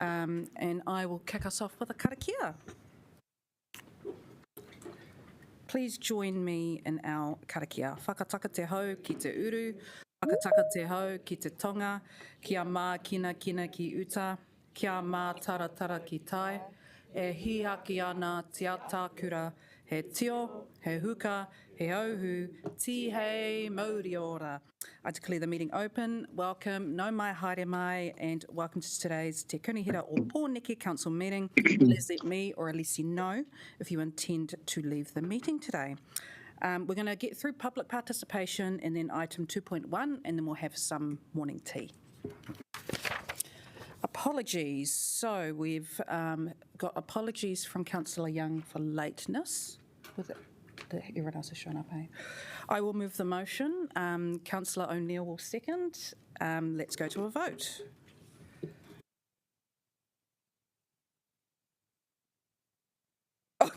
and I will kick us off with a karakia. Please join me in our karakia. Whakataka te hau ki te uru, whakataka te hau ki te tonga, kia mā kina kina ki uta, kia mā taratara ki tai, e hihaki ana te atākura, he tio, he huka, he auhu, ti hei mauri ora. I declare the meeting open. Welcome, no mai haere mai, and welcome to today's Te Kaunihera or Pōneke Council meeting. Please let me or Elise know if you intend to leave the meeting today. We're going to get through public participation and then item 2.1, and then we'll have some morning tea. Apologies. So we've got apologies from Councillor Young for lateness. Was it? Everyone else has shown up, eh? I will move the motion. Councillor O'Neill will second. Let's go to a vote. I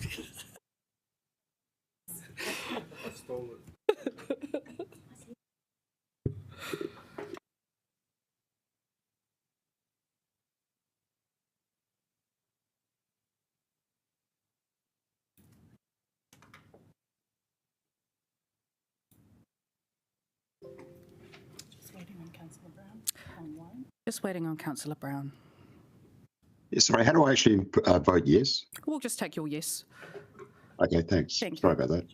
stole it. Just waiting on Councillor Brown. Yes, sorry, how do I actually vote yes? We'll just take your yes. Okay, thanks. Thank you. Sorry about that.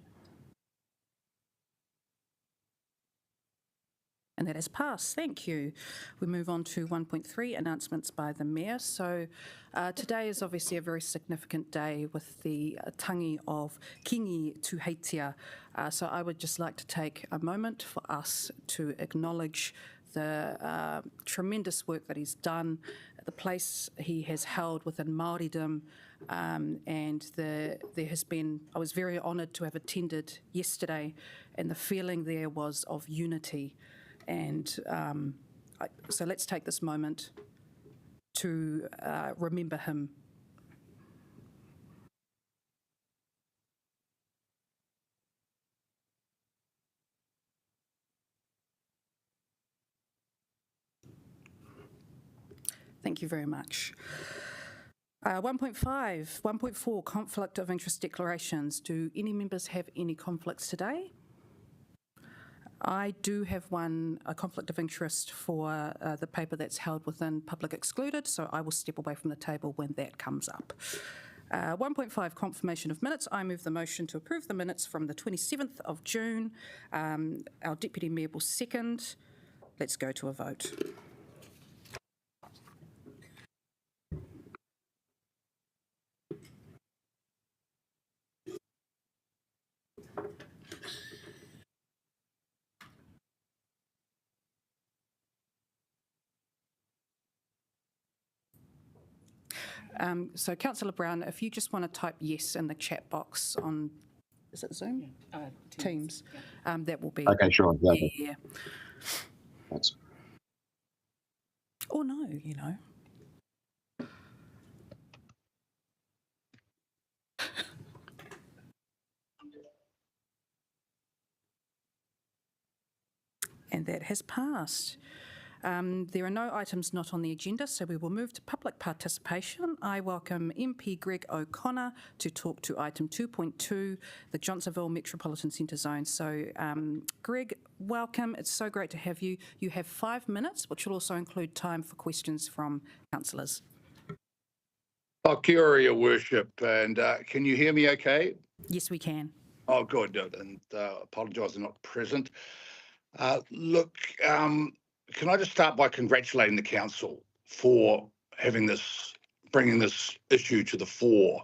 And that has passed. Thank you. We move on to 1.3, announcements by the Mayor. So today is obviously a very significant day with the tangi of Kingi Tuheitia. So I would just like to take a moment for us to acknowledge the tremendous work that he's done, the place he has held within Māoridom, and there has been, I was very honoured to have attended yesterday, and the feeling there was of unity. And so let's take this moment to remember him. Thank you very much. 1.4, conflict of interest declarations. Do any members have any conflicts today? I do have a conflict of interest for the paper that's held within public excluded, so I will step away from the table when that comes up. 1.5, confirmation of minutes. I move the motion to approve the minutes from the 27th of June. Our Deputy Mayor will second. Let's go to a vote. So Councillor Brown, if you just want to type yes in the chat box on, is it Zoom? Teams. Yeah. That will be. Okay, sure. Yeah. Thanks. Or no, you know. And that has passed. There are no items not on the agenda, so we will move to public participation. I welcome MP Greg O'Connor to talk to item 2.2, the Johnsonville Metropolitan Centre Zone. So, Greg, welcome. It's so great to have you. You have 5 minutes, which will also include time for questions from councillors. Oh, kia ora, Your Worship. And can you hear me okay? Yes, we can. Oh, good. And apologise I'm not present. Look, can I just start by congratulating the council for bringing this issue to the fore.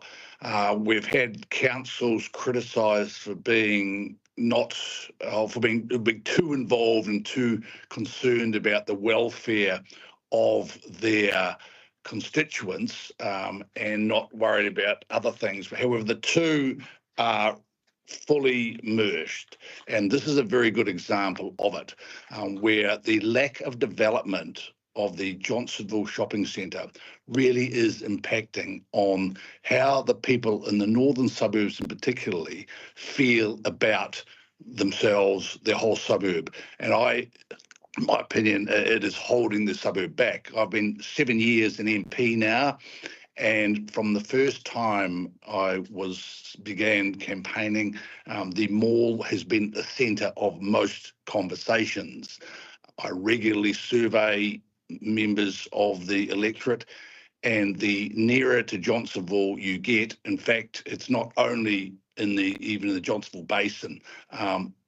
We've had councils criticised for being being too involved and too concerned about the welfare of their constituents and not worried about other things. However, the two are fully merged, and this is a very good example of it, where the lack of development of the Johnsonville shopping centre really is impacting on how the people in the northern suburbs in particularly feel about themselves, their whole suburb. And I in my opinion, it is holding the suburb back. I've been 7 years an MP now, and from the first time I began campaigning, the mall has been the centre of most conversations. I regularly survey members of the electorate, and the nearer to Johnsonville you get, in fact, it's not only even in the Johnsonville Basin,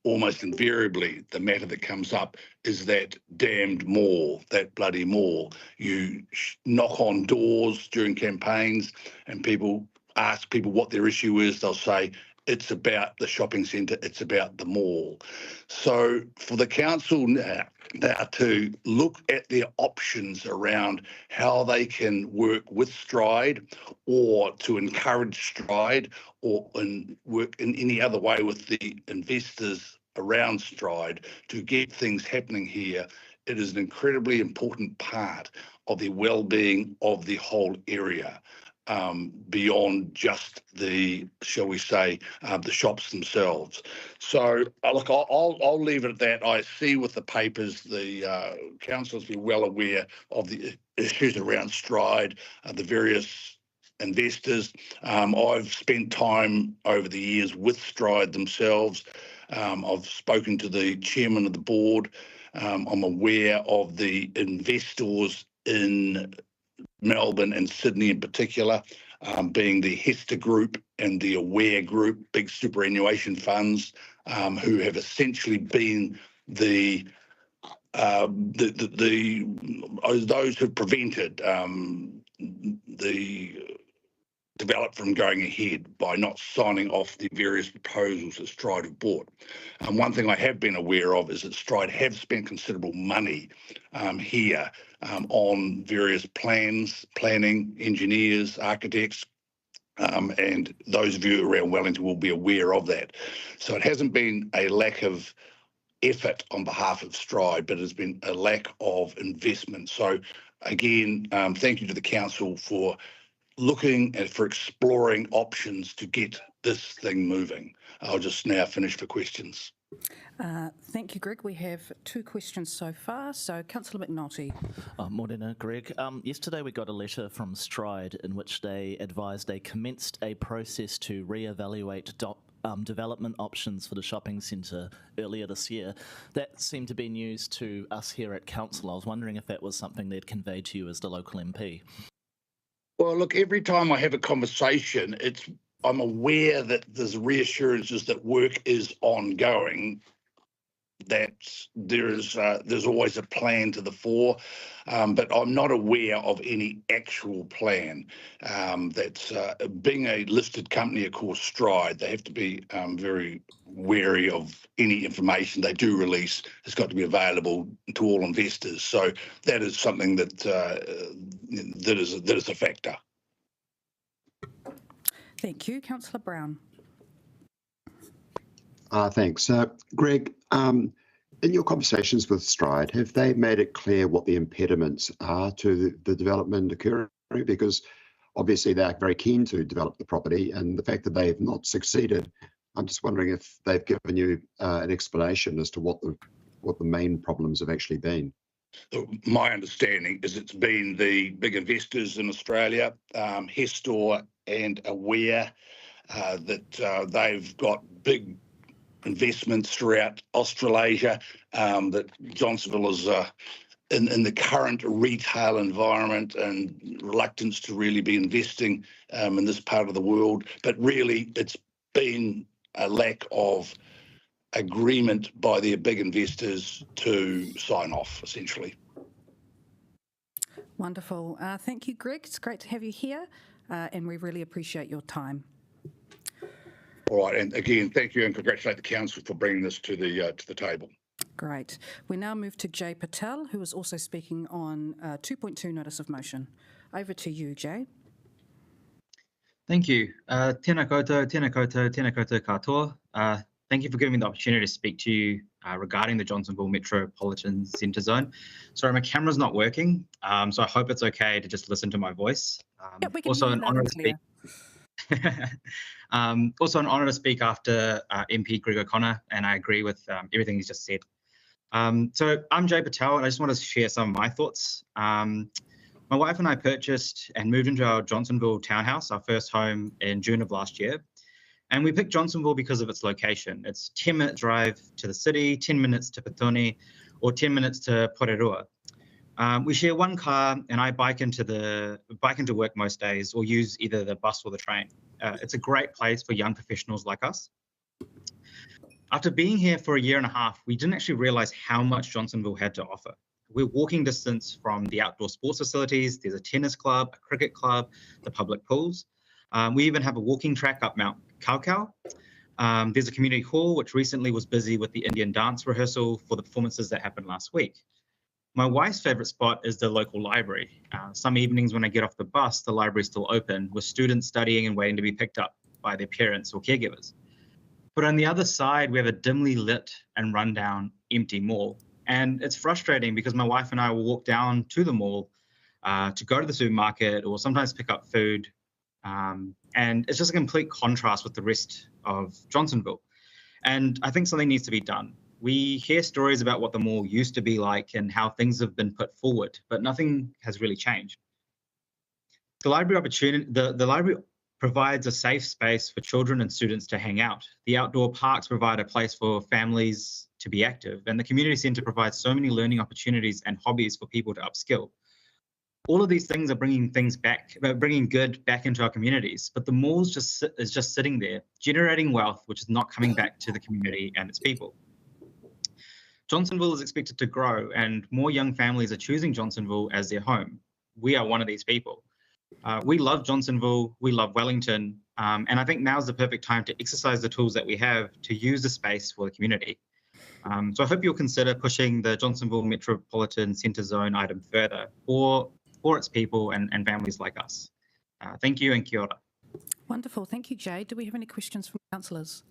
almost invariably the matter that comes up is that damned mall, that bloody mall. You knock on doors during campaigns and people ask people what their issue is. They'll say, it's about the shopping centre, it's about the mall. So for the council now to look at their options around how they can work with Stride or to encourage Stride or work in any other way with the investors around Stride to get things happening here, it is an incredibly important part of the well-being of the whole area. Beyond just the, shall we say, the shops themselves. So, look, I'll leave it at that. I see with the papers, the councillors be well aware of the issues around Stride, the various investors. I've spent time over the years with Stride themselves. I've spoken to the chairman of the board. I'm aware of the investors in Melbourne and Sydney in particular, being the Hester Group and the Aware Group, big superannuation funds, who have essentially been those who prevented the develop from going ahead by not signing off the various proposals that Stride have bought. One thing I have been aware of is that Stride have spent considerable money here on various planning, engineers, architects, and those of you around Wellington will be aware of that. So it hasn't been a lack of effort on behalf of Stride, but it has been a lack of investment. So again, thank you to the council for looking for exploring options to get this thing moving. I'll just now finish for questions. Thank you, Greg. We have 2 questions so far. So, Councillor McNulty. Morena, Greg. Yesterday we got a letter from Stride in which they advised they commenced a process to re-evaluate development options for the shopping centre earlier this year. That seemed to be news to us here at Council. I was wondering if that was something they'd conveyed to you as the local MP. Well, look, every time I have a conversation, I'm aware that there's reassurances that work is ongoing, that there's always a plan to the fore, but I'm not aware of any actual plan. That's being a listed company, of course, Stride, they have to be very wary of any information they do release. It's got to be available to all investors. So that is something that is a factor. Thank you. Councillor Brown. Thanks. Greg, in your conversations with Stride, have they made it clear what the impediments are to the development occurring? Because obviously they're very keen to develop the property, and the fact that they have not succeeded, I'm just wondering if they've given you an explanation as to what the main problems have actually been. My understanding is it's been the big investors in Australia, Hester and Aware, that they've got big investments throughout Australasia, that Johnsonville is in the current retail environment and reluctance to really be investing in this part of the world. But really, it's been a lack of agreement by their big investors to sign off, essentially. Wonderful. Thank you, Greg. It's great to have you here, and we really appreciate your time. All right, and again, thank you and congratulate the council for bringing this to the table. Great. We now move to Jay Patel, who is also speaking on 2.2 Notice of Motion. Over to you, Jay. Thank you. Tēnā koutou, tēnā koutou, tēnā koutou katoa. Thank you for giving me the opportunity to speak to you regarding the Johnsonville Metropolitan Centre Zone. Sorry, my camera's not working, so I hope it's okay to just listen to my voice. Yep, we can also hear an honour to speak. Also an honour to speak after MP Greg O'Connor, and I agree with everything he's just said. So I'm Jay Patel, and I just want to share some of my thoughts. My wife and I purchased and moved into our Johnsonville townhouse, our first home, in June of last year. And we picked Johnsonville because of its location. It's 10-minute drive to the city, 10 minutes to Petone, or 10 minutes to Porirua. We share one car, and I bike into work most days, or use either the bus or the train. It's a great place for young professionals like us. After being here for a year and a half, we didn't actually realize how much Johnsonville had to offer. We're walking distance from the outdoor sports facilities. There's a tennis club, a cricket club, the public pools. We even have a walking track up Mount Kaukau. There's a community hall, which recently was busy with the Indian dance rehearsal for the performances that happened last week. My wife's favorite spot is the local library. Some evenings when I get off the bus, the library's still open, with students studying and waiting to be picked up by their parents or caregivers. But on the other side, we have a dimly lit and rundown, empty mall. And it's frustrating because my wife and I will walk down to the mall to go to the supermarket or sometimes pick up food. And it's just a complete contrast with the rest of Johnsonville. And I think something needs to be done. We hear stories about what the mall used to be like and how things have been put forward, but nothing has really changed. The library provides a safe space for children and students to hang out. The outdoor parks provide a place for families to be active, and the community centre provides so many learning opportunities and hobbies for people to upskill. All of these things are bringing good back into our communities, but the mall is just sitting there, generating wealth, which is not coming back to the community and its people. Johnsonville is expected to grow, and more young families are choosing Johnsonville as their home. We are one of these people. We love Johnsonville, we love Wellington, and I think now's the perfect time to exercise the tools that we have to use the space for the community. So I hope you'll consider pushing the Johnsonville Metropolitan Centre Zone item further for its people and families like us. Thank you and kia ora. Wonderful. Thank you, Jay. Do we have any questions from councillors?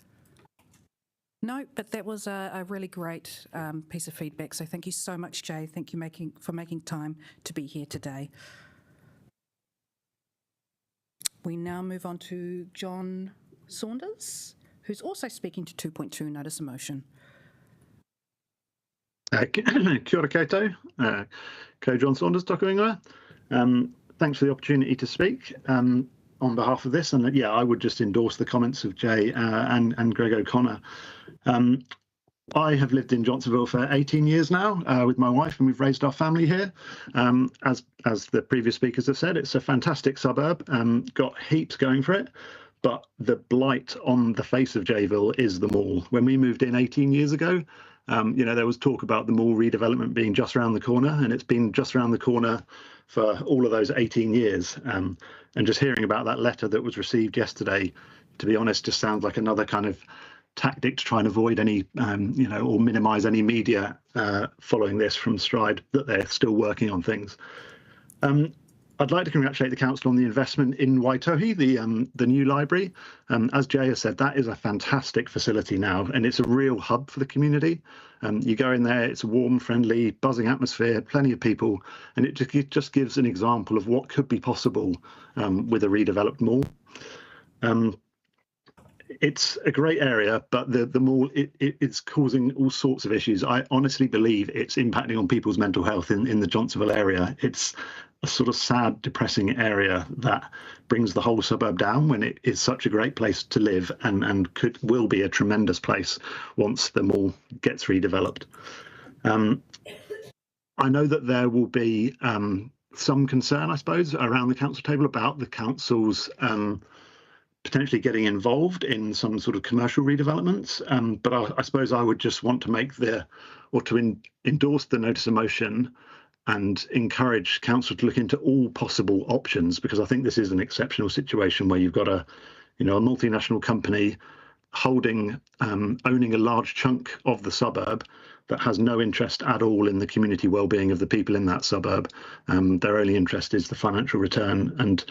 No, but that was a really great piece of feedback. So thank you so much, Jay. Thank you for making time to be here today. We now move on to John Saunders, who's also speaking to 2.2 Notice of Motion. Kia ora koutou, ko John Saunders toku ingoa. Thanks for the opportunity to speak on behalf of this, and yeah, I would just endorse the comments of Jay and Greg O'Connor. I have lived in Johnsonville for 18 years now with my wife, and we've raised our family here. As the previous speakers have said, it's a fantastic suburb, got heaps going for it. But the blight on the face of Jayville is the mall. When we moved in 18 years ago, there was talk about the mall redevelopment being just around the corner, and it's been just around the corner for all of those 18 years. And just hearing about that letter that was received yesterday, to be honest, just sounds like another kind of tactic to try and avoid any, or minimise any media following this from Stride, that they're still working on things. I'd like to congratulate the council on the investment in Waitohi, the new library. As Jay has said, that is a fantastic facility now, and it's a real hub for the community. You go in there, it's a warm, friendly, buzzing atmosphere, plenty of people, and it just gives an example of what could be possible with a redeveloped mall. It's a great area, but the mall, it's causing all sorts of issues. I honestly believe it's impacting on people's mental health in the Johnsonville area. It's a sort of sad, depressing area that brings the whole suburb down when it is such a great place to live and will be a tremendous place once the mall gets redeveloped. I know that there will be some concern, I suppose, around the council table about the council's potentially getting involved in some sort of commercial redevelopments. But I suppose I would just want to endorse the notice of motion and encourage council to look into all possible options, because I think this is an exceptional situation where you've got a multinational company owning a large chunk of the suburb that has no interest at all in the community well-being of the people in that suburb. Their only interest is the financial return, and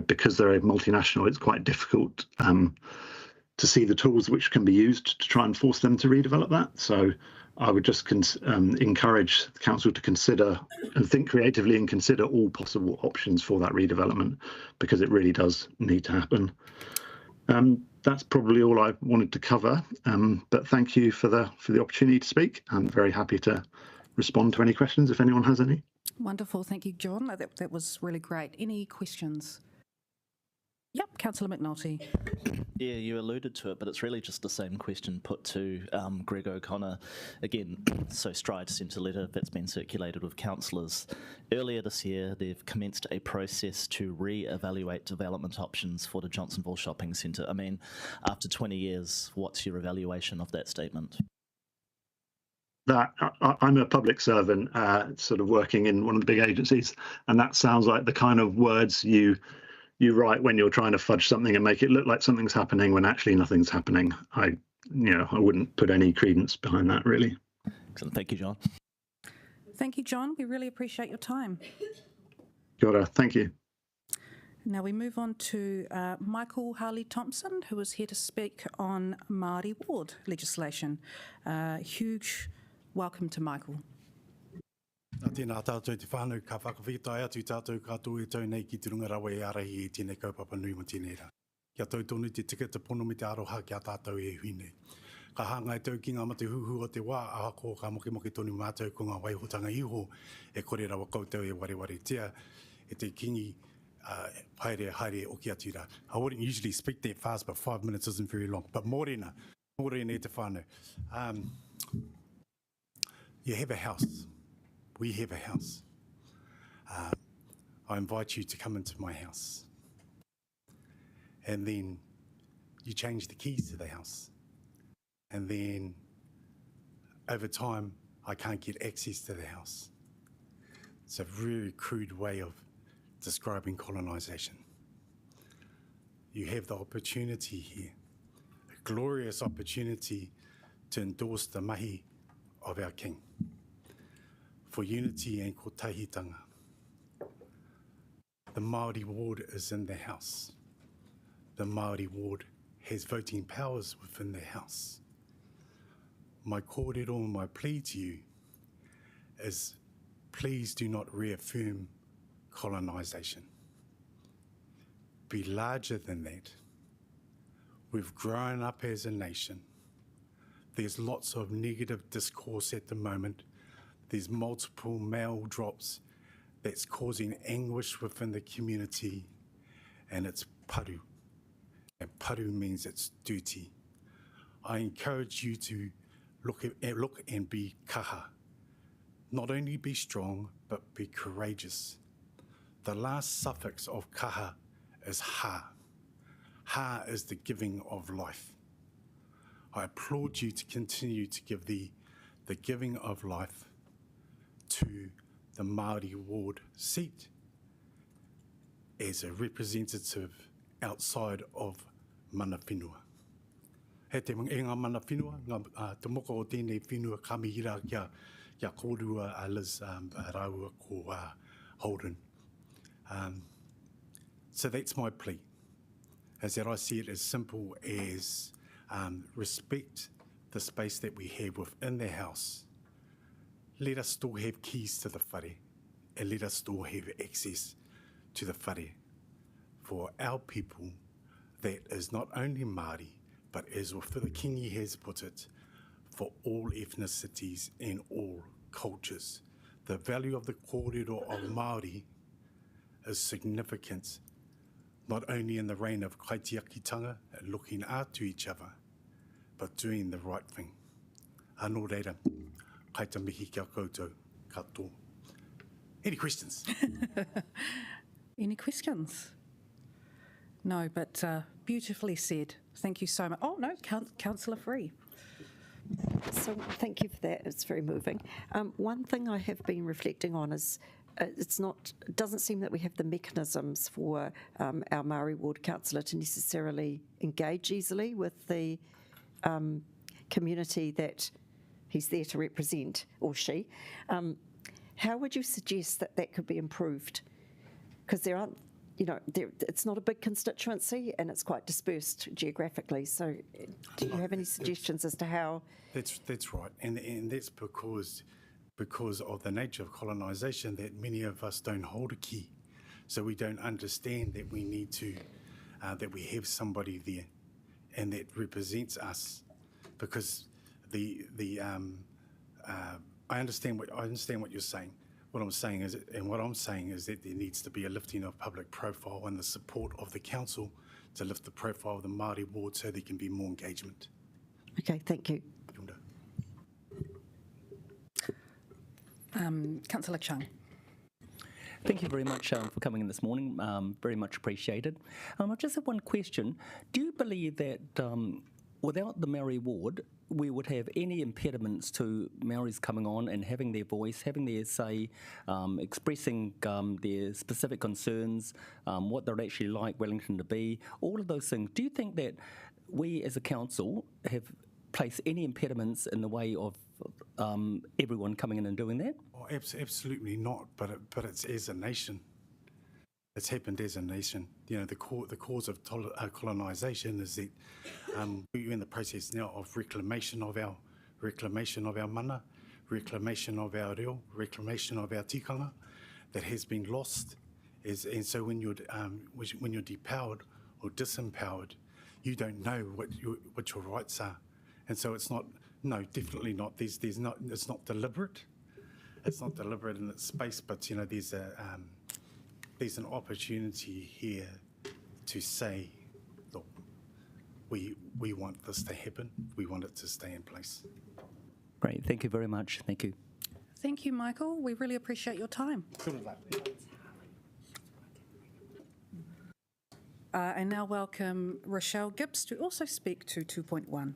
because they're a multinational, it's quite difficult to see the tools which can be used to try and force them to redevelop that. So I would just encourage the council to consider and think creatively and consider all possible options for that redevelopment, because it really does need to happen. that's probably all I wanted to cover. But thank you for the opportunity to speak. I'm very happy to respond to any questions if anyone has any. Wonderful. Thank you, John. That was really great. Any questions? Yep, Councillor McNulty. Yeah, you alluded to it, but it's really just the same question put to Greg O'Connor. Again, so Stride sent a letter that's been circulated with councillors. Earlier this year, they've commenced a process to re-evaluate development options for the Johnsonville Shopping Centre. I mean, after 20 years, what's your evaluation of that statement? That I'm a public servant, sort of working in one of the big agencies, and that sounds like the kind of words you write when you're trying to fudge something and make it look like something's happening when actually nothing's happening. I wouldn't put any credence behind that, really. Excellent. Thank you, John. Thank you, John. We really appreciate your time. Kia ora. Thank you. Now we move on to Michael Harley-Thompson, who is here to speak on Māori ward legislation. Huge welcome to Michael. Tēnā tātou te whānau ka whakawhitai atu tātou kātou e tau nei ki te runga rawa e arahi e tēnei kaupapa nui mo tēnei rā. Kia tau tonu te tika te pono me te aroha kia tātou e huine. Ka hanga e tau ki ngā mate huhu o te wā a hako ka moke moke tonu mātou ko ngā waihotanga iho e kore rawa koutou e ware tia e te kingi haere o ki atu rā. I wouldn't usually speak that fast, but 5 minutes isn't very long. But mōrena e te whānau. You have a house. We have a house. I invite you to come into my house. And then you change the keys to the house. And then over time, I can't get access to the house. It's a very crude way of describing colonisation. You have the opportunity here, a glorious opportunity to endorse the mahi of our King, for unity and kotahitanga. The Māori ward is in the house. The Māori ward has voting powers within the house. My kōrero and my plea to you is please do not reaffirm colonisation. Be larger than that. We've grown up as a nation. There's lots of negative discourse at the moment. There's multiple mail drops that's causing anguish within the community, and it's paru. And paru means it's dirty. I encourage you to look and be kaha. Not only be strong, but be courageous. The last suffix of kaha is ha. Ha is the giving of life. I applaud you to continue to give the giving of life to the Māori ward seat as a representative outside of mana whenua. He te ngā mana whenua, te moka o tēnei whenua kamihira kia kōrua Liz Raua ko Holden. So that's my plea, is that I see it as simple as respect the space that we have within the house. Let us still have keys to the whare, and let us still have access to the whare for our people that is not only Māori, but as the Kingi has put it, for all ethnicities and all cultures. The value of the kōrero of Māori is significant, not only in the reign of kaitiakitanga, looking after each other, but doing the right thing. Anō reira, kaita mihi kia koutou, katoa. Any questions? Any questions? No, but beautifully said. Thank you so much. Oh, no, Councillor Free. So thank you for that. It's very moving. One thing I have been reflecting on is it doesn't seem that we have the mechanisms for our Māori ward councillor to necessarily engage easily with the community that he's there to represent, or she. How would you suggest that could be improved? Because there aren't, it's not a big constituency and it's quite dispersed geographically. So do you have any suggestions as to how? That's right. And that's because of the nature of colonisation, that many of us don't hold a key. So we don't understand that we need to, that we have somebody there. and that represents us, because I understand what you're saying. What I'm saying is that there needs to be a lifting of public profile and the support of the council to lift the profile of the Māori ward so there can be more engagement. Okay, thank you. Councillor Chung. Thank you very much for coming in this morning. Very much appreciated. I just have one question. Do you believe that without the Maori ward, we would have any impediments to Maoris coming on and having their voice, having their say, expressing their specific concerns, what they're actually like Wellington to be, all of those things? Do you think that we as a council have placed any impediments in the way of everyone coming in and doing that? Oh, absolutely not, but it's as a nation. It's happened as a nation. You know, the cause of colonisation is that we're in the process now of reclamation of our mana, reclamation of our reo, reclamation of our tikanga that has been lost. And so when you're depowered or disempowered, you don't know what your rights are. And so it's not, no, definitely not. There's not. It's not deliberate. It's not deliberate in its space, but you know, there's an opportunity here to say, look, we want this to happen. We want it to stay in place. Great. Thank you very much. Thank you. Thank you, Michael. We really appreciate your time. I now welcome Rochelle Gibbs to also speak to 2.1.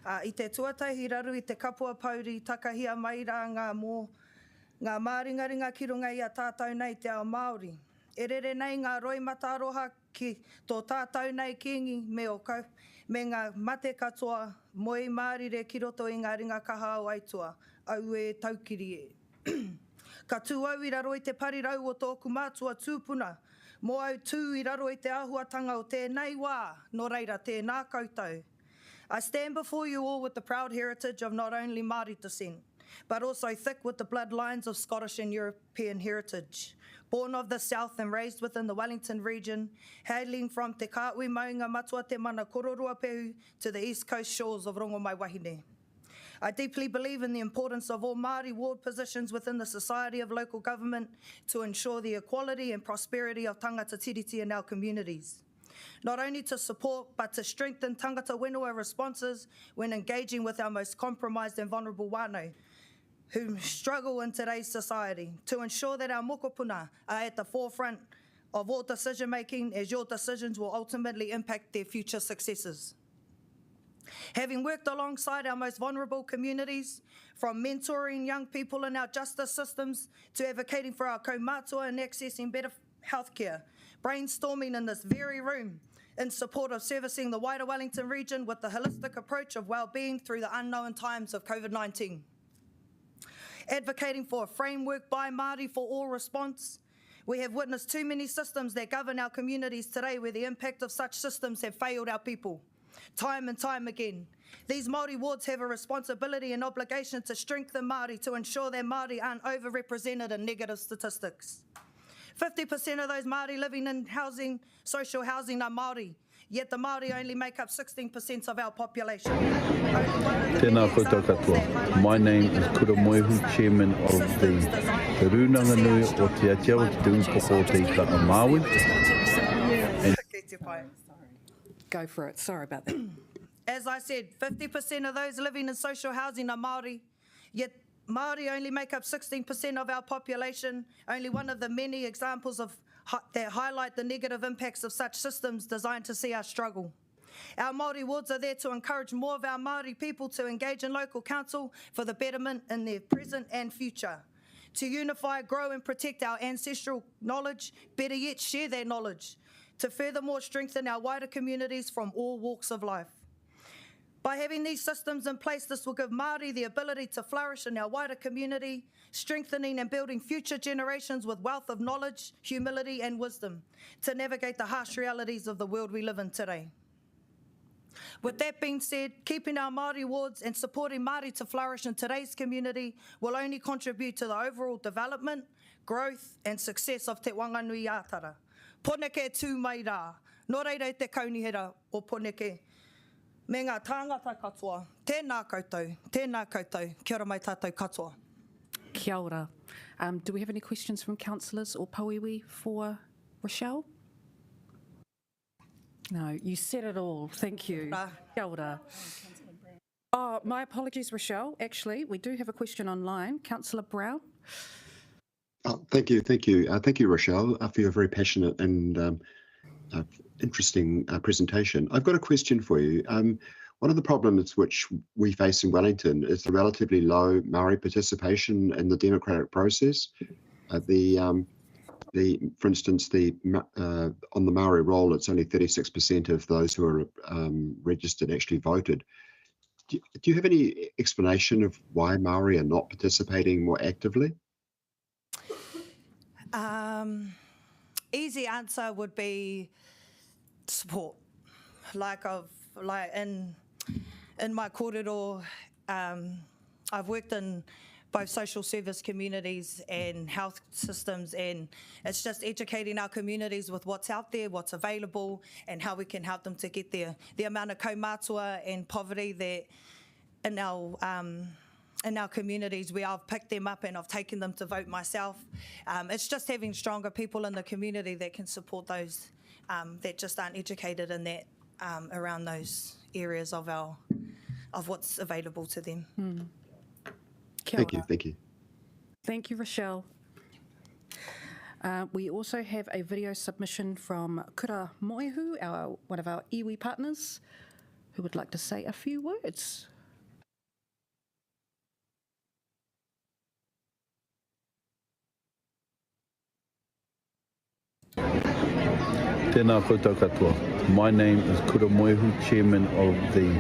I te tuatahi raru I te kapua pauri takahia mai rā ngā māringaringa ki runga I a tātou nei te ao Māori. E rere nei ngā roi mataroha ki tō tātou nei kingi me ngā mate katoa moi mārire ki roto I ngā ringa kaha o aitua, au e taukiri e. Ka tū au I raro I te parirau o tōku mātua tūpuna, mō au tū I raro I te āhuatanga o tēnei wā, no reira tēnā koutou. I stand before you all with the proud heritage of not only Māori descent, but also thick with the bloodlines of Scottish and European heritage. Born of the South and raised within the Wellington region, hailing from te kāui maunga matua te mana kororua pehu to the east coast shores of Rongomai Wahine. I deeply believe in the importance of all Māori ward positions within the society of local government to ensure the equality and prosperity of tangata tiriti in our communities. Not only to support, but to strengthen tangata whenua responses when engaging with our most compromised and vulnerable wānau, who struggle in today's society, to ensure that our mokopuna are at the forefront of all decision-making, as your decisions will ultimately impact their future successes. Having worked alongside our most vulnerable communities, from mentoring young people in our justice systems to advocating for our kaumātua and accessing better healthcare, brainstorming in this very room in support of servicing the wider Wellington region with the holistic approach of well-being through the unknown times of COVID-19. Advocating for a framework by Māori for all response, we have witnessed too many systems that govern our communities today where the impact of such systems have failed our people, time and time again. These Māori wards have a responsibility and obligation to strengthen Māori to ensure that Māori aren't overrepresented in negative statistics. 50% of those Māori living in social housing are Māori, yet the Māori only make up 16% of our population. Tēnā koutou katoa. My name is Kura Moehu, Chairman of the Rūnanga Nui o Te Atiawa Ki Te Upoko o Te Ika a Māui. Go for it. Sorry about that. As I said, 50% of those living in social housing are Māori, yet Māori only make up 16% of our population, only one of the many examples that highlight the negative impacts of such systems designed to see us struggle. Our Māori wards are there to encourage more of our Māori people to engage in local council for the betterment in their present and future, to unify, grow and protect our ancestral knowledge, better yet share their knowledge, to furthermore strengthen our wider communities from all walks of life. By having these systems in place, this will give Māori the ability to flourish in our wider community, strengthening and building future generations with wealth of knowledge, humility and wisdom to navigate the harsh realities of the world we live in today. With that being said, keeping our Māori wards and supporting Māori to flourish in today's community will only contribute to the overall development, growth and success of Te Wanganui Ātara. Pōneke tū mai rā. Nō reira e te kaunihera o Pōneke. Me ngā tāngata katoa, tēnā koutou, kia ora mai tātou katoa. Kia ora. Do we have any questions from councillors or Pauiwi for Rochelle? No, you said it all. Thank you. Kia ora. Oh, my apologies, Rochelle. Actually, we do have a question online. Councillor Brown. Oh, thank you. Thank you, Rochelle, for your very passionate and interesting presentation. I've got a question for you. One of the problems which we face in Wellington is the relatively low Maori participation in the democratic process. For instance, on the Maori roll, it's only 36% of those who are registered actually voted. Do you have any explanation of why Maori are not participating more actively? Easy answer would be support. Like in my kōrero, I've worked in both social service communities and health systems, and it's just educating our communities with what's out there, what's available, and how we can help them to get there. The amount of kaumātua and poverty that in our communities where I've picked them up and I've taken them to vote myself. It's just having stronger people in the community that can support those that just aren't educated in that around those areas of what's available to them. Thank you. Thank you, Rochelle. We also have a video submission from Kura Moehu, one of our iwi partners, who would like to say a few words. Tēnā koutou katoa. My name is Kura Moehu, Chairman of the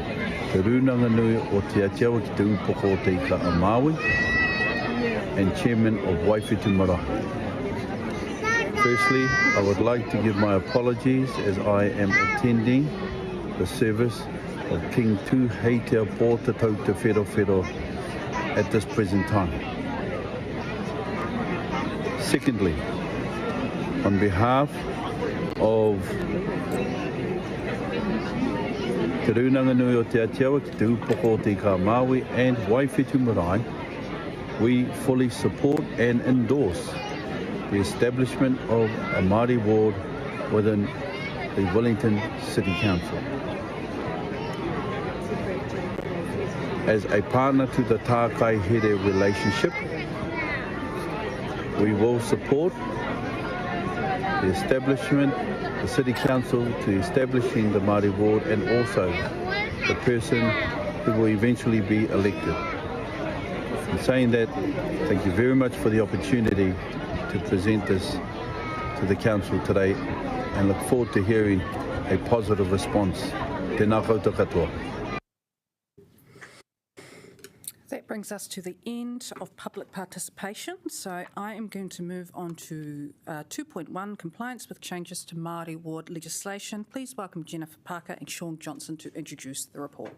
Rūnanganui o Te Atiawa ki te upoko o te ika a Māui, and Chairman of Waiwhitu Marae. Firstly, I would like to give my apologies as I am attending the service of King Tu Hei Te Pō Te Tau Te Whero at this present time. Secondly, on behalf of Te Rūnanganui o Te Atiawa ki te upoko o te ika Māui and Waiwhitu Marae, we fully support and endorse the establishment of a Māori ward within the Wellington City Council. As a partner to the Tākaihere relationship, we will support the establishment, the City Council to establishing the Māori ward, and also the person who will eventually be elected. In saying that, thank you very much for the opportunity to present this to the Council today, and look forward to hearing a positive response. Tēnā koutou katoa. That brings us to the end of public participation. So I am going to move on to 2.1, compliance with changes to Māori ward legislation. Please welcome Jennifer Parker and Sean Johnson to introduce the report.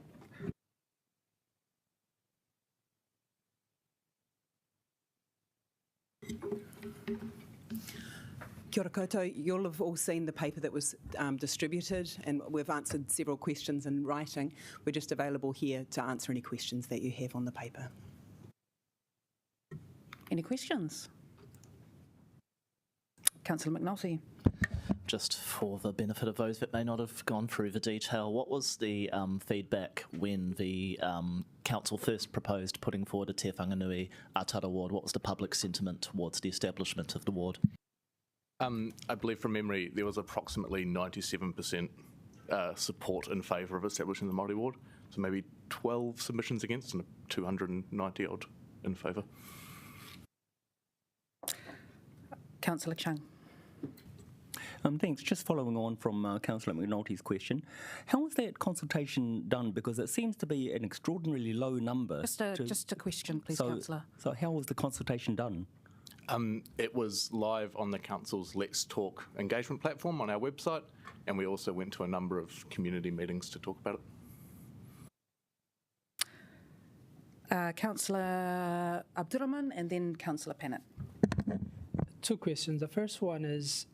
Kia ora koutou. You'll have all seen the paper that was distributed, and we've answered several questions in writing. We're just available here to answer any questions that you have on the paper. Any questions? Councillor McNulty. Just for the benefit of those that may not have gone through the detail, what was the feedback when the council first proposed putting forward a Te Whanganui Ātara ward? What was the public sentiment towards the establishment of the ward? I believe from memory there was approximately 97% support in favour of establishing the Māori ward, so maybe 12 submissions against and 290 odd in favour. Councillor Chung. Thanks. Just following on from Councillor McNulty's question, how was that consultation done? Because it seems to be an extraordinarily low number. Just a question, please, Councillor. So how was the consultation done? It was live on the Council's Let's Talk engagement platform on our website, and we also went to a number of community meetings to talk about it. Councillor Abdurrahman and then Councillor Pennant. two questions. The first one is,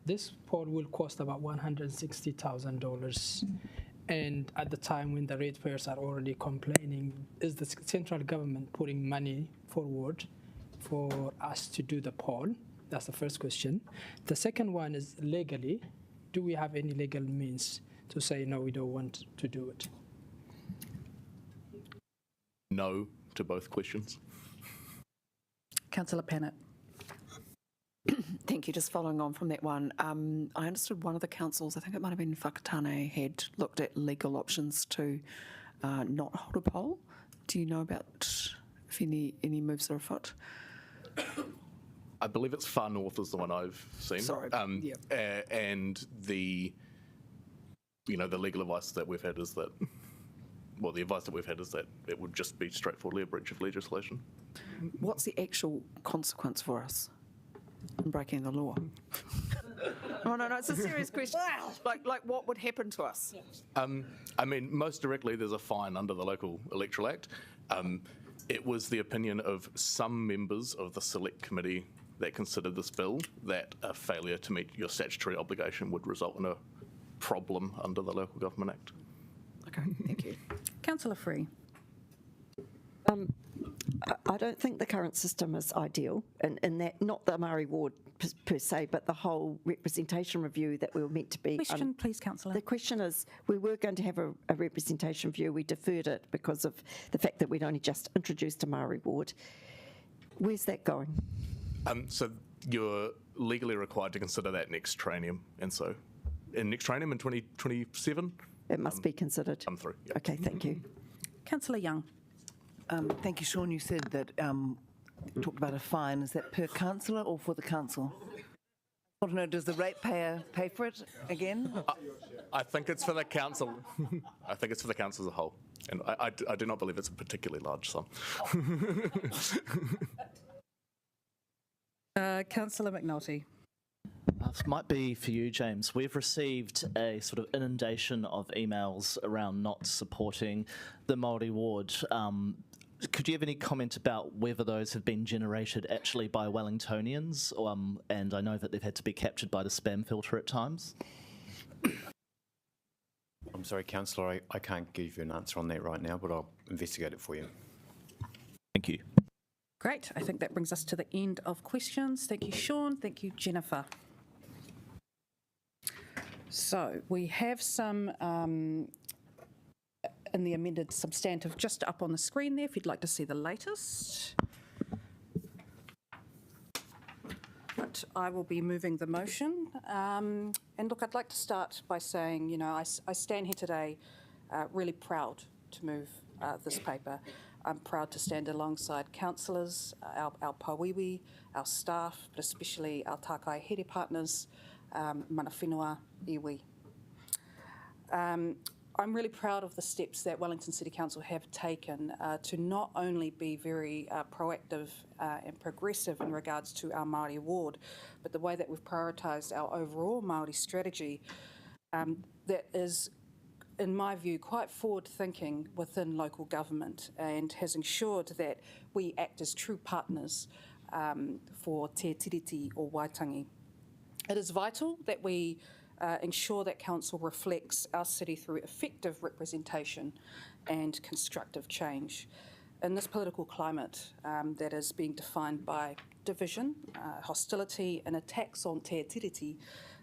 this poll will cost about $160,000. And at the time when the ratepayers are already complaining, is the central government putting money forward for us to do the poll? That's the first question. The second one is, legally, do we have any legal means to say, no, we don't want to do it? No to both questions. Councillor Pennant. Thank you. Just following on from that one, I understood one of the councils, I think it might have been Whakatane, had looked at legal options to not hold a poll. Do you know about if any moves are afoot? I believe it's Far North is the one I've seen. Sorry. And the legal advice that we've had is that, well, the advice that we've had is that it would just be straightforwardly a breach of legislation. What's the actual consequence for us in breaking the law? Oh, no, it's a serious question. Like what would happen to us? I mean, most directly, there's a fine under the Local Electoral Act. It was the opinion of some members of the Select Committee that considered this bill that a failure to meet your statutory obligation would result in a problem under the Local Government Act. Okay, thank you. Councillor Free. I don't think the current system is ideal, in that not the Māori ward per se, but the whole representation review that we were meant to be. Question, please, Councillor. The question is, we were going to have a representation review. We deferred it because of the fact that we'd only just introduced a Māori ward. Where's that going? So you're legally required to consider that next training, and so in next training in 2027, it must be considered. Come through. Yep. Okay, thank you. Councillor Young. Thank you, Sean. You said that talked about a fine. Is that per councillor or for the council? I want to know, does the ratepayer pay for it again? I think it's for the council. I think it's for the council as a whole, and I do not believe it's a particularly large sum. Councillor McNulty. This might be for you, James. We've received a sort of inundation of emails around not supporting the Māori ward. Could you have any comment about whether those have been generated actually by Wellingtonians? And I know that they've had to be captured by the spam filter at times. I'm sorry, Councillor, I can't give you an answer on that right now, but I'll investigate it for you. Thank you. Great. I think that brings us to the end of questions. Thank you, Sean. Thank you, Jennifer. So we have some in the amended substantive just up on the screen there if you'd like to see the latest. But I will be moving the motion. And look, I'd like to start by saying, you know, I stand here today really proud to move this paper. I'm proud to stand alongside councillors, our pāwiwi, our staff, but especially our tākai here partners, mana whenua, iwi. I'm really proud of the steps that Wellington City Council have taken to not only be very proactive and progressive in regards to our Māori ward, but the way that we've prioritised our overall Māori strategy that is, in my view, quite forward-thinking within local government and has ensured that we act as true partners for te tiriti or Waitangi. It is vital that we ensure that council reflects our city through effective representation and constructive change. In this political climate that is being defined by division, hostility and attacks on te tiriti,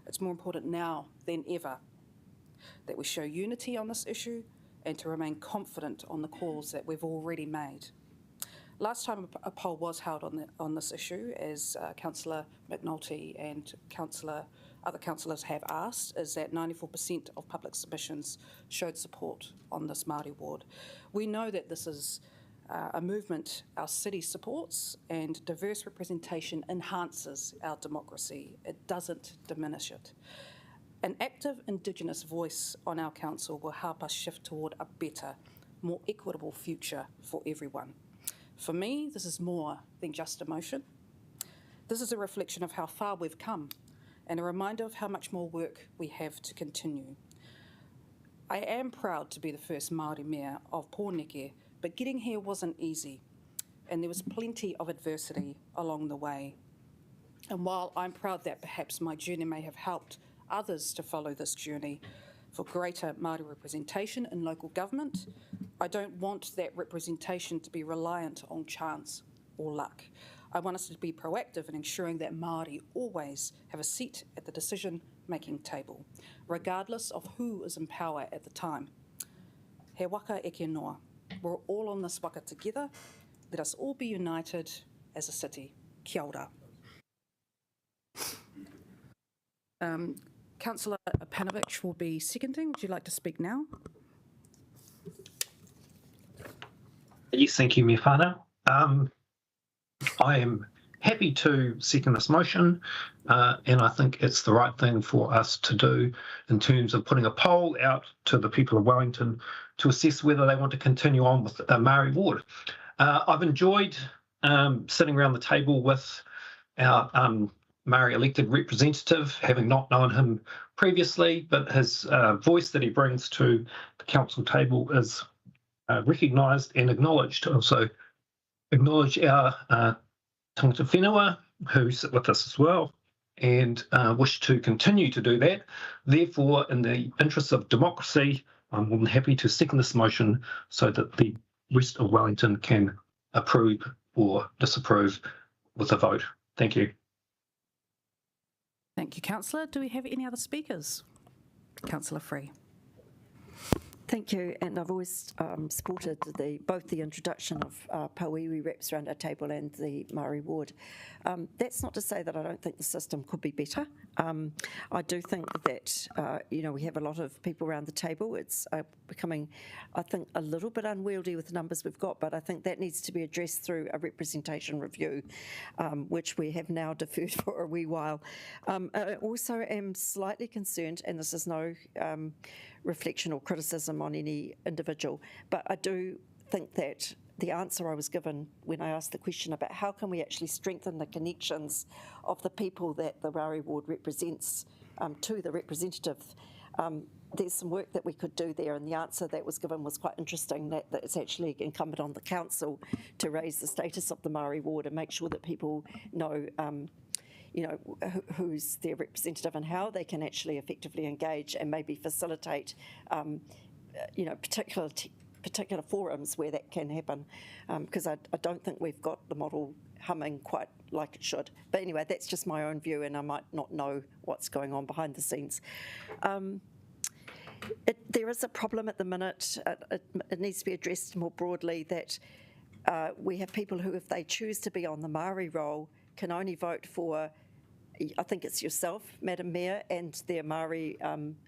it's more important now than ever that we show unity on this issue and to remain confident on the calls that we've already made. Last time a poll was held on this issue, as Councillor McNulty and other councillors have asked, is that 94% of public submissions showed support on this Māori ward. We know that this is a movement our city supports, and diverse representation enhances our democracy. It doesn't diminish it. An active Indigenous voice on our council will help us shift toward a better, more equitable future for everyone. For me, this is more than just a motion. This is a reflection of how far we've come and a reminder of how much more work we have to continue. I am proud to be the first Māori mayor of Pōneke, but getting here wasn't easy, and there was plenty of adversity along the way. And while I'm proud that perhaps my journey may have helped others to follow this journey for greater Māori representation in local government, I don't want that representation to be reliant on chance or luck. I want us to be proactive in ensuring that Māori always have a seat at the decision-making table, regardless of who is in power at the time. He waka eke noa. We're all on this waka together. Let us all be united as a city. Kia ora. Councillor Panovich will be seconding. Would you like to speak now? Yes, thank you, Me Whānau. I am happy to second this motion, and I think it's the right thing for us to do in terms of putting a poll out to the people of Wellington to assess whether they want to continue on with Māori ward. I've enjoyed sitting around the table with our Māori elected representative, having not known him previously, but his voice that he brings to the council table is recognised and acknowledged. Also acknowledge our tangata whenua who sit with us as well, and wish to continue to do that. Therefore, in the interests of democracy, I'm more than happy to second this motion so that the rest of Wellington can approve or disapprove with a vote. Thank you. Thank you, Councillor. Do we have any other speakers? Councillor Free. Thank you, and I've always supported both the introduction of Pauiwi reps around our table and the Māori ward. That's not to say that I don't think the system could be better. I do think that we have a lot of people around the table. It's becoming, I think, a little bit unwieldy with the numbers we've got, but I think that needs to be addressed through a representation review, which we have now deferred for a wee while. I also am slightly concerned, and this is no reflection or criticism on any individual, but I do think that the answer I was given when I asked the question about how can we actually strengthen the connections of the people that the Māori ward represents to the representative, there's some work that we could do there, and the answer that was given was quite interesting, that it's actually incumbent on the council to raise the status of the Māori ward and make sure that people know who's their representative and how they can actually effectively engage and maybe facilitate, particular forums where that can happen, because I don't think we've got the model humming quite like it should. But anyway, that's just my own view, and I might not know what's going on behind the scenes. There is a problem at the minute. It needs to be addressed more broadly, that we have people who, if they choose to be on the Māori roll, can only vote for, I think it's yourself, Madam Mayor, and their Māori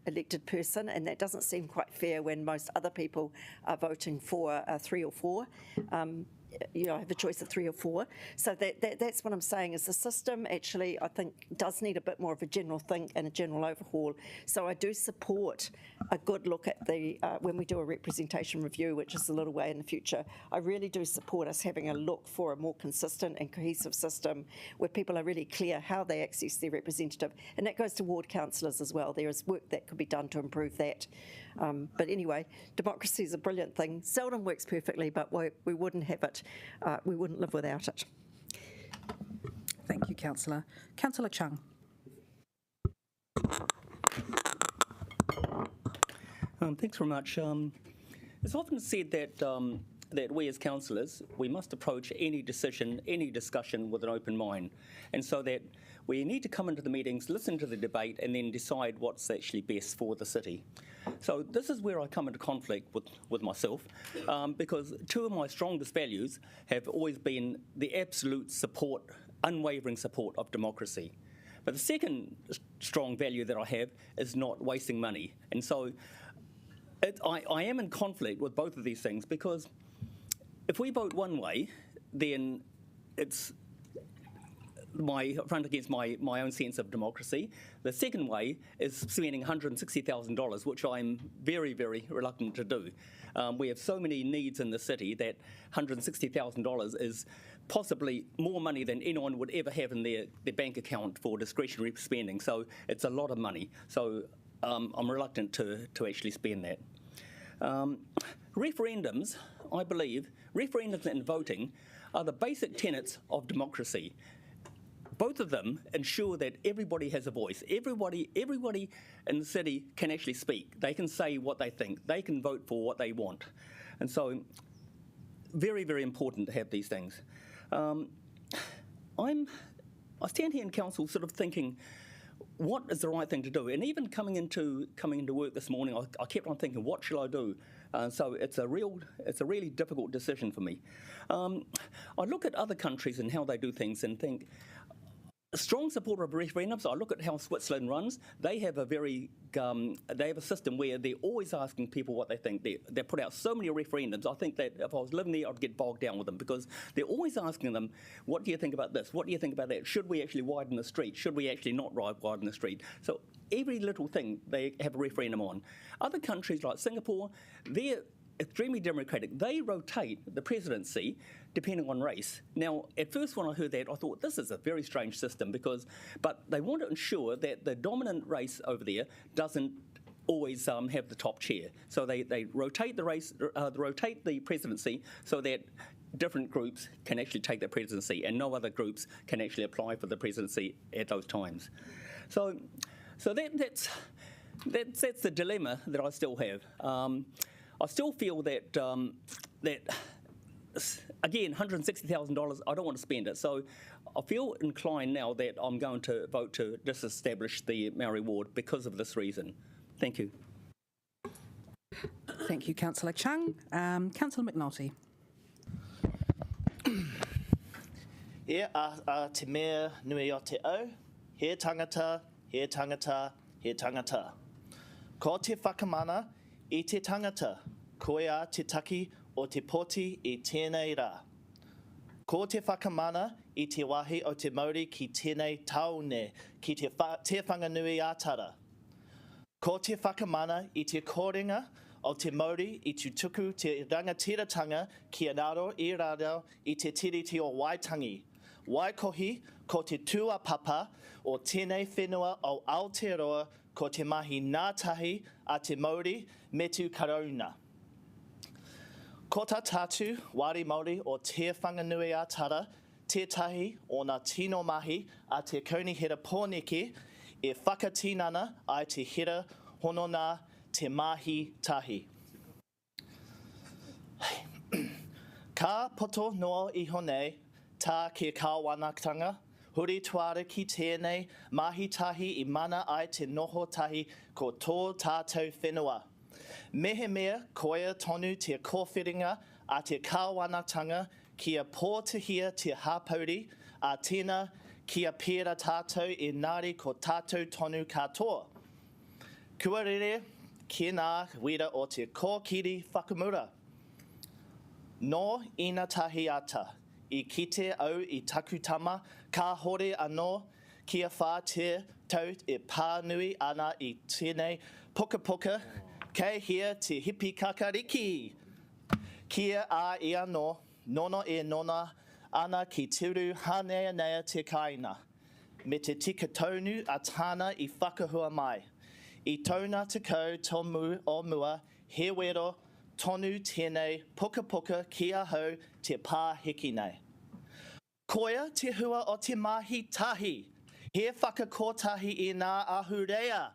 elected person, and that doesn't seem quite fair when most other people are voting for 3 or 4. Have a choice of 3 or 4. So that's what I'm saying, is the system actually, I think, does need a bit more of a general think and a general overhaul. So I do support a good look at the, when we do a representation review, which is a little way in the future, I really do support us having a look for a more consistent and cohesive system where people are really clear how they access their representative. And that goes to ward councillors as well. There is work that could be done to improve that. But anyway, democracy is a brilliant thing. Seldom works perfectly, but we wouldn't have it. We wouldn't live without it. Thank you, Councillor. Councillor Chung. Thanks very much. It's often said that that we as councillors, we must approach any decision, any discussion with an open mind, and so that we need to come into the meetings, listen to the debate, and then decide what's actually best for the city. So this is where I come into conflict with myself, because 2 of my strongest values have always been the absolute support, unwavering support of democracy. But the second strong value that I have is not wasting money. And so I am in conflict with both of these things, because if we vote one way, then it's my front against my own sense of democracy. The second way is spending $160,000, which I'm very, very reluctant to do. We have so many needs in the city that $160,000 is possibly more money than anyone would ever have in their bank account for discretionary spending. So it's a lot of money. So I'm reluctant to actually spend that. Referendums, I believe, referendums and voting are the basic tenets of democracy. both of them ensure that everybody has a voice. Everybody in the city can actually speak. They can say what they think. They can vote for what they want. And so, very, very important to have these things. I stand here in council sort of thinking, what is the right thing to do? And even coming into work this morning, I kept on thinking, what shall I do? So it's a really difficult decision for me. I look at other countries and how they do things and think, a strong supporter of referendums. I look at how Switzerland runs. They have a system where they're always asking people what they think. They put out so many referendums. I think that if I was living there, I'd get bogged down with them because they're always asking them, what do you think about this? What do you think about that? Should we actually widen the street? Should we actually not widen the street? So every little thing they have a referendum on. Other countries like Singapore, they're extremely democratic. They rotate the presidency depending on race. Now, at first when I heard that, I thought this is a very strange system but they want to ensure that the dominant race over there doesn't always have the top chair. So they rotate rotate the presidency so that different groups can actually take the presidency and no other groups can actually apply for the presidency at those times. So that's the dilemma that I still have. I still feel that again, $160,000, I don't want to spend it. So I feel inclined now that I'm going to vote to disestablish the Maori ward because of this reason. Thank you. Thank you, Councillor Chung. Councillor McNulty. Te mea nui o te au, he tangata, he tangata, he tangata. Ko te whakamana I te tangata, koe a te taki o te poti I tēnei rā. Ko te whakamana I te wahi o te Māori ki tēnei taone, ki te whanganui ātara. Ko te whakamana I te kōrenga o te Māori I te tuku te rangatiratanga ki anaro I rādau I te tiriti o Waitangi. Waikohi ko te tuapapa o tēnei whenua o Aotearoa ko te mahi ngātahi a te Māori me tu karauna. Ko tā tātu wāri Māori o te whanganui ātara, tētahi o ngā tino mahi a te Kaunihera Pōneke e whakatinana ai te hera honona te mahi tahi. Ka poto noa iho nei, tā ke kāwanatanga, huri tuara ki tēnei mahi tahi I mana ai te noho tahi ko tō tātou whenua. Mehe mea koea tonu te kōwhiringa a te kāwanatanga kia pōtihia te hāpauri a tēnā kia pēra tātou e nāri ko tātou tonu katoa. Kua rere ki nā wera o te kōkiri whakamura. No ina tahi ata. I kite au I takutama, ka hore anō, kia whā te tau e pānui ana I tēnei puka puka, kei hia te hipi kakariki. Kia a I anō, nono e nona ana ki tiru hanea nea te kaina. Me te tika taunu a tāna I whakahua mai. I tauna te kau tomu o mua, he wero, tonu tēnei puka puka kia hau te pāhiki nei. Koia te hua o te mahi tahi, he whakakotahi I ngā ahurea.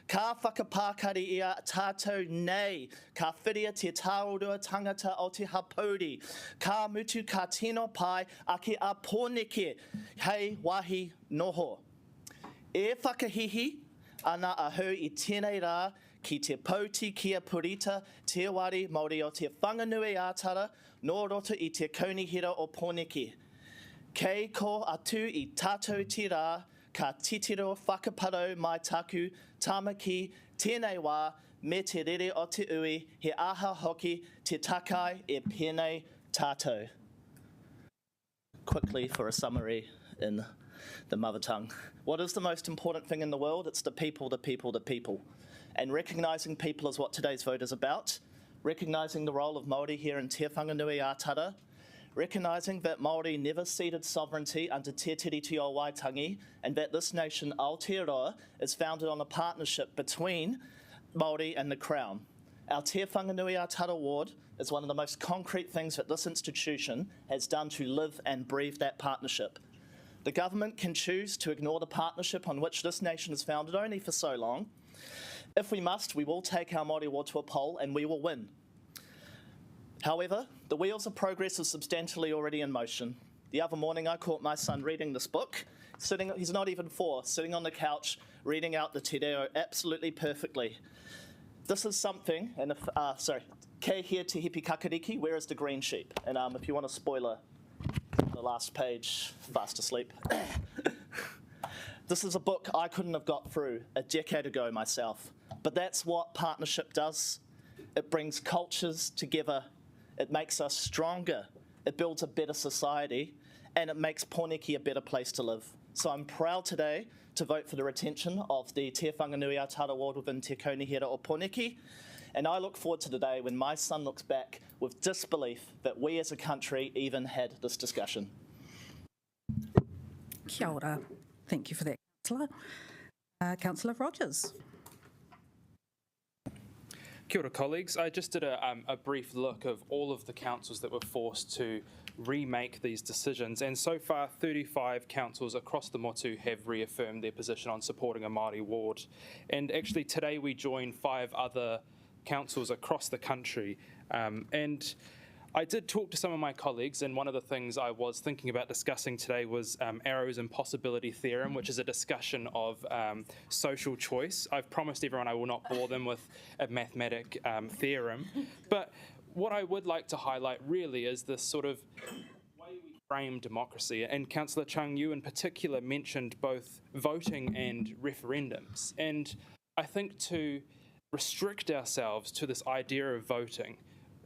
Ka whakapākari ia tātou nei, ka whiria te tāorua tangata o te hapauri, ka mutu ka tino pai ake a Pōneke, hei wahi noho. E whakahihi ana ahu I tēnei rā ki te pauti kia purita te wari Māori o te whanganui ātara, nō roto I te Kaunihera o Pōneke. Kei ko atu I tātou te rā, ka titiro whakaparau mai taku, tamaki, tēnei wā, me te rere o te ui, he aha hoki, te takai e pēnei tātou. Quickly for a summary in the mother tongue. What is the most important thing in the world? It's the people, the people, the people. And recognising people is what today's vote is about. Recognising the role of Māori here in Te Whanganui Ātara. Recognising that Māori never ceded sovereignty under Te Tiriti o Waitangi and that this nation, Aotearoa, is founded on a partnership between Māori and the Crown. Our Te Whanganui Ātara ward is one of the most concrete things that this institution has done to live and breathe that partnership. The government can choose to ignore the partnership on which this nation is founded only for so long. If we must, we will take our Māori ward to a poll and we will win. However, the wheels of progress are substantially already in motion. The other morning I caught my son reading this book, he's not even 4, sitting on the couch reading out the te reo absolutely perfectly. This is something, and if, kei hea te hipi kakariki, where is the green sheep? And if you want a spoiler, the last page, fast asleep. This is a book I couldn't have got through a decade ago myself, but that's what partnership does. It brings cultures together, it makes us stronger, it builds a better society, and it makes Pōneke a better place to live. So I'm proud today to vote for the retention of the Te Whanganui Atara ward within Te Kaunihera o Pōneke, and I look forward to the day when my son looks back with disbelief that we as a country even had this discussion. Kia ora. Thank you for that, Councillor. Councillor Rogers. Kia ora, colleagues. I just did a brief look of all of the councils that were forced to remake these decisions, and so far 35 councils across the motu have reaffirmed their position on supporting a Māori ward. And actually today we join 5 other councils across the country, and I did talk to some of my colleagues, and one of the things I was thinking about discussing today was Arrow's impossibility theorem, which is a discussion of social choice. I've promised everyone I will not bore them with a mathematic theorem, but what I would like to highlight really is this sort of way we frame democracy. And Councillor Chung, you in particular mentioned both voting and referendums. And I think to restrict ourselves to this idea of voting,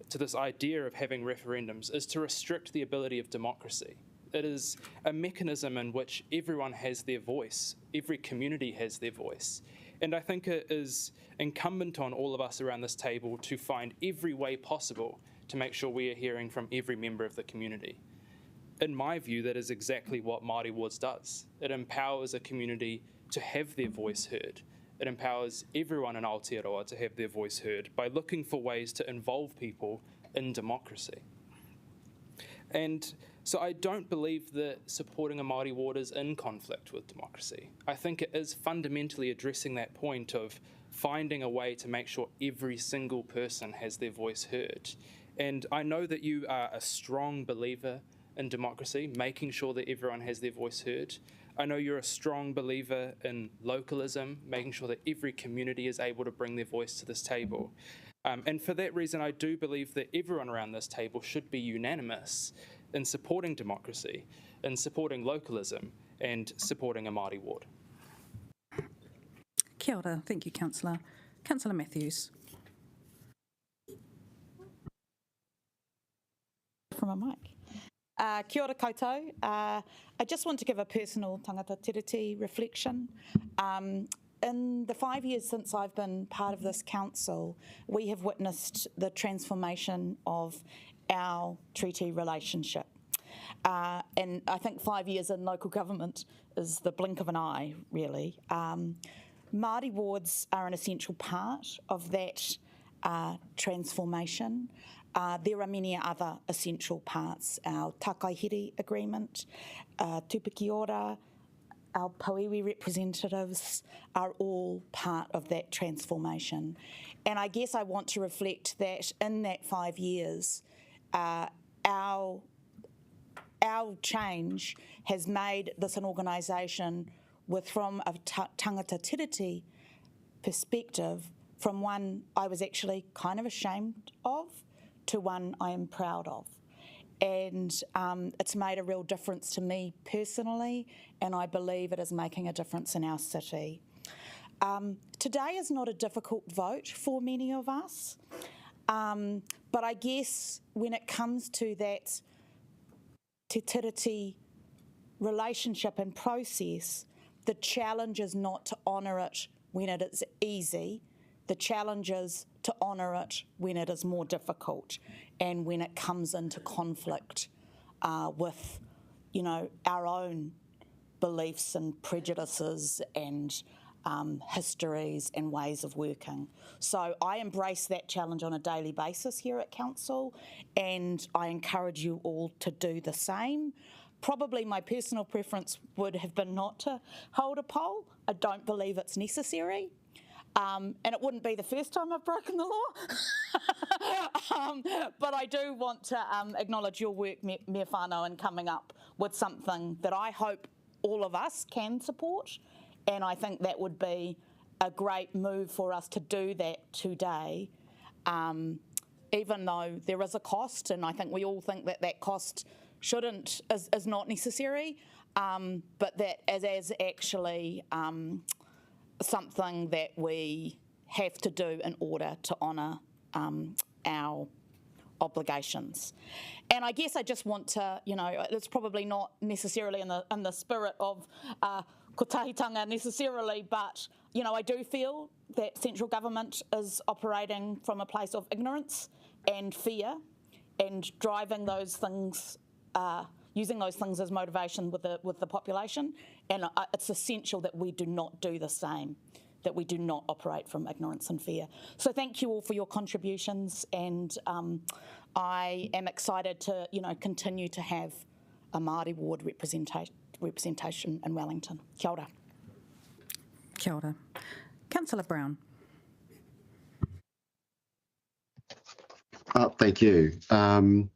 to this idea of having referendums, is to restrict the ability of democracy. It is a mechanism in which everyone has their voice, every community has their voice. And I think it is incumbent on all of us around this table to find every way possible to make sure we are hearing from every member of the community. In my view, that is exactly what Māori Wards does. It empowers a community to have their voice heard. It empowers everyone in Aotearoa to have their voice heard by looking for ways to involve people in democracy. And so I don't believe that supporting a Māori ward is in conflict with democracy. I think it is fundamentally addressing that point of finding a way to make sure every single person has their voice heard. And I know that you are a strong believer in democracy, making sure that everyone has their voice heard. I know you're a strong believer in localism, making sure that every community is able to bring their voice to this table. And for that reason, I do believe that everyone around this table should be unanimous in supporting democracy, in supporting localism, and supporting a Māori ward. Kia ora. Thank you, Councillor. Councillor Matthews. From a mic. Kia ora koutou. I just want to give a personal tangata tiriti reflection. In the 5 years since I've been part of this council, we have witnessed the transformation of our treaty relationship. And I think 5 years in local government is the blink of an eye, really. Māori wards are an essential part of that transformation. There are many other essential parts. Our Takaihiri agreement, Tupiki Ora, our Pauiwi representatives are all part of that transformation. And I guess I want to reflect that in that 5 years, our change has made this an organisation from a tangata tiriti perspective, from one I was actually kind of ashamed of to one I am proud of. And it's made a real difference to me personally, and I believe it is making a difference in our city. Today is not a difficult vote for many of us, but I guess when it comes to that te tiriti relationship and process, the challenge is not to honour it when it is easy. The challenge is to honour it when it is more difficult and when it comes into conflict with, you know, our own beliefs and prejudices and histories and ways of working. So I embrace that challenge on a daily basis here at Council, and I encourage you all to do the same. Probably my personal preference would have been not to hold a poll. I don't believe it's necessary. And it wouldn't be the first time I've broken the law. But I do want to acknowledge your work, Mea whānau, in coming up with something that I hope all of us can support. And I think that would be a great move for us to do that today, even though there is a cost, and I think we all think that that cost is not necessary, but that is actually something that we have to do in order to honour our obligations. And I guess I just want to, it's probably not necessarily in the spirit of kotahitanga necessarily, but I do feel that central government is operating from a place of ignorance and fear, and driving those things, using those things as motivation with the population. And it's essential that we do not do the same, that we do not operate from ignorance and fear. So thank you all for your contributions, and I am excited to continue to have a Māori ward representation in Wellington. Kia ora. Kia ora. Councillor Brown. Thank you. And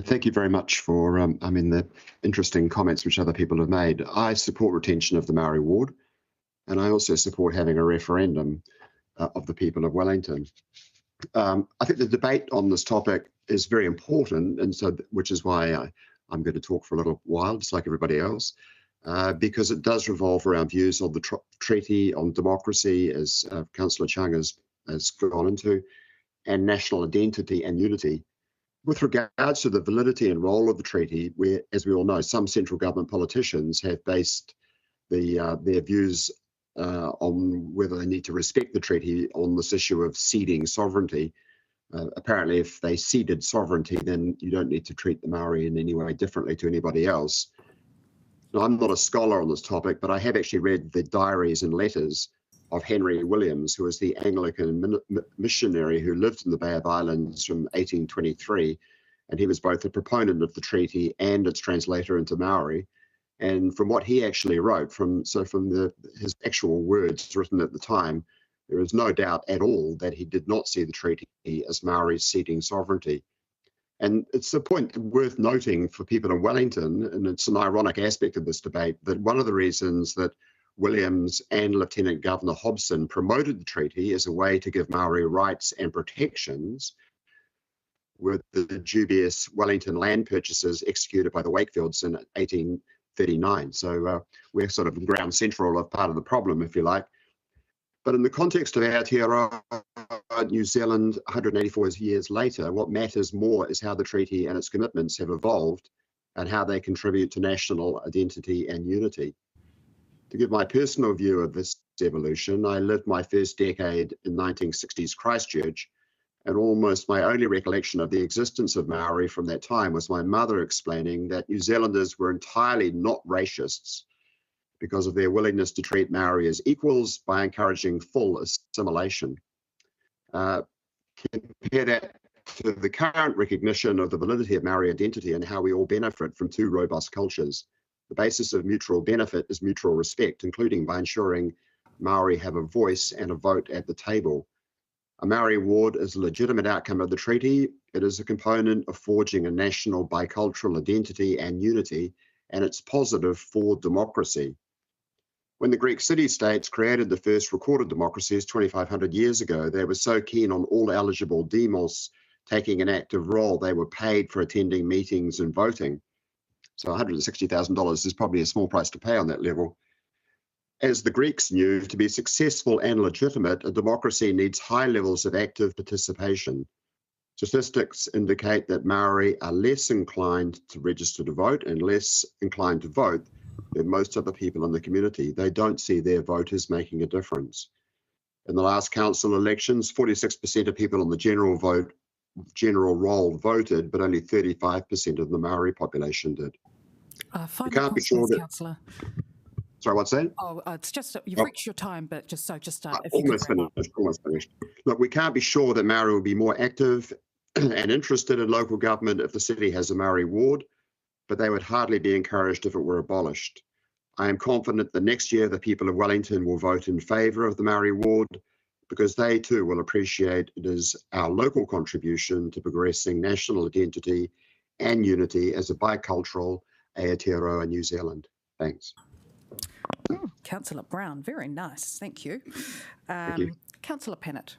thank you very much for the interesting comments which other people have made. I support retention of the Māori ward, and I also support having a referendum of the people of Wellington. I think the debate on this topic is very important, and so which is why I'm going to talk for a little while, just like everybody else, because it does revolve around views on the treaty, on democracy, as Councillor Chung has gone into, and national identity and unity. With regards to the validity and role of the treaty, where, as we all know, some central government politicians have based their views on whether they need to respect the treaty on this issue of ceding sovereignty. Apparently, if they ceded sovereignty, then you don't need to treat the Maori in any way differently to anybody else. Now, I'm not a scholar on this topic, but I have actually read the diaries and letters of Henry Williams, who was the Anglican missionary who lived in the Bay of Islands from 1823, and he was both a proponent of the treaty and its translator into Maori. And from what he actually wrote, his actual words written at the time, there is no doubt at all that he did not see the treaty as Maori's ceding sovereignty. And it's a point worth noting for people in Wellington, and it's an ironic aspect of this debate, that one of the reasons that Williams and Lieutenant Governor Hobson promoted the treaty as a way to give Maori rights and protections were the dubious Wellington land purchases executed by the Wakefields in 1839. So we're sort of ground central of part of the problem, if you like. But in the context of Aotearoa, New Zealand, 184 years later, what matters more is how the treaty and its commitments have evolved and how they contribute to national identity and unity. To give my personal view of this evolution, I lived my first decade in 1960s Christchurch, and almost my only recollection of the existence of Maori from that time was my mother explaining that New Zealanders were entirely not racists because of their willingness to treat Maori as equals by encouraging full assimilation. Compare that to the current recognition of the validity of Maori identity and how we all benefit from two robust cultures. The basis of mutual benefit is mutual respect, including by ensuring Maori have a voice and a vote at the table. A Maori ward is a legitimate outcome of the treaty. It is a component of forging a national bicultural identity and unity, and it's positive for democracy. When the Greek city-states created the first recorded democracies 2,500 years ago, they were so keen on all eligible demos taking an active role, they were paid for attending meetings and voting. So $160,000 is probably a small price to pay on that level. As the Greeks knew, to be successful and legitimate, a democracy needs high levels of active participation. Statistics indicate that Maori are less inclined to register to vote and less inclined to vote than most other people in the community. They don't see their vote as making a difference. In the last council elections, 46% of people on the general roll voted, but only 35% of the Maori population did. Final questions, Councillor. Sorry, what's that? Oh, it's just you've reached your time, but just if almost finished. Look, we can't be sure that Maori will be more active and interested in local government if the city has a Maori ward. but they would hardly be encouraged if it were abolished. I am confident that next year the people of Wellington will vote in favour of the Maori Ward because they too will appreciate it as our local contribution to progressing national identity and unity as a bicultural Aotearoa New Zealand. Thanks. Councillor Brown, very nice, thank you. Thank you. Councillor Pennant.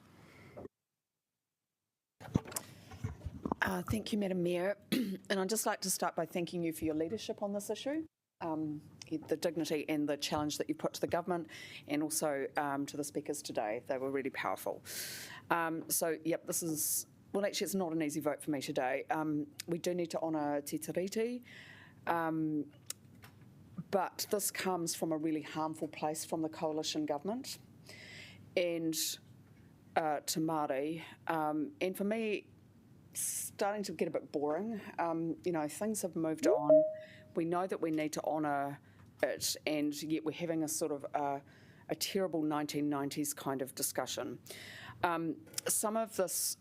Thank you, Madam Mayor. And I'd just like to start by thanking you for your leadership on this issue, the dignity and the challenge that you put to the government, and also to the speakers today. They were really powerful. Yep, this is, well, actually, it's not an easy vote for me today. We do need to honour Te Tiriti, but this comes from a really harmful place from the coalition government and to Māori. And for me, starting to get a bit boring. You know, things have moved on. We know that we need to honour it, and yet we're having a sort of a terrible 1990s kind of discussion. Some of this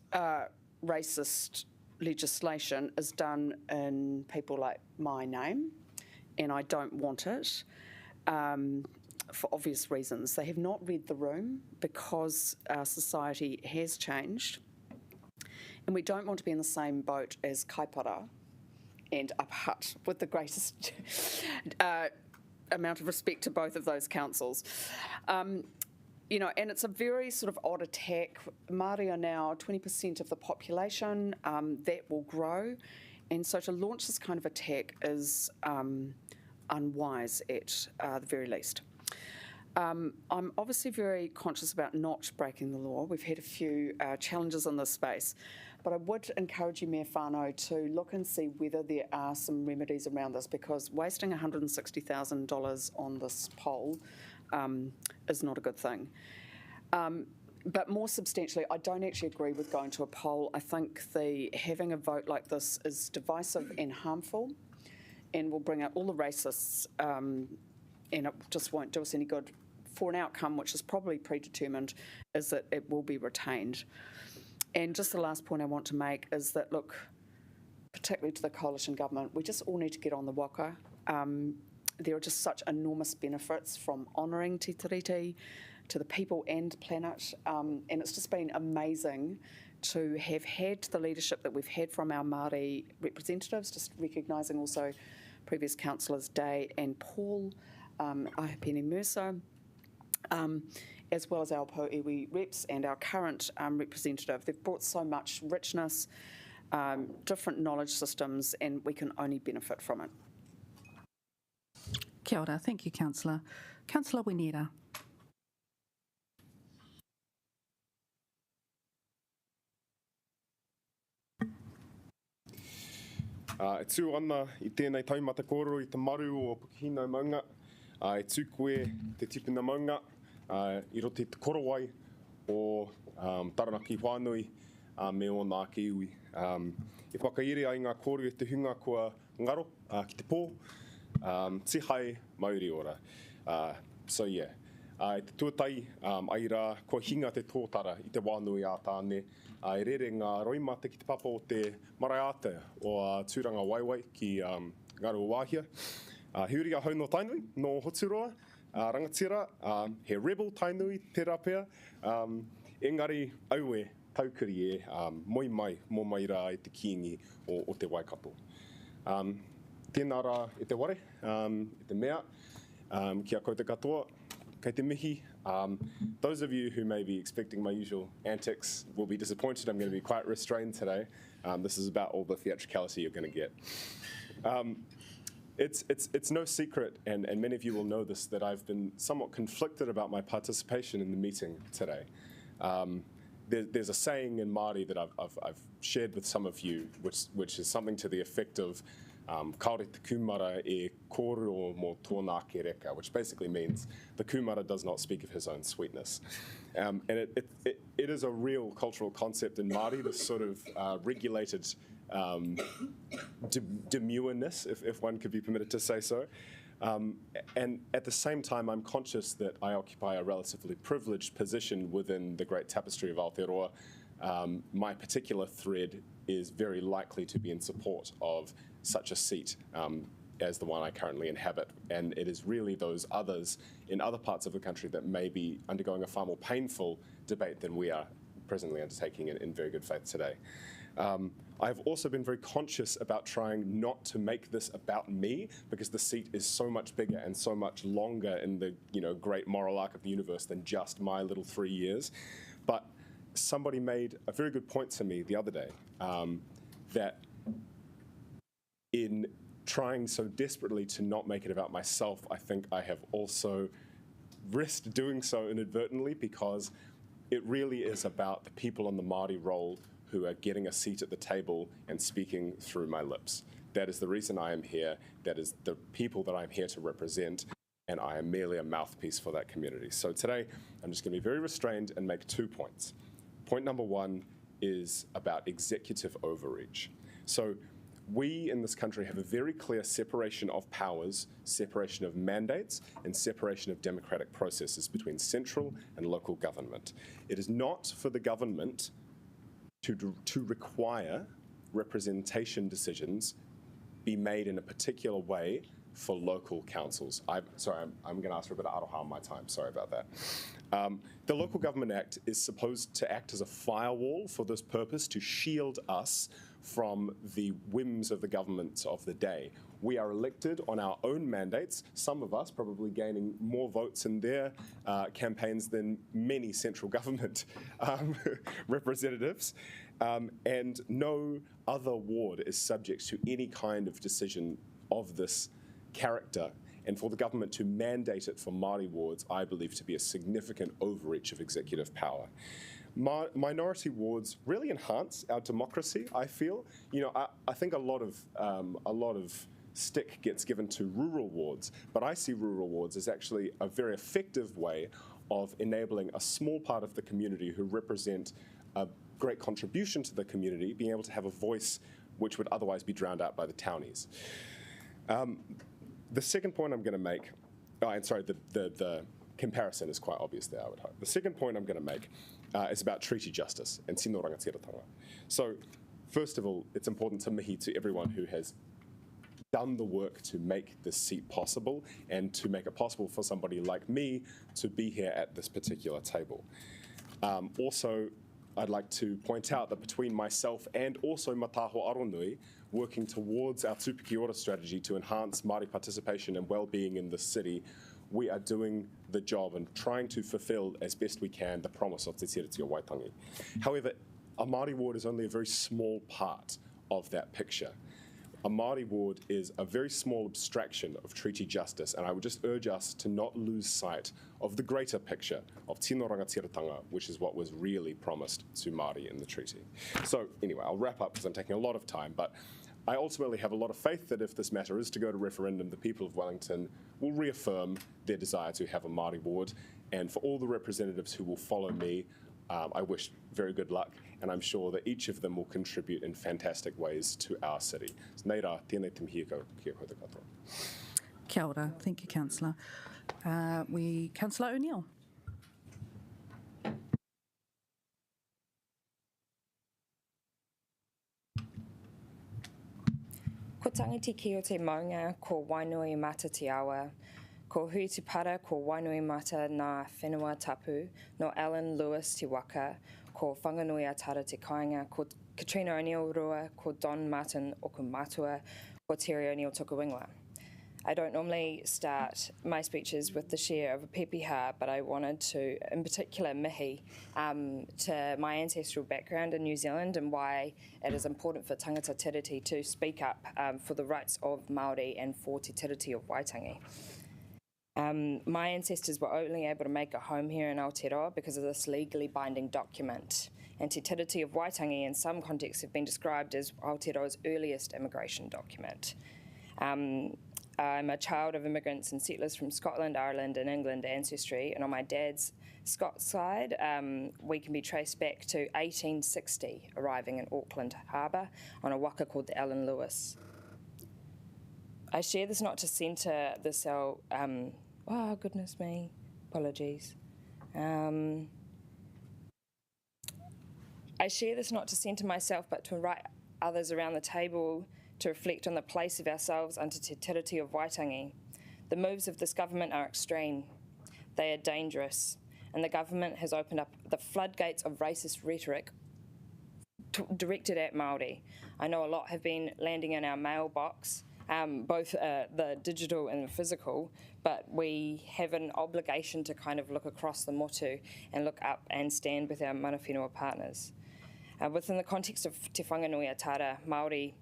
racist legislation is done in people like my name, and I don't want it for obvious reasons. They have not read the room because our society has changed. And we don't want to be in the same boat as Kaipara and Upahut, with the greatest amount of respect to both of those councils. You know, and it's a very sort of odd attack. Māori are now 20% of the population. That will grow. And so to launch this kind of attack is unwise at the very least. I'm obviously very conscious about not breaking the law. We've had a few challenges in this space. But I would encourage you, Mayor Whānau, to look and see whether there are some remedies around this, because wasting $160,000 on this poll is not a good thing. But more substantially, I don't actually agree with going to a poll. I think having a vote like this is divisive and harmful and will bring out all the racists, and it just won't do us any good. For an outcome which is probably predetermined, is that it will be retained. And just the last point I want to make is that, look, particularly to the coalition government, we just all need to get on the waka. There are just such enormous benefits from honouring Te Tiriti to the people and planet, and it's just been amazing to have had the leadership that we've had from our Māori representatives, just recognising also previous councillors Day and Paul, Ahapene Mercer, as well as our Pōiwi reps and our current representative. They've brought so much richness, different knowledge systems, and we can only benefit from it. Kia ora, thank you, Councillor. Councillor Winera. E tū ana I tēnei taumata kōrero I te maru o Pukihina maunga. E tū koe te tipuna maunga I roti te korowai o Taranaki Whānui me o nā ke iwi. E whakaire ai ngā kōrero e te hunga kua ngaro ki te pō, tihai mauri ora. So yeah, e te tuatai ai rā kua hinga te tōtara I te wānui a tāne. E rere ngā roimate ki te papa o te maraeata o tūranga waiwai ki ngaro wāhia. He uri a hauno tainui no Hoturoa, rangatira, he rebel tainui tērā pēr. Engari aue taukuri e moi mai, mō mai rā I te kiingi o te Waikato. Tēnā rā I te ware, I te mea, kia koutou katoa, kei te mihi. Those of you who may be expecting my usual antics will be disappointed. I'm going to be quite restrained today. This is about all the theatricality you're going to get. It's no secret, and many of you will know this, that I've been somewhat conflicted about my participation in the meeting today. There's a saying in Māori that I've shared with some of you, which is something to the effect of kaore te kumara e kōrero mō tōnā ke reka, which basically means the kumara does not speak of his own sweetness. And it is a real cultural concept in Māori, this sort of regulated demureness, if one could be permitted to say so. And at the same time, I'm conscious that I occupy a relatively privileged position within the great tapestry of Aotearoa, my particular thread is very likely to be in support of such a seat as the one I currently inhabit. And it is really those others in other parts of the country that may be undergoing a far more painful debate than we are presently undertaking in very good faith today. I've also been very conscious about trying not to make this about me, because the seat is so much bigger and so much longer in the great moral arc of the universe than just my little 3 years. But somebody made a very good point to me the other day, that in trying so desperately to not make it about myself, I think I have also risked doing so inadvertently, because it really is about the people on the Māori roll who are getting a seat at the table and speaking through my lips. That is the reason I am here. That is the people that I'm here to represent, and I am merely a mouthpiece for that community. So today, I'm just going to be very restrained and make 2 points. Point number 1 is about executive overreach. So we in this country have a very clear separation of powers, separation of mandates, and separation of democratic processes between central and local government. It is not for the government to require representation decisions be made in a particular way for local councils. I'm going to ask for a bit of aroha on my time. Sorry about that. The Local Government Act is supposed to act as a firewall for this purpose, to shield us from the whims of the governments of the day. We are elected on our own mandates, some of us probably gaining more votes in their campaigns than many central government representatives. And no other ward is subject to any kind of decision of this character. And for the government to mandate it for Māori wards, I believe to be a significant overreach of executive power. Minority wards really enhance our democracy, I feel. I think a lot of stick gets given to rural wards, but I see rural wards as actually a very effective way of enabling a small part of the community who represent a great contribution to the community being able to have a voice which would otherwise be drowned out by the townies. The second point I'm going to make, the comparison is quite obvious there, I would hope. The second point I'm going to make is about treaty justice and tino rangatiratanga. So, first of all, it's important to mihi to everyone who has done the work to make this seat possible and to make it possible for somebody like me to be here at this particular table. Also, I'd like to point out that between myself and also Mataho Aronui, working towards our Tupiki Ora strategy to enhance Māori participation and well-being in the city, we are doing the job and trying to fulfil as best we can the promise of Te Tiriti o Waitangi. However, a Māori ward is only a very small part of that picture. A Māori ward is a very small abstraction of treaty justice, and I would just urge us to not lose sight of the greater picture of tino rangatiratanga, which is what was really promised to Māori in the treaty. So anyway, I'll wrap up because I'm taking a lot of time, but I ultimately have a lot of faith that if this matter is to go to referendum, the people of Wellington will reaffirm their desire to have a Māori ward, and for all the representatives who will follow me, I wish very good luck, and I'm sure that each of them will contribute in fantastic ways to our city. Nei rā, tēnei te mihi kau kia koe te katoa. Kia ora. Thank you, Councillor. Councillor O'Neill. Ko tangiti ki o te maunga, ko wainui mata te awa. Ko hui te para, ko wainui mata nā whenua tapu, no Alan Lewis te waka, ko whanganui a tara te kāinga, ko Katrina O'Neill rua, ko Don Martin Okumatua, ko Terry O'Neill toku ingoa. I don't normally start my speeches with the share of a pepeha, but I wanted to, in particular, mihi to my ancestral background in New Zealand and why it is important for tangata tiriti to speak up for the rights of Māori and for te tiriti of Waitangi. My ancestors were only able to make a home here in Aotearoa because of this legally binding document. And Te Tiriti of Waitangi in some contexts have been described as Aotearoa's earliest immigration document. I'm a child of immigrants and settlers from Scotland, Ireland and England ancestry, and on my dad's Scots side, we can be traced back to 1860, arriving in Auckland Harbour on a waka called the Alan Lewis. I share this not to centre this oh, goodness me, apologies. I share this not to centre myself, but to invite others around the table to reflect on the place of ourselves under Te Tiriti of Waitangi. The moves of this government are extreme. They are dangerous, and the government has opened up the floodgates of racist rhetoric directed at Māori. I know a lot have been landing in our mailbox, both the digital and the physical, but we have an obligation to kind of look across the motu and look up and stand with our mana whenua partners. Within the context of Te Whanganui Atara, Māori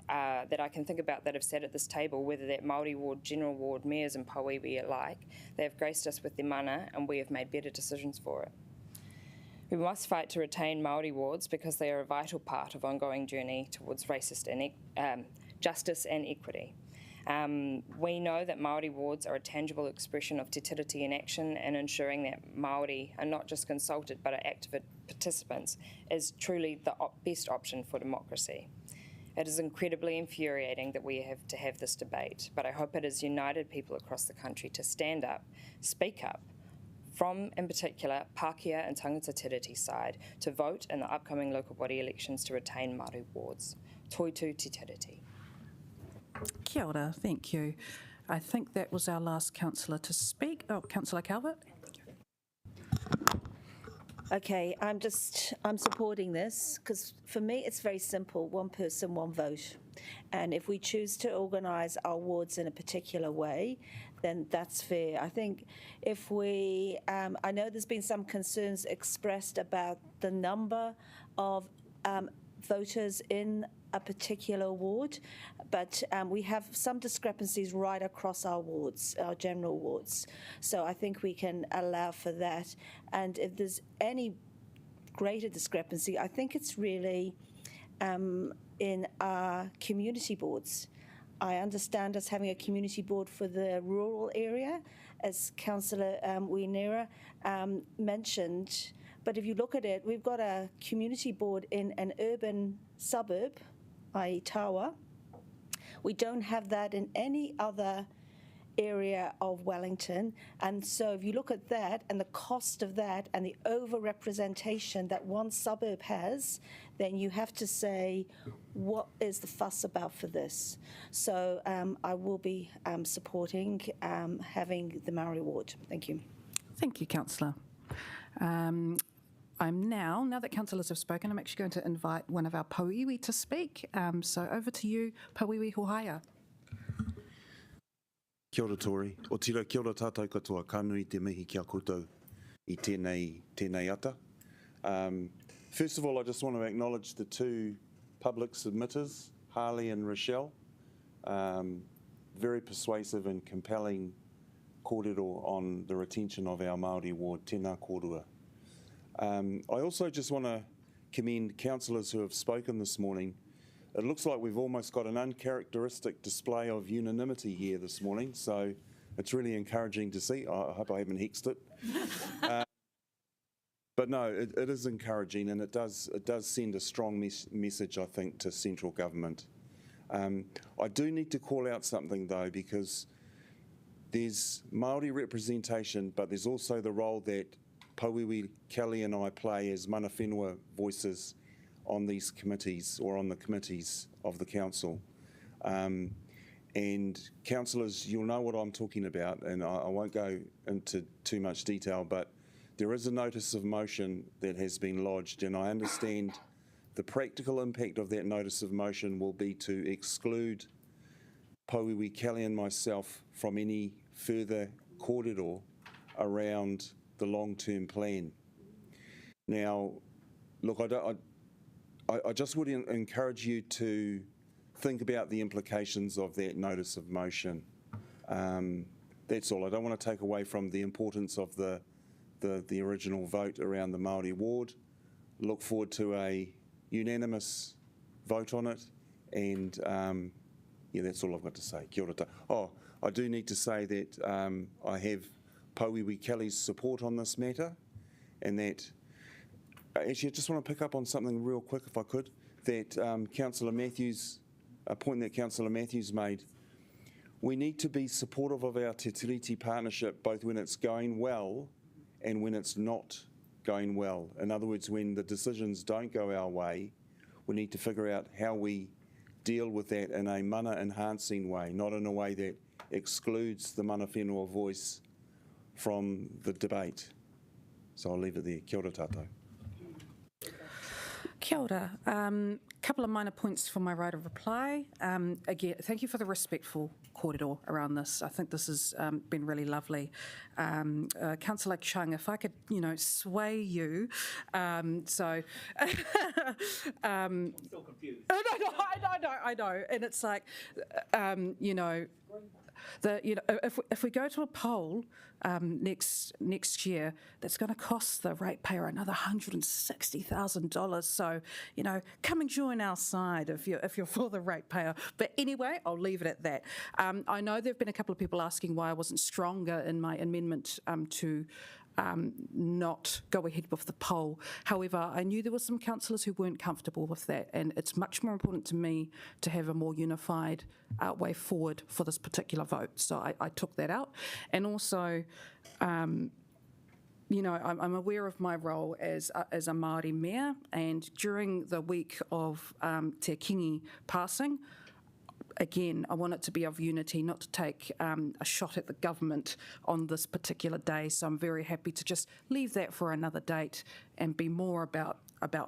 that I can think about that have sat at this table, whether that Māori ward, general ward, mayors and Pauiwi alike, they have graced us with their mana and we have made better decisions for it. We must fight to retain Māori wards because they are a vital part of ongoing journey towards justice and equity. We know that Māori wards are a tangible expression of Te Tiriti in action, and ensuring that Māori are not just consulted but are active participants is truly the best option for democracy. It is incredibly infuriating that we have to have this debate, but I hope it has united people across the country to stand up, speak up, from, in particular, Pākehā and Tangata Tiriti side, to vote in the upcoming local body elections to retain Māori wards. Toitu Te Tiriti. Kia ora, thank you. I think that was our last councillor to speak. Oh, Councillor Calvert. Okay, I'm supporting this because for me it's very simple, one person, one vote. And if we choose to organise our wards in a particular way, then that's fair. I think if we, I know there's been some concerns expressed about the number of voters in a particular ward, but we have some discrepancies right across our wards, our general wards. So I think we can allow for that. And if there's any greater discrepancy, I think it's really in our community boards. I understand us having a community board for the rural area, as Councillor Kaunihera mentioned. But if you look at it, we've got a community board in an urban suburb, i.e. Tawa. We don't have that in any other area of Wellington. And so if you look at that and the cost of that and the over-representation that one suburb has, then you have to say, what is the fuss about for this? So I will be supporting having the Maori ward. Thank you. Thank you, Councillor. I'm now that councillors have spoken, I'm actually going to invite one of our Pauiwi to speak. So over to you, Pauiwi Hohaia. Kia ora Tori. O tira kia ora tātou katoa, kānui te mihi kia koutou I tēnei ata. First of all, I just want to acknowledge the two public submitters, Harley and Rochelle. Very persuasive and compelling kōrero on the retention of our Māori ward, tēnā kōrua. I also just want to commend councillors who have spoken this morning. It looks like we've almost got an uncharacteristic display of unanimity here this morning, so it's really encouraging to see. I hope I haven't hexed it. But no, it is encouraging, and it does send a strong message, I think, to central government. I do need to call out something, though, because there's Māori representation, but there's also the role that Pauiwi, Kelly and I play as mana whenua voices on these committees, or on the committees of the council. And councillors, you'll know what I'm talking about, and I won't go into too much detail, but there is a notice of motion that has been lodged, and I understand the practical impact of that notice of motion will be to exclude Pauiwi, Kelly and myself from any further kōrero around the long-term plan. Now, look, I just would encourage you to think about the implications of that notice of motion. That's all. I don't want to take away from the importance of the original vote around the Māori ward. Look forward to a unanimous vote on it, and yeah, that's all I've got to say. Kia ora. Oh, I do need to say that I have Pauiwi Kelly's support on this matter, and that actually I just want to pick up on something real quick, if I could, that Councillor Matthews, a point that Councillor Matthews made. We need to be supportive of our Te Tiriti partnership, both when it's going well and when it's not going well. In other words, when the decisions don't go our way, we need to figure out how we deal with that in a mana enhancing way, not in a way that excludes the mana whenua voice from the debate. So I'll leave it there. Kia ora tātou. Kia ora. Couple of minor points for my right of reply. Again, thank you for the respectful kōrero around this. I think this has been really lovely. Councillor Chung, if I could, sway you. I'm still confused. I know. And it's like, if we go to a poll next year, that's going to cost the ratepayer another $160,000. So, come and join our side if you're for the ratepayer. But anyway, I'll leave it at that. I know there have been a couple of people asking why I wasn't stronger in my amendment to not go ahead with the poll. However, I knew there were some councillors who weren't comfortable with that, and it's much more important to me to have a more unified way forward for this particular vote. So I took that out. And also, I'm aware of my role as a Māori mayor, and during the week of Te Kingi passing, again, I want it to be of unity, not to take a shot at the government on this particular day. So I'm very happy to just leave that for another date and be more about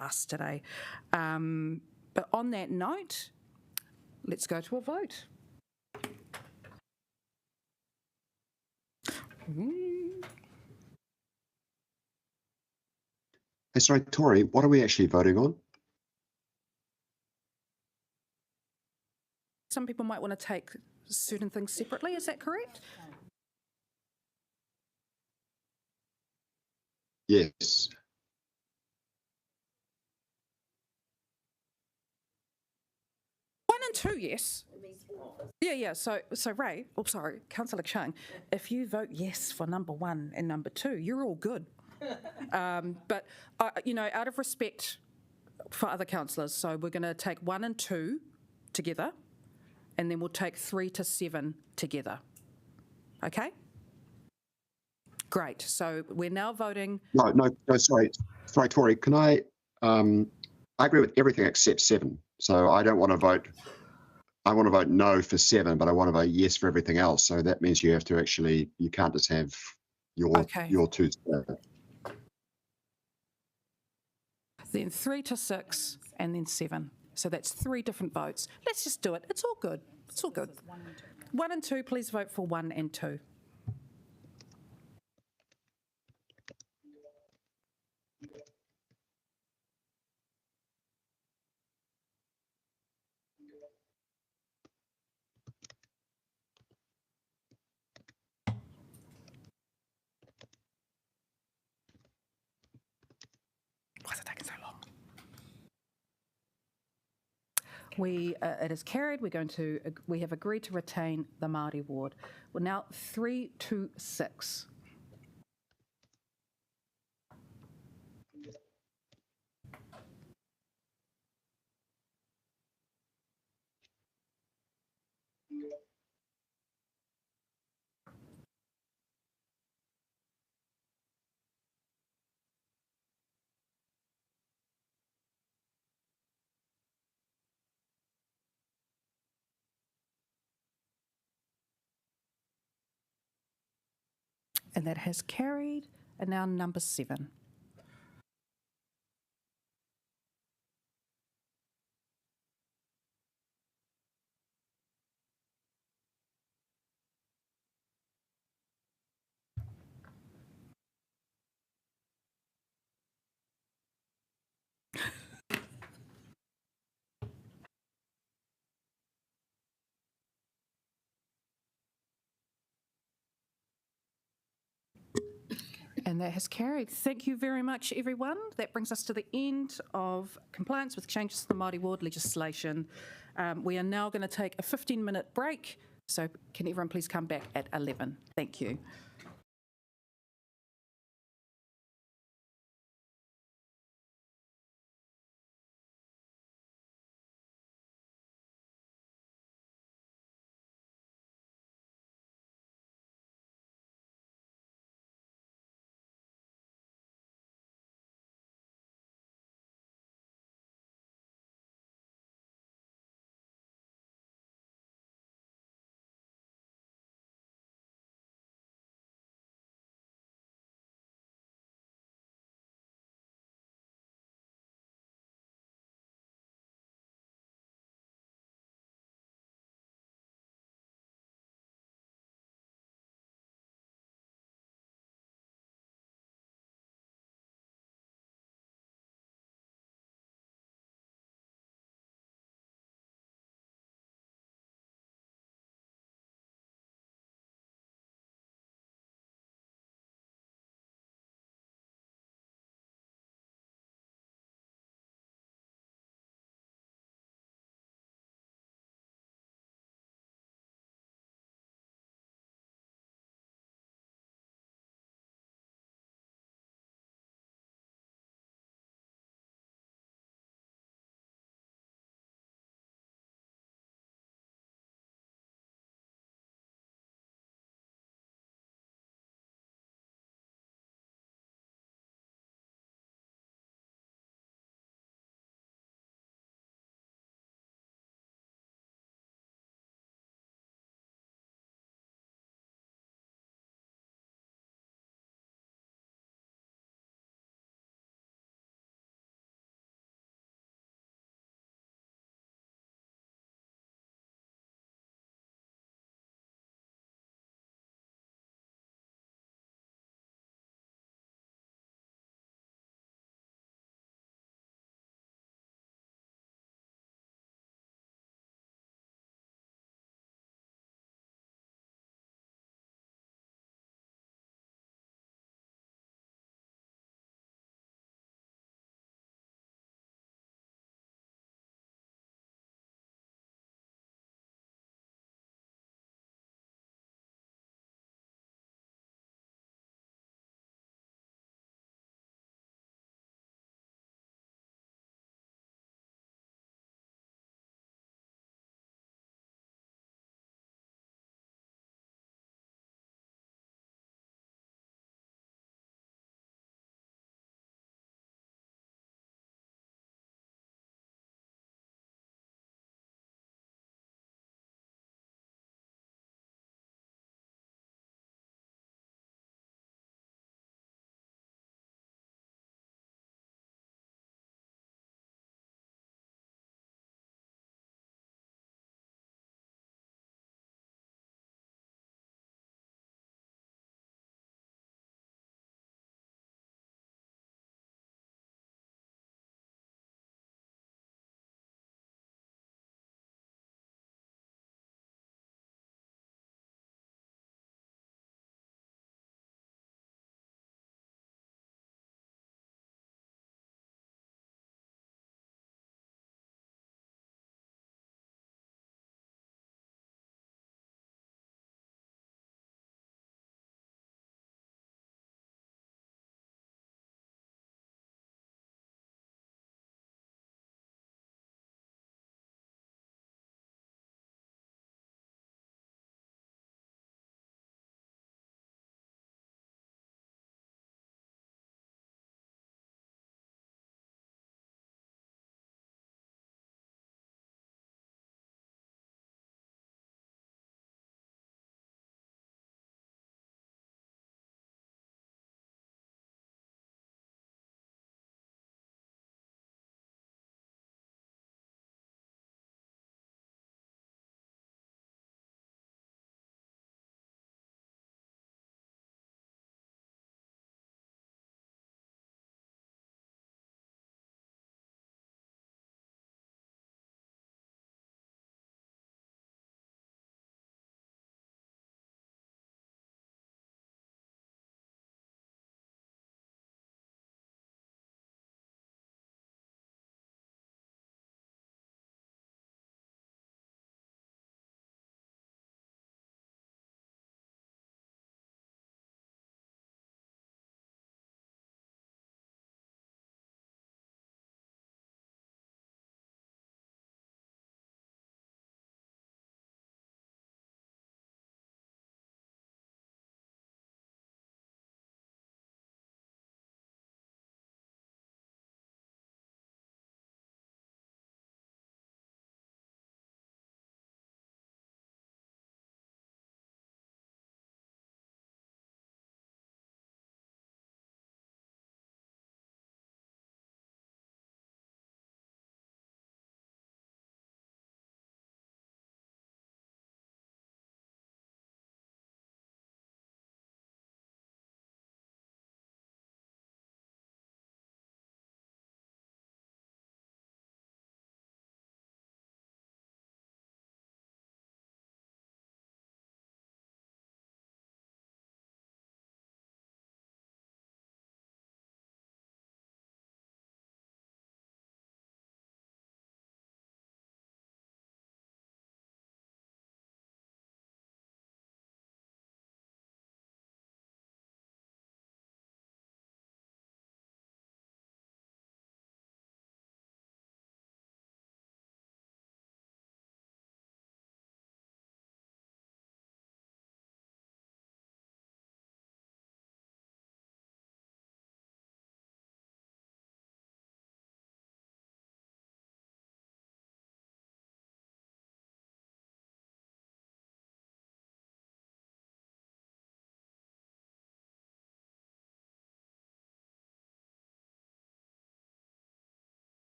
us today. But on that note, let's go to a vote. Hey, sorry, Tori, what are we actually voting on? Some people might want to take certain things separately, is that correct? Yes. One and two, yes. Yeah. So Ray, Councillor Chung, if you vote yes for number one and number two, you're all good. But out of respect for other councillors, so we're going to take 1 and 2 together, and then we'll take 3 to 7 together. Okay? Great. So we're now voting. No, sorry, Tori. Can I agree with everything except 7. So I don't want to vote. I want to vote no for 7, but I want to vote yes for everything else. So that means you have to actually, you can't just have your 2. Then 3 to 6, and then 7. So that's 3 different votes. Let's just do it. It's all good. It's all good. 1 and 2, please vote for 1 and 2. Why is it taking so long? It is carried. We have agreed to retain the Māori ward. We're now 3 to 6. And that has carried. And now number 7. And that has carried. Thank you very much, everyone. That brings us to the end of compliance with changes to the Māori ward legislation. We are now going to take a 15-minute break. So can everyone please come back at 11? Thank you.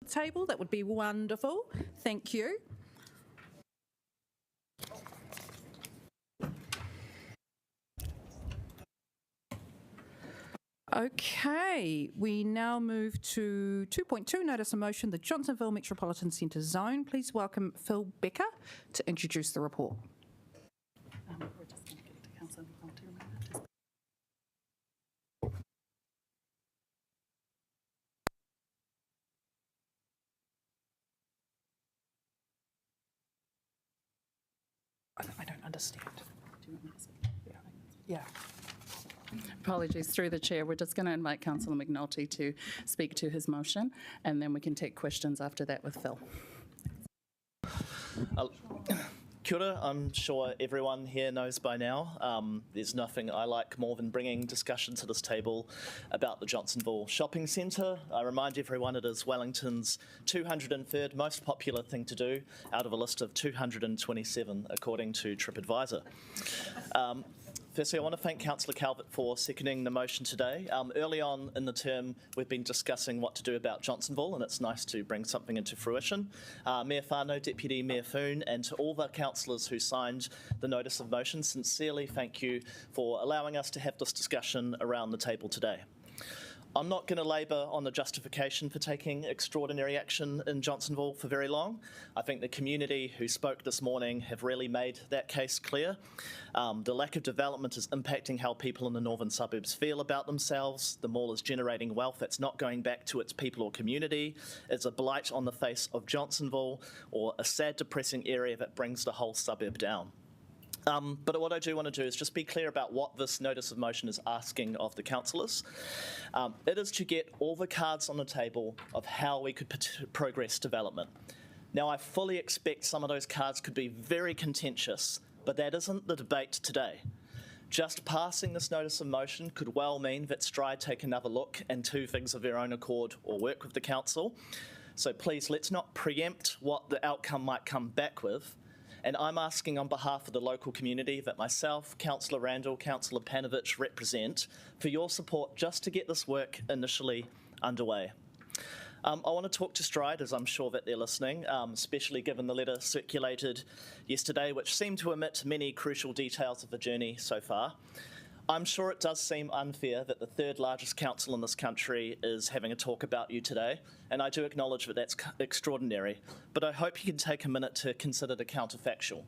the table, that would be wonderful. Thank you. Okay, we now move to 2.2, notice of motion, the Johnsonville Metropolitan Centre Zone. Please welcome Phil Becker to introduce the report. I don't understand. Do you want me to speak? Yeah. Apologies, through the chair. We're just going to invite Councillor McNulty to speak to his motion, and then we can take questions after that with Phil. Kia ora, I'm sure everyone here knows by now, there's nothing I like more than bringing discussion to this table about the Johnsonville Shopping Centre. I remind everyone it is Wellington's 203rd most popular thing to do out of a list of 227 according to TripAdvisor. Firstly, I want to thank Councillor Calvert for seconding the motion today. Early on in the term, we've been discussing what to do about Johnsonville, and it's nice to bring something into fruition. Mayor Whānau, Deputy Mayor Foon, and to all the councillors who signed the notice of motion, sincerely thank you for allowing us to have this discussion around the table today. I'm not going to labour on the justification for taking extraordinary action in Johnsonville for very long. I think the community who spoke this morning have really made that case clear. The lack of development is impacting how people in the northern suburbs feel about themselves. The mall is generating wealth that's not going back to its people or community. It's a blight on the face of Johnsonville, or a sad, depressing area that brings the whole suburb down. But what I do want to do is just be clear about what this notice of motion is asking of the councillors. It is to get all the cards on the table of how we could progress development. Now, I fully expect some of those cards could be very contentious, but that isn't the debate today. Just passing this notice of motion could well mean that Stride take another look and do things of their own accord or work with the council. So please, let's not preempt what the outcome might come back with. And I'm asking on behalf of the local community that myself, Councillor Randall, Councillor Panovich represent for your support just to get this work initially underway. I want to talk to Stride, as I'm sure that they're listening, especially given the letter circulated yesterday, which seemed to omit many crucial details of the journey so far. I'm sure it does seem unfair that the third largest council in this country is having a talk about you today, and I do acknowledge that that's extraordinary, but I hope you can take a minute to consider the counterfactual.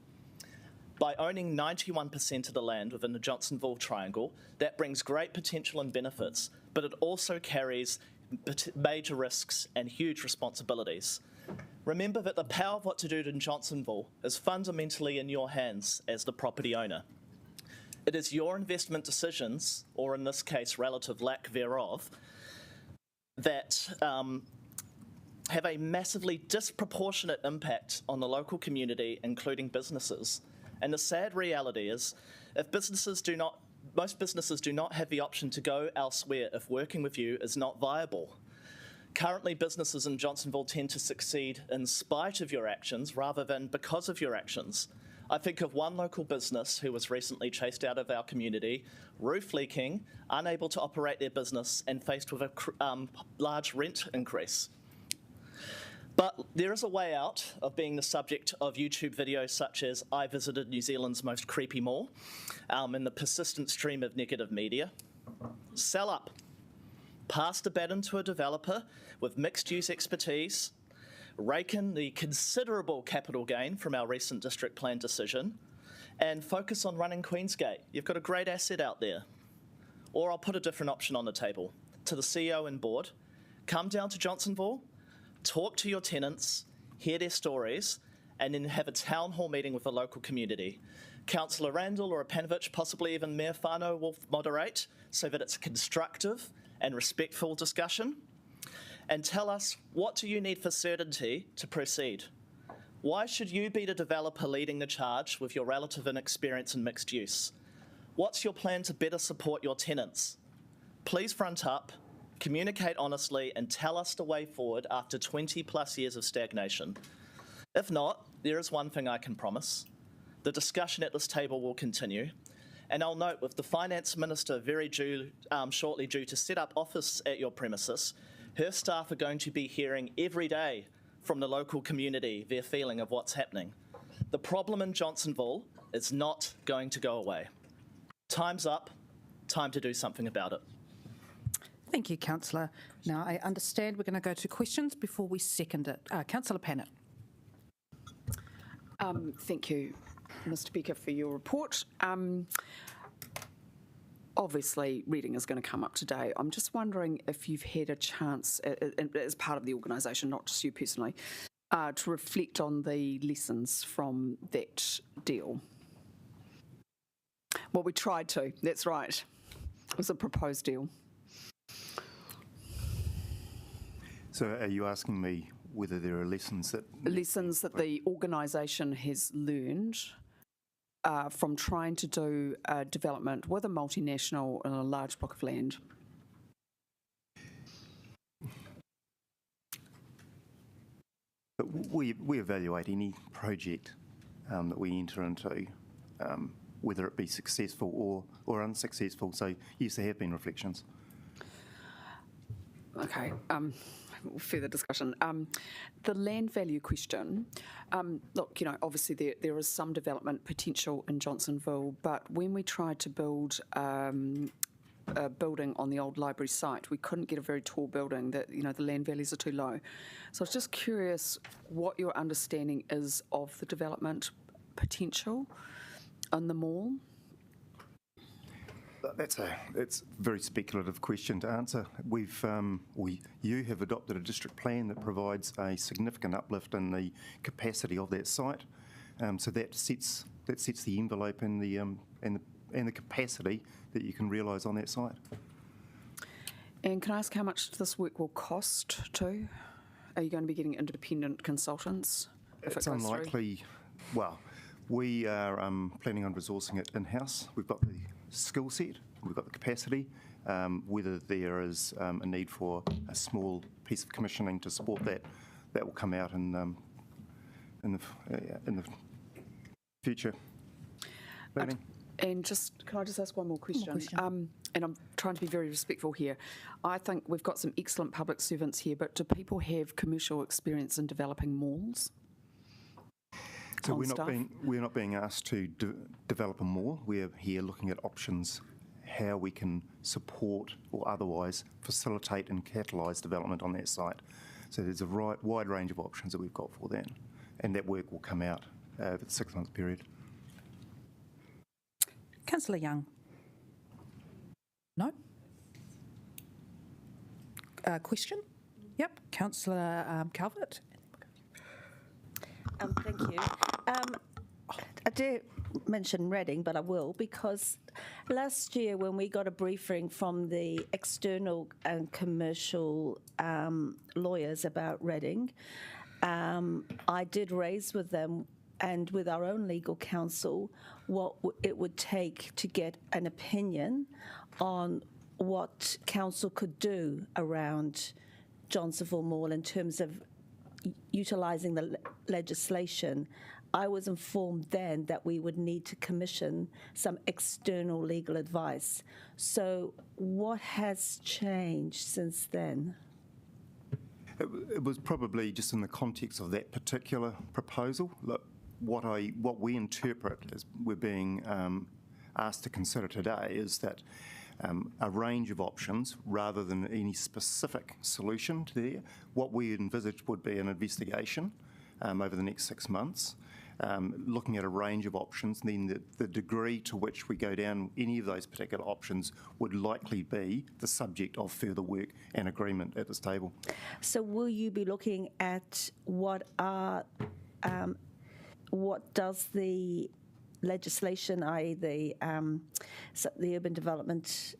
By owning 91% of the land within the Johnsonville Triangle, that brings great potential and benefits, but it also carries major risks and huge responsibilities. Remember that the power of what to do in Johnsonville is fundamentally in your hands as the property owner. It is your investment decisions, or in this case, relative lack thereof, that have a massively disproportionate impact on the local community, including businesses. And the sad reality is, if most businesses do not have the option to go elsewhere if working with you is not viable. Currently, businesses in Johnsonville tend to succeed in spite of your actions rather than because of your actions. I think of one local business who was recently chased out of our community, roof leaking, unable to operate their business, and faced with a large rent increase. But there is a way out of being the subject of YouTube videos such as I visited New Zealand's most creepy mall, and the persistent stream of negative media. Sell up. Pass the baton to a developer with mixed-use expertise, rake in the considerable capital gain from our recent district plan decision, and focus on running Queensgate. You've got a great asset out there. Or I'll put a different option on the table. To the CEO and board, come down to Johnsonville, talk to your tenants, hear their stories, and then have a town hall meeting with the local community. Councillor Randall or Panovich, possibly even Mayor Whānau, will moderate so that it's a constructive and respectful discussion. And tell us, what do you need for certainty to proceed? Why should you be the developer leading the charge with your relative inexperience in mixed use? What's your plan to better support your tenants? Please front up, communicate honestly, and tell us the way forward after 20 plus years of stagnation. If not, there is one thing I can promise. The discussion at this table will continue. And I'll note, with the Finance Minister shortly due to set up office at your premises, her staff are going to be hearing every day from the local community their feeling of what's happening. The problem in Johnsonville is not going to go away. Time's up. Time to do something about it. Thank you, Councillor. Now, I understand we're going to go to questions before we second it. Councillor Pannett. Thank you, Mr. Speaker, for your report. Obviously, reading is going to come up today. I'm just wondering if you've had a chance, as part of the organisation, not just you personally, to reflect on the lessons from that deal. Well, we tried to, that's right. It was a proposed deal. So are you asking me whether there are lessons that... Lessons that the organisation has learned from trying to do development with a multinational in a large block of land? But we evaluate any project that we enter into, whether it be successful or unsuccessful. So yes, there have been reflections. Okay, further discussion. The land value question, look, obviously there is some development potential in Johnsonville, but when we tried to build a building on the old library site, we couldn't get a very tall building, that the land values are too low. So I was just curious what your understanding is of the development potential on the mall. It's a very speculative question to answer. You have adopted a district plan that provides a significant uplift in the capacity of that site, so that sets the envelope and the capacity that you can realise on that site. And can I ask how much this work will cost too? Are you going to be getting independent consultants? It's unlikely. Well, we are planning on resourcing it in-house. We've got the skill set, we've got the capacity. Whether there is a need for a small piece of commissioning to support that will come out in the future. And can I just ask one more question? And I'm trying to be very respectful here. I think we've got some excellent public servants here, but do people have commercial experience in developing malls? So we're not being asked to develop a mall. We're here looking at options, how we can support or otherwise facilitate and catalyse development on that site. So there's a wide range of options that we've got for that, and that work will come out over the 6-month period. Councillor Young. No? Question? Yep. Councillor Calvert. Thank you. I did mention Reading, but I will, because last year when we got a briefing from the external and commercial lawyers about Reading, I did raise with them and with our own legal counsel what it would take to get an opinion on what council could do around Johnsonville Mall in terms of utilising the legislation. I was informed then that we would need to commission some external legal advice. So what has changed since then? It was probably just in the context of that particular proposal. Look, what we interpret as we're being asked to consider today is that a range of options rather than any specific solution to there. What we envisaged would be an investigation over the next 6 months, looking at a range of options, and then the degree to which we go down any of those particular options would likely be the subject of further work and agreement at this table. So will you be looking at what does the legislation, i.e. the urban development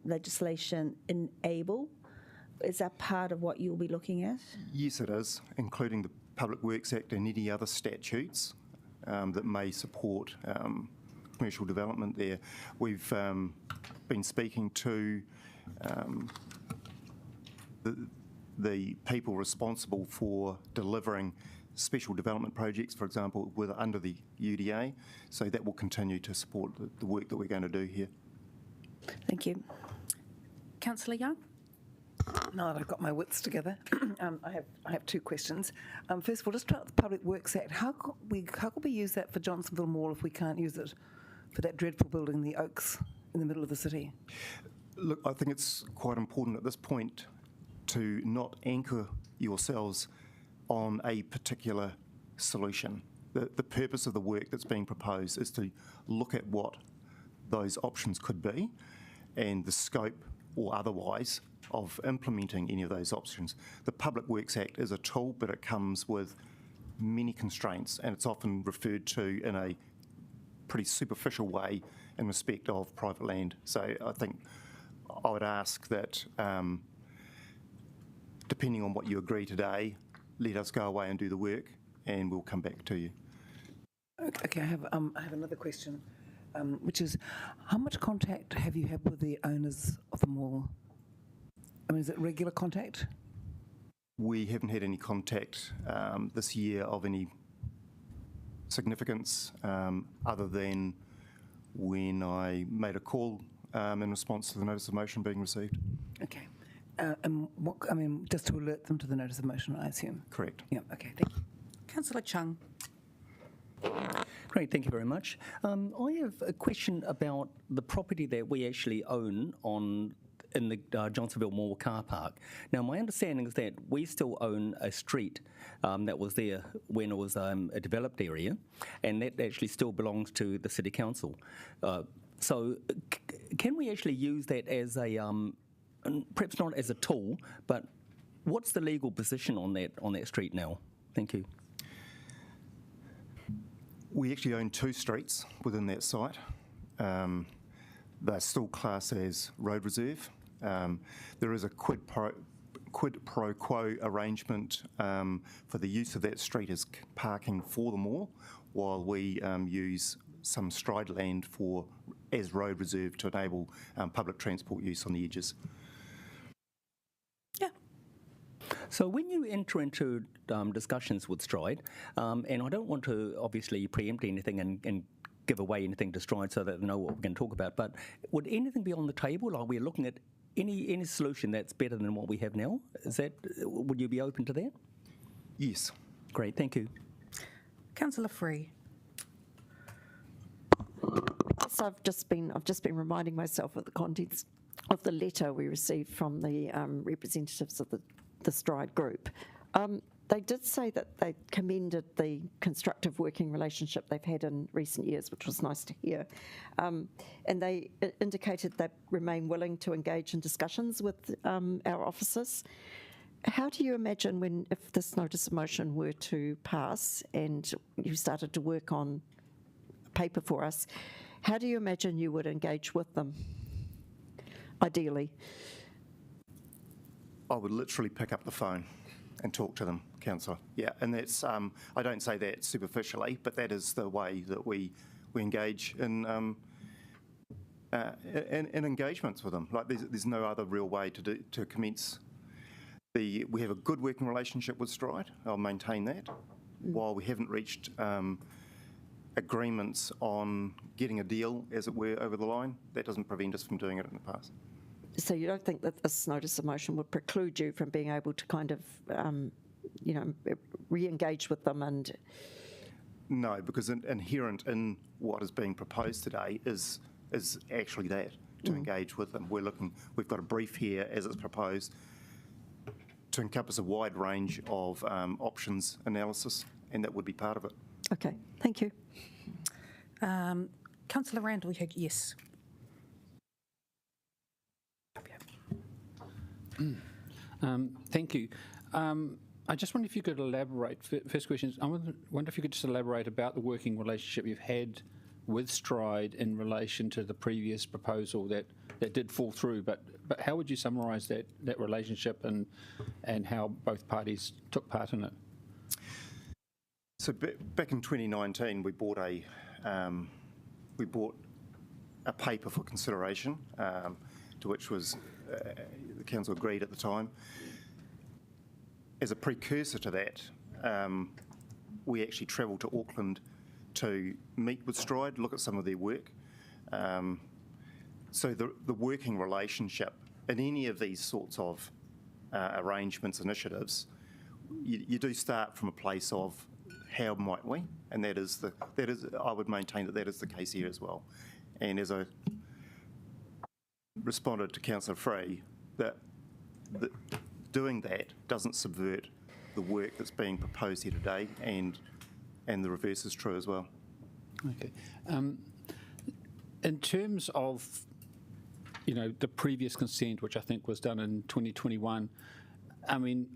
legislation, enable? Is that part of what you'll be looking at? Yes, it is, including the Public Works Act and any other statutes that may support commercial development there. We've been speaking to the people responsible for delivering special development projects, for example, under the UDA, so that will continue to support the work that we're going to do here. Thank you. Councillor Young? Now that I've got my wits together, I have two questions. First of all, just about the Public Works Act. How could we use that for Johnsonville Mall if we can't use it for that dreadful building, the Oaks, in the middle of the city? Look, I think it's quite important at this point to not anchor yourselves on a particular solution. The purpose of the work that's being proposed is to look at what those options could be and the scope or otherwise of implementing any of those options. The Public Works Act is a tool, but it comes with many constraints, and it's often referred to in a pretty superficial way in respect of private land. So I think I would ask that, depending on what you agree today, let us go away and do the work, and we'll come back to you. Okay, I have another question, which is, how much contact have you had with the owners of the mall? I mean, is it regular contact? We haven't had any contact this year of any significance, other than when I made a call in response to the notice of motion being received. Okay. And what, I mean, just to alert them to the notice of motion, I assume? Correct. Yeah, okay, thank you. Councillor Chung. Great, thank you very much. I have a question about the property that we actually own in the Johnsonville Mall car park. Now, my understanding is that we still own a street that was there when it was a developed area, and that actually still belongs to the City Council. So can we actually use that as a, perhaps not as a tool, but what's the legal position on that street now? Thank you. We actually own two streets within that site. They're still classed as road reserve. There is a quid pro quo arrangement for the use of that street as parking for the mall, while we use some stride land as road reserve to enable public transport use on the edges. So when you enter into discussions with Stride, and I don't want to obviously preempt anything and give away anything to Stride so that they know what we're going to talk about, but would anything be on the table? Are we looking at any solution that's better than what we have now? Would you be open to that? Yes. Great, thank you. Councillor Free. Yes, I've just been reminding myself of the contents of the letter we received from the representatives of the Stride group. They did say that they commended the constructive working relationship they've had in recent years, which was nice to hear. And they indicated they remain willing to engage in discussions with our officers. How do you imagine if this notice of motion were to pass and you started to work on paper for us, how do you imagine you would engage with them, ideally? I would literally pick up the phone and talk to them, Councillor. Yeah, and that's, I don't say that superficially, but that is the way that we engage in engagements with them. Like there's no other real way to commence. We have a good working relationship with Stride. I'll maintain that. While we haven't reached agreements on getting a deal, as it were, over the line, that doesn't prevent us from doing it in the past. So you don't think that this notice of motion would preclude you from being able to kind of, re-engage with them and... No, because inherent in what is being proposed today is actually that, to engage with them. We've got a brief here as it's proposed to encompass a wide range of options analysis, and that would be part of it. Okay, thank you. Councillor Randall, yes. Thank you. I just wonder if you could elaborate. First question is, I wonder if you could just elaborate about the working relationship you've had with Stride in relation to the previous proposal that did fall through. But how would you summarise that relationship and how both parties took part in it? So back in 2019, we bought a paper for consideration, to which was the council agreed at the time. As a precursor to that, we actually travelled to Auckland to meet with Stride, look at some of their work. So the working relationship in any of these sorts of arrangements, initiatives, you do start from a place of how might we, and that is I would maintain that is the case here as well. And as I responded to Councillor Free, that doing that doesn't subvert the work that's being proposed here today, and the reverse is true as well. Okay. In terms of, the previous consent, which I think was done in 2021, I mean,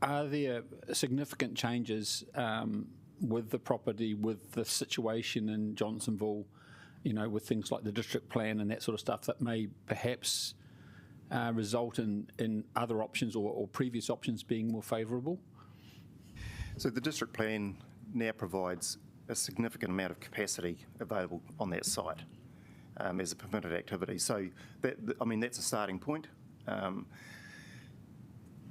are there significant changes with the property, with the situation in Johnsonville, with things like the district plan and that sort of stuff that may perhaps result in other options or previous options being more favourable? So the district plan now provides a significant amount of capacity available on that site as a permitted activity. So that's a starting point.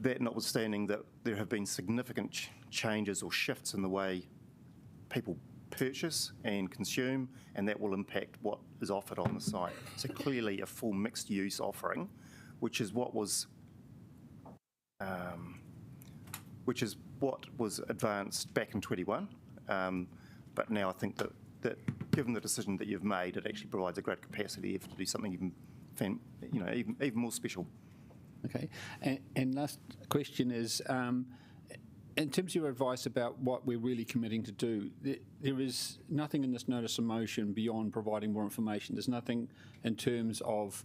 That notwithstanding that there have been significant changes or shifts in the way people purchase and consume, and that will impact what is offered on the site. So clearly a full mixed use offering, which is what was advanced back in 21. But now I think that given the decision that you've made, it actually provides a great capacity to do something even more special. Okay, and last question is, in terms of your advice about what we're really committing to do, there is nothing in this notice of motion beyond providing more information. There's nothing in terms of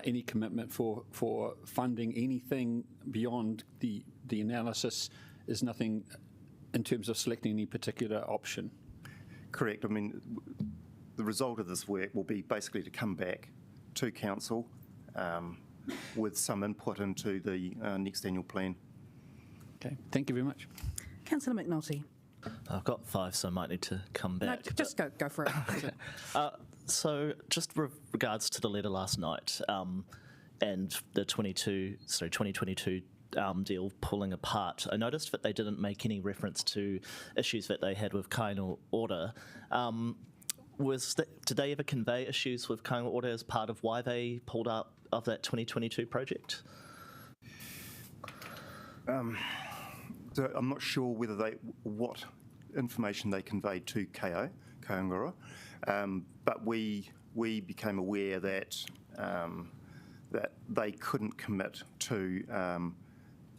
any commitment for funding anything beyond the analysis. There's nothing in terms of selecting any particular option. Correct. I mean, the result of this work will be basically to come back to council with some input into the next annual plan. Okay, thank you very much. Councillor McNulty. I've got 5, so I might need to come back. No, just go for it. So just regards to the letter last night and the 2022 deal pulling apart, I noticed that they didn't make any reference to issues that they had with Kaunihera. Did they ever convey issues with Kaunihera as part of why they pulled out of that 2022 project? So I'm not sure what information they conveyed to Kaunihera, but we became aware that they couldn't commit to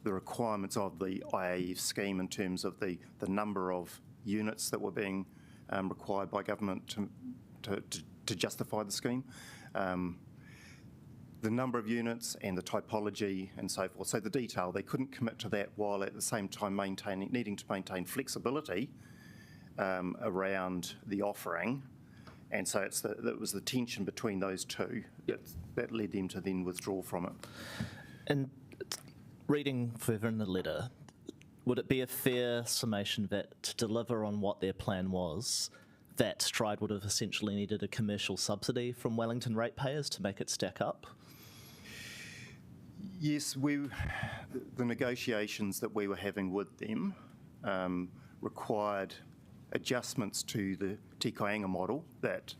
the requirements of the IAF scheme in terms of the number of units that were being required by government to justify the scheme. The number of units and the typology and so forth. So the detail, they couldn't commit to that while at the same time needing to maintain flexibility around the offering. And so it was the tension between those two that led them to then withdraw from it. And reading further in the letter, would it be a fair summation that to deliver on what their plan was, that Stride would have essentially needed a commercial subsidy from Wellington ratepayers to make it stack up? Yes, the negotiations that we were having with them required adjustments to the Te Kāinga model that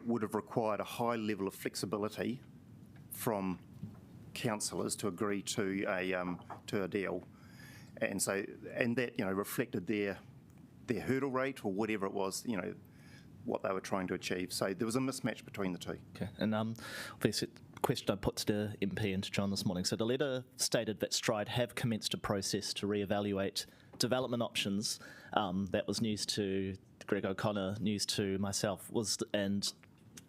would have required a high level of flexibility from councillors to agree to a deal, and that reflected their hurdle rate or whatever it was, what they were trying to achieve. So there was a mismatch between the two. Okay, and obviously the question I put to the MP and to John this morning. So the letter stated that Stride have commenced a process to reevaluate development options. That was news to Greg O'Connor, news to myself, and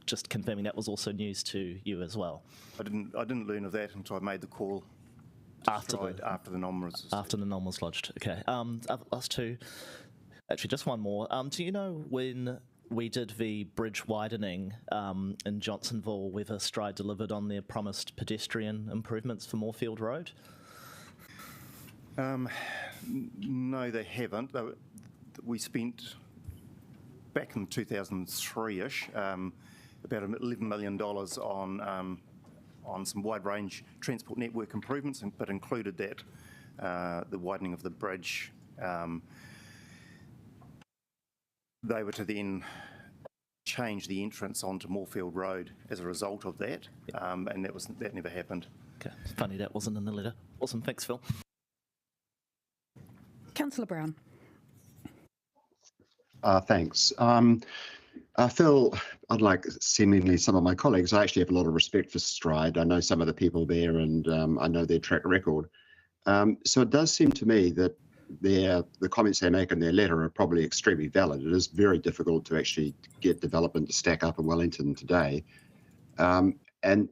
just confirming that was also news to you as well. I didn't learn of that until I made the call after the nom was lodged. Okay. Last two. Actually, just one more. Do you know when we did the bridge widening in Johnsonville, whether Stride delivered on their promised pedestrian improvements for Moorfield Road? No, they haven't. We spent, back in 2003-ish, about $11 million on some wide-range transport network improvements, but included that the widening of the bridge. They were to then change the entrance onto Moorfield Road as a result of that, and that never happened. Okay, it's funny that wasn't in the letter. Awesome, thanks, Phil. Councillor Brown. Thanks. Phil, unlike seemingly some of my colleagues, I actually have a lot of respect for Stride. I know some of the people there, and I know their track record. So it does seem to me that the comments they make in their letter are probably extremely valid. It is very difficult to actually get development to stack up in Wellington today. And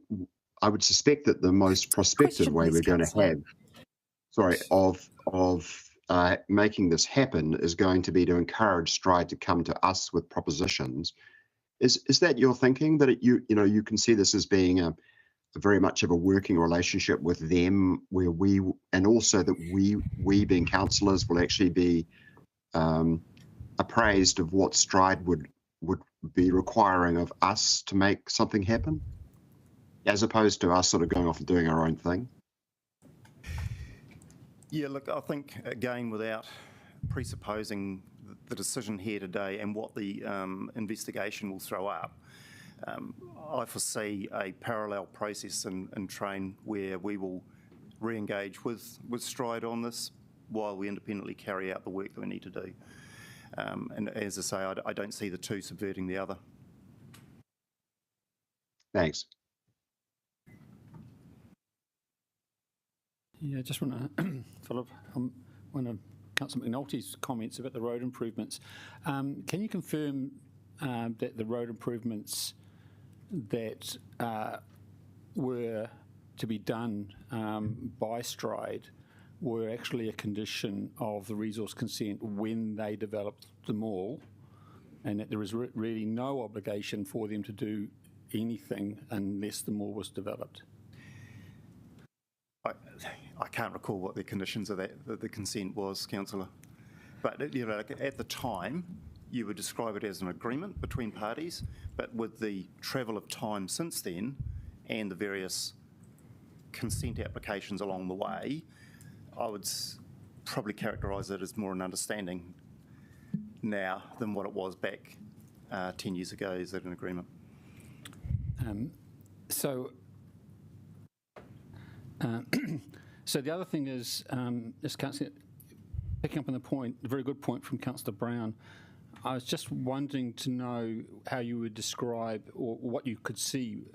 I would suspect that the most prospective way we're going to have, of making this happen is going to be to encourage Stride to come to us with propositions. Is that your thinking, that you can see this as being a very much of a working relationship with them, where we, and also that we being councillors will actually be appraised of what Stride would be requiring of us to make something happen, as opposed to us sort of going off and doing our own thing? Yeah, look, I think, again, without presupposing the decision here today and what the investigation will throw up, I foresee a parallel process in Train where we will re-engage with Stride on this while we independently carry out the work that we need to do. And as I say, I don't see the two subverting the other. Thanks. Yeah, I just want to follow up on one of Councillor McNulty's comments about the road improvements. Can you confirm that the road improvements that were to be done by Stride were actually a condition of the resource consent when they developed the mall, and that there is really no obligation for them to do anything unless the mall was developed? I can't recall what the conditions of the consent was, Councillor. But at the time, you would describe it as an agreement between parties, but with the travel of time since then and the various consent applications along the way, I would probably characterise it as more an understanding now than what it was back 10 years ago. Is that an agreement? So the other thing is, Councillor, picking up on the very good point from Councillor Brown, I was just wanting to know how you would describe, or what you could see,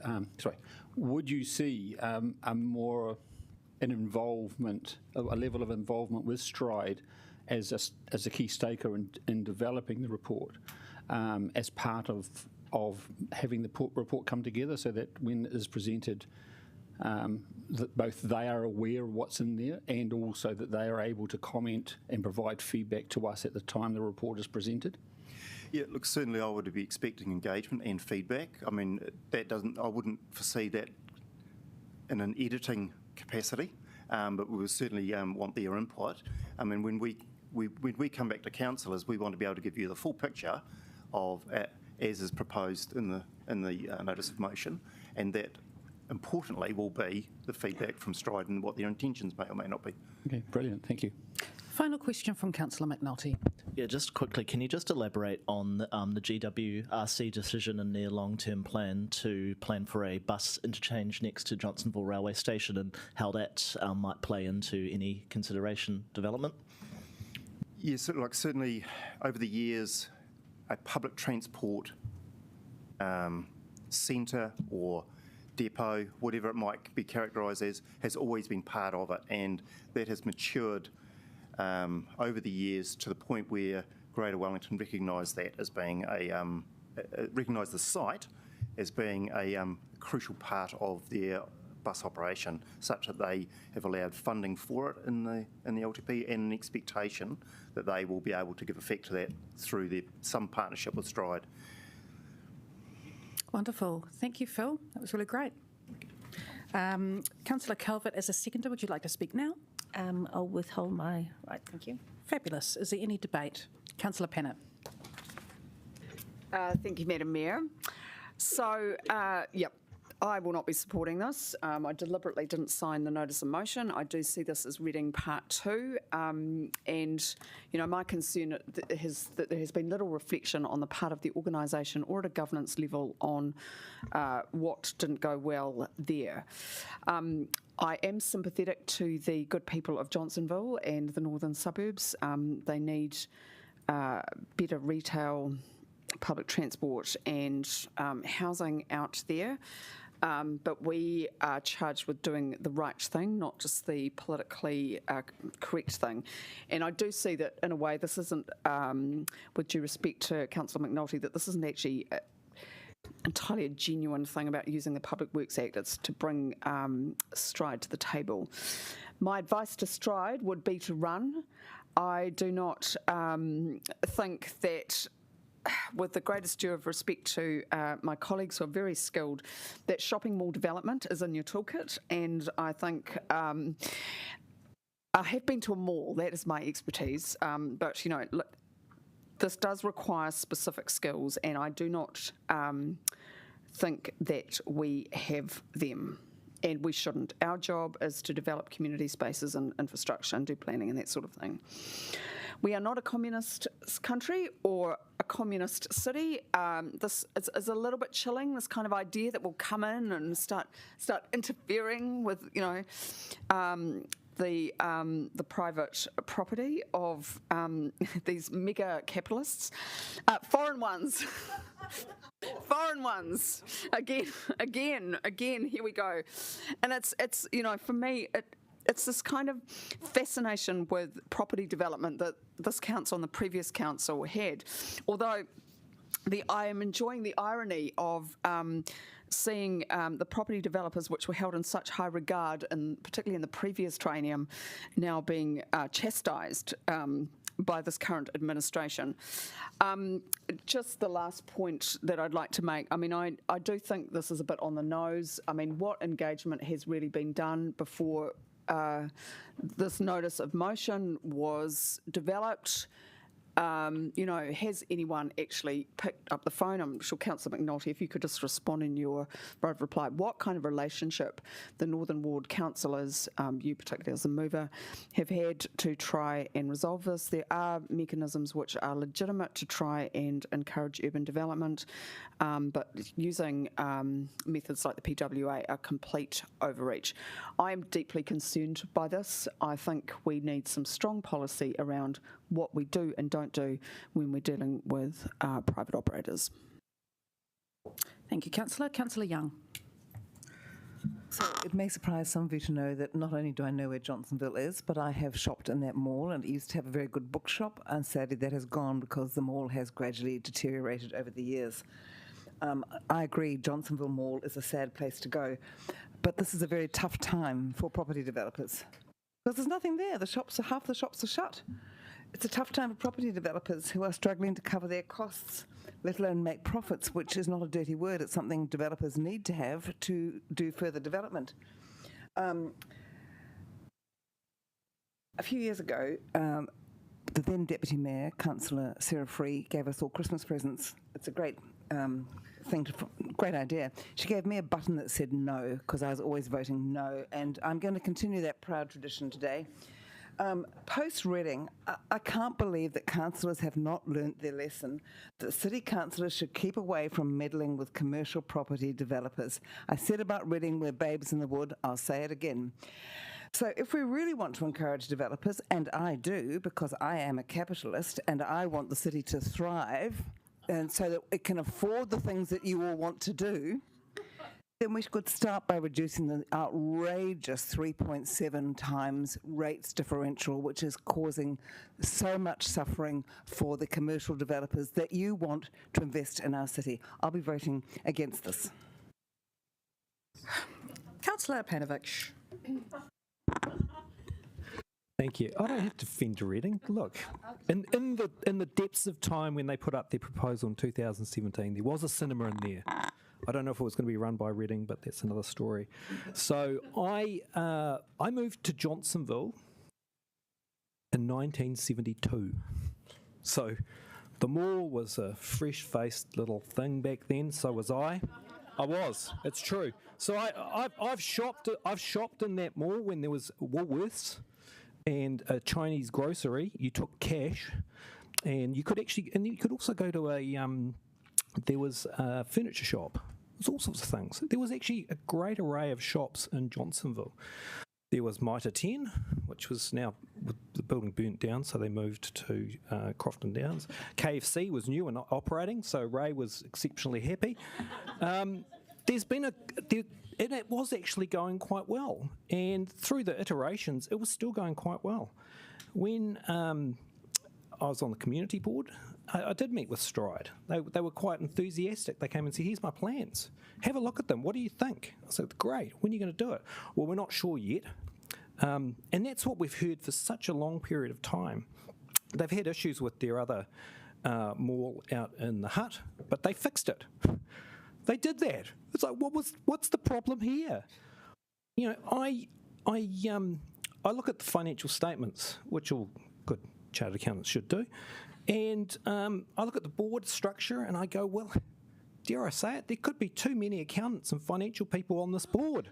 would you see a level of involvement with Stride as a key staker in developing the report, as part of having the report come together, so that when it is presented, that both they are aware of what's in there and also that they are able to comment and provide feedback to us at the time the report is presented? Yeah, look, certainly I would be expecting engagement and feedback. I mean, I wouldn't foresee that in an editing capacity, but we would certainly want their input. I mean, when we come back to councillors, we want to be able to give you the full picture of as is proposed in the notice of motion, and that importantly will be the feedback from Stride and what their intentions may or may not be. Okay, brilliant, thank you. Final question from Councillor McNulty. Yeah, just quickly, can you just elaborate on the GWRC decision and their long-term plan to plan for a bus interchange next to Johnsonville Railway Station, and how that might play into any consideration development? Yes, certainly over the years, a public transport centre or depot, whatever it might be characterised as, has always been part of it, and that has matured over the years to the point where Greater Wellington recognised that as being recognised the site as being a crucial part of their bus operation, such that they have allowed funding for it in the LTP, and an expectation that they will be able to give effect to that through some partnership with Stride. Wonderful. Thank you, Phil. That was really great. Councillor Calvert, as a seconder, would you like to speak now? I'll withhold my right, thank you. Fabulous. Is there any debate? Councillor Pennant. Thank you, Madam Mayor. So, I will not be supporting this. I deliberately didn't sign the notice of motion. I do see this as Reading Part 2, and my concern that there has been little reflection on the part of the organisation or at a governance level on what didn't go well there. I am sympathetic to the good people of Johnsonville and the northern suburbs. They need better retail, public transport and housing out there. But we are charged with doing the right thing, not just the politically correct thing. And I do see that, in a way, this isn't, with due respect to Councillor McNulty, that this isn't actually entirely a genuine thing about using the Public Works Act. It's to bring Stride to the table. My advice to Stride would be to run. I do not think that, with the greatest due of respect to my colleagues who are very skilled, that shopping mall development is in your toolkit. And I think I have been to a mall, that is my expertise. But, this does require specific skills, and I do not think that we have them. And we shouldn't. Our job is to develop community spaces and infrastructure and do planning and that sort of thing. We are not a communist country or a communist city. This is a little bit chilling, this kind of idea that we'll come in and start interfering with, the private property of these mega capitalists, foreign ones. Foreign ones, again, here we go. And it's for me, it's this kind of fascination with property development that this council and the previous council had. Although I am enjoying the irony of seeing the property developers, which were held in such high regard, and particularly in the previous triennium, now being chastised by this current administration. Just the last point that I'd like to make, I do think this is a bit on the nose. What engagement has really been done before this notice of motion was developed? Has anyone actually picked up the phone? I'm sure Councillor McNulty, if you could just respond in your vote of reply, what kind of relationship the Northern Ward councillors, you particularly as a mover, have had to try and resolve this? There are mechanisms which are legitimate to try and encourage urban development, but using methods like the PWA are complete overreach. I am deeply concerned by this. I think we need some strong policy around what we do and don't do when we're dealing with private operators. Thank you, Councillor. Councillor Young. So it may surprise some of you to know that not only do I know where Johnsonville is, but I have shopped in that mall, and it used to have a very good bookshop, and sadly that has gone because the mall has gradually deteriorated over the years. I agree, Johnsonville Mall is a sad place to go, but this is a very tough time for property developers because there's nothing there. Half the shops are shut. It's a tough time for property developers who are struggling to cover their costs, let alone make profits, which is not a dirty word. It's something developers need to have to do further development. A few years ago, the then Deputy Mayor, Councillor Sarah Free, gave us all Christmas presents. It's a great great idea. She gave me a button that said no, because I was always voting no, and I'm going to continue that proud tradition today. Post-Reading, I can't believe that councillors have not learnt their lesson, that city councillors should keep away from meddling with commercial property developers. I said about Reading, we're babes in the wood, I'll say it again. So if we really want to encourage developers, and I do, because I am a capitalist and I want the city to thrive, and so that it can afford the things that you all want to do, then we could start by reducing the outrageous 3.7 times rates differential, which is causing so much suffering for the commercial developers that you want to invest in our city. I'll be voting against this. Councillor Panovich. Thank you. I don't have to defend Reading. Look, in the depths of time when they put up their proposal in 2017, there was a cinema in there. I don't know if it was going to be run by Reading, but that's another story. So I moved to Johnsonville in 1972. So the mall was a fresh-faced little thing back then, so was I. I was. It's true. So I've shopped in that mall when there was Woolworths and a Chinese grocery. You took cash, and you could also go to there was a furniture shop. There's all sorts of things. There was actually a great array of shops in Johnsonville. There was Mitre 10, which was now, with the building burnt down, so they moved to Crofton Downs. KFC was new and operating, so Ray was exceptionally happy. And it was actually going quite well. And through the iterations, it was still going quite well. When I was on the community board, I did meet with Stride. They were quite enthusiastic. They came and said, here's my plans. Have a look at them. What do you think? I said, great. When are you going to do it? Well, we're not sure yet. And that's what we've heard for such a long period of time. They've had issues with their other mall out in the Hut, but they fixed it. They did that. It's like, what's the problem here? You know, I look at the financial statements, which all good chartered accountants should do, and I look at the board structure and I go, well, dare I say it, there could be too many accountants and financial people on this board,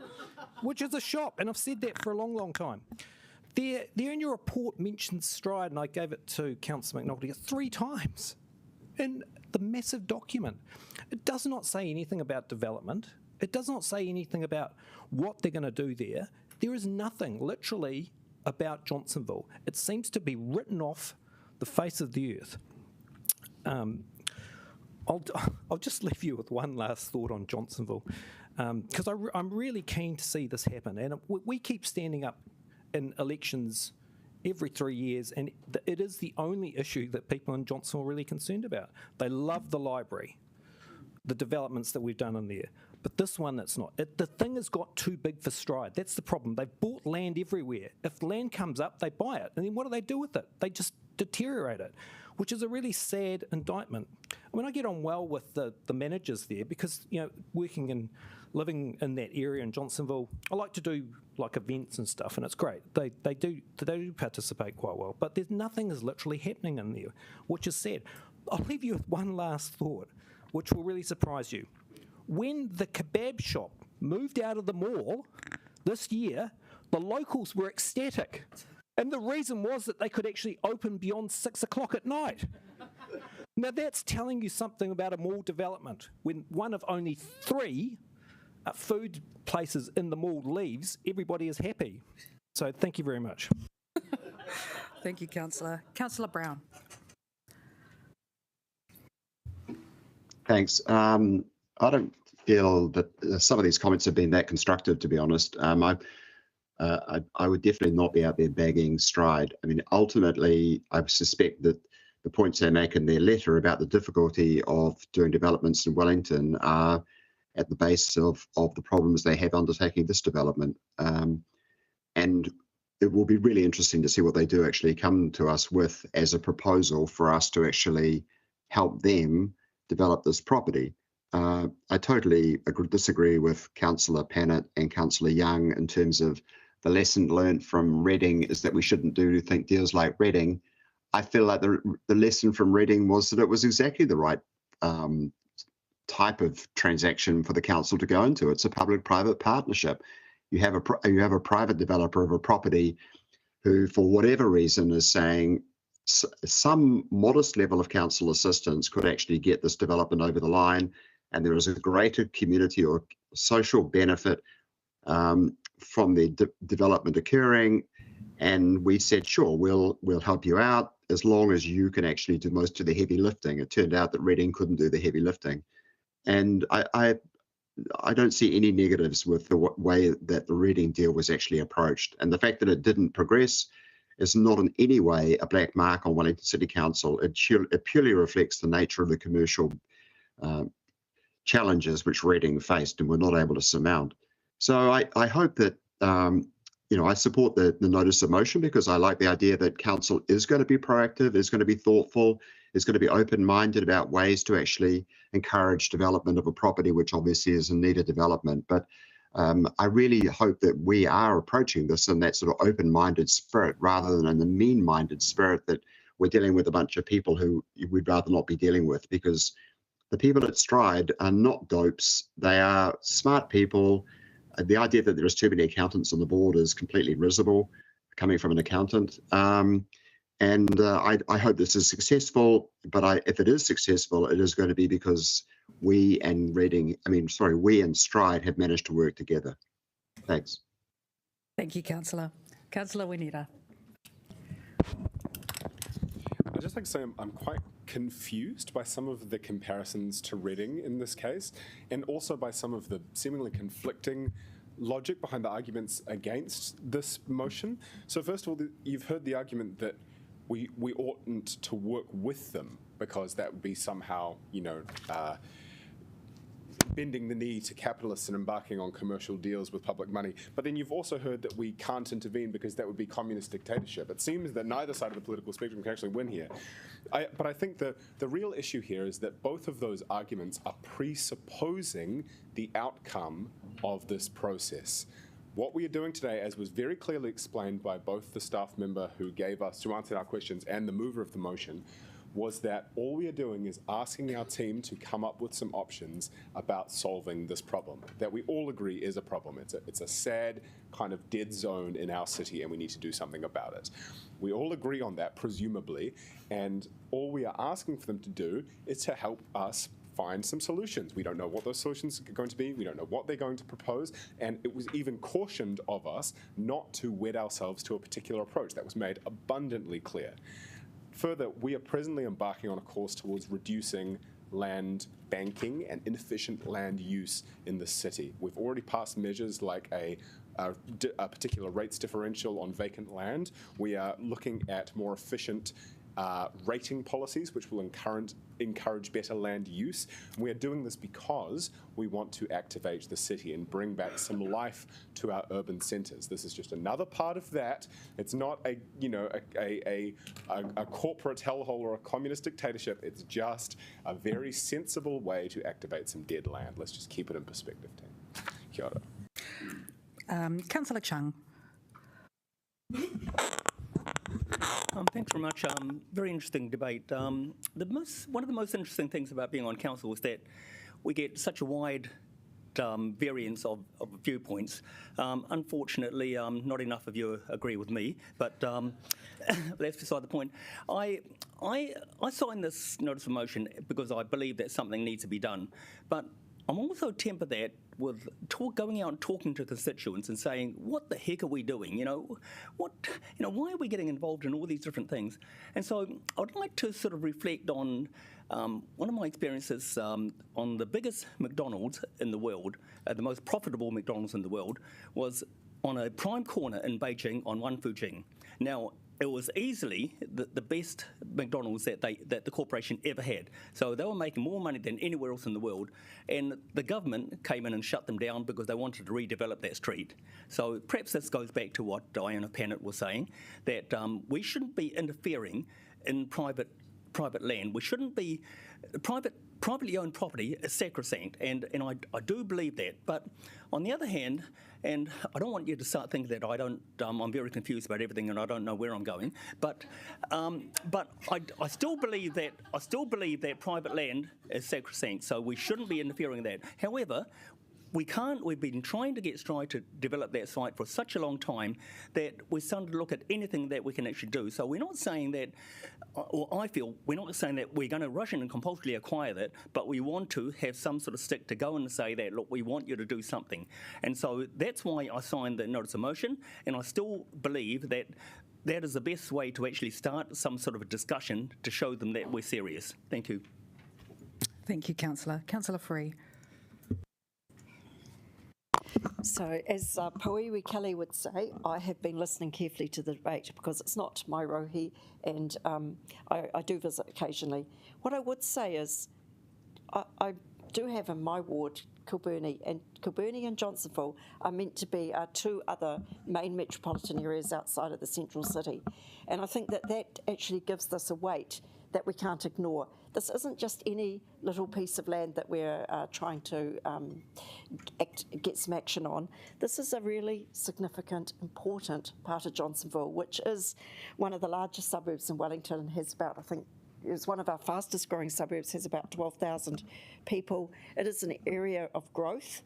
which is a shock, and I've said that for a long, long time. There in your report mentions Stride, and I gave it to Councillor McNulty 3 times in the massive document. It does not say anything about development. It does not say anything about what they're going to do there. There is nothing, literally, about Johnsonville. It seems to be written off the face of the earth. I'll just leave you with one last thought on Johnsonville, because I'm really keen to see this happen. And we keep standing up in elections every 3 years, and it is the only issue that people in Johnsonville are really concerned about. They love the library, the developments that we've done in there. But this one, it's not. The thing has got too big for Stride. That's the problem. They've bought land everywhere. If land comes up, they buy it. And then what do they do with it? They just deteriorate it, which is a really sad indictment. I mean, I get on well with the managers there because, you know, living in that area in Johnsonville, I like to do like events and stuff, and it's great. They do participate quite well. But there's nothing is literally happening in there, which is sad. I'll leave you with one last thought, which will really surprise you. When the kebab shop moved out of the mall this year, the locals were ecstatic. And the reason was that they could actually open beyond 6 o'clock at night. Now that's telling you something about a mall development. When one of only 3 food places in the mall leaves, everybody is happy. So thank you very much. Thank you, Councillor. Councillor Brown. Thanks. I don't feel that some of these comments have been that constructive, to be honest. I would definitely not be out there bagging Stride. I mean, ultimately, I suspect that the points they make in their letter about the difficulty of doing developments in Wellington are at the base of the problems they have undertaking this development. And it will be really interesting to see what they do actually come to us with as a proposal for us to actually help them develop this property. I totally disagree with Councillor Pannett and Councillor Young in terms of the lesson learned from Reading is that we shouldn't think deals like Reading. I feel like the lesson from Reading was that it was exactly the right type of transaction for the council to go into. It's a public-private partnership. You have a private developer of a property who, for whatever reason, is saying some modest level of council assistance could actually get this development over the line, and there is a greater community or social benefit from the development occurring. And we said, sure, we'll help you out as long as you can actually do most of the heavy lifting. It turned out that Reading couldn't do the heavy lifting, and I don't see any negatives with the way that the Reading deal was actually approached, and the fact that it didn't progress is not in any way a black mark on Wellington City Council. It purely reflects the nature of the commercial challenges which Reading faced and were not able to surmount. So I hope that, I support the notice of motion because I like the idea that council is going to be proactive, is going to be thoughtful, is going to be open-minded about ways to actually encourage development of a property which obviously is in need of development. But I really hope that we are approaching this in that sort of open-minded spirit rather than in the mean-minded spirit that we're dealing with a bunch of people who we'd rather not be dealing with, because the people at Stride are not dopes. They are smart people. The idea that there is too many accountants on the board is completely risible, coming from an accountant. I hope this is successful, but if it is successful, it is going to be because we and Stride have managed to work together. Thanks. Thank you, Councillor. Councillor Winera. I'd just like to say I'm quite confused by some of the comparisons to Reading in this case, and also by some of the seemingly conflicting logic behind the arguments against this motion. So first of all, you've heard the argument that we oughtn't to work with them because that would be somehow, bending the knee to capitalists and embarking on commercial deals with public money. But then you've also heard that we can't intervene because that would be communist dictatorship. It seems that neither side of the political spectrum can actually win here. But I think the real issue here is that both of those arguments are presupposing the outcome of this process. What we are doing today, as was very clearly explained by both the staff member who gave us to answer our questions and the mover of the motion, was that all we are doing is asking our team to come up with some options about solving this problem that we all agree is a problem. It's a sad kind of dead zone in our city, and we need to do something about it. We all agree on that, presumably, and all we are asking for them to do is to help us find some solutions. We don't know what those solutions are going to be. We don't know what they're going to propose. And it was even cautioned of us not to wed ourselves to a particular approach. That was made abundantly clear. Further, we are presently embarking on a course towards reducing land banking and inefficient land use in the city. We've already passed measures like a particular rates differential on vacant land. We are looking at more efficient rating policies, which will encourage better land use. And we are doing this because we want to activate the city and bring back some life to our urban centres. This is just another part of that. It's not a corporate hellhole or a communist dictatorship. It's just a very sensible way to activate some dead land. Let's just keep it in perspective, team. Kia ora. Councillor Chung. Thanks very much. Very interesting debate. One of the most interesting things about being on council is that we get such a wide variance of viewpoints. Unfortunately, not enough of you agree with me, but that's beside the point. I signed this notice of motion because I believe that something needs to be done, but I'm also tempered that with going out and talking to constituents and saying, what the heck are we doing? Why are we getting involved in all these different things? And so I'd like to sort of reflect on one of my experiences on the biggest McDonald's in the world, the most profitable McDonald's in the world, was on a prime corner in Beijing on Wan Fujing. Now, it was easily the best McDonald's that the corporation ever had. So they were making more money than anywhere else in the world. And the government came in and shut them down because they wanted to redevelop that street. So perhaps this goes back to what Diana Pannett was saying, that we shouldn't be interfering in private land. We shouldn't be privately owned property is sacrosanct, and I do believe that. But on the other hand, and I don't want you to start thinking that I'm very confused about everything and I don't know where I'm going. But I still believe that private land is sacrosanct, so we shouldn't be interfering in that. However, we've been trying to get Stride to develop that site for such a long time that we're starting to look at anything that we can actually do. So we're not saying that, or I feel, we're not saying that we're going to rush in and compulsorily acquire that, but we want to have some sort of stick to go and say that, look, we want you to do something. And so that's why I signed the notice of motion, and I still believe that that is the best way to actually start some sort of a discussion to show them that we're serious. Thank you. Thank you, Councillor. Councillor Free. So, as Pauiwi Kelly would say, I have been listening carefully to the debate because it's not my rohi, and I do visit occasionally. What I would say is I do have in my ward Kilburnie and Johnsonville are meant to be our two other main metropolitan areas outside of the central city. And I think that actually gives this a weight that we can't ignore. This isn't just any little piece of land that we're trying to get some action on. This is a really significant, important part of Johnsonville, which is one of the largest suburbs in Wellington and has about, I think, It's one of our fastest growing suburbs, has about 12,000 people. It is an area of growth.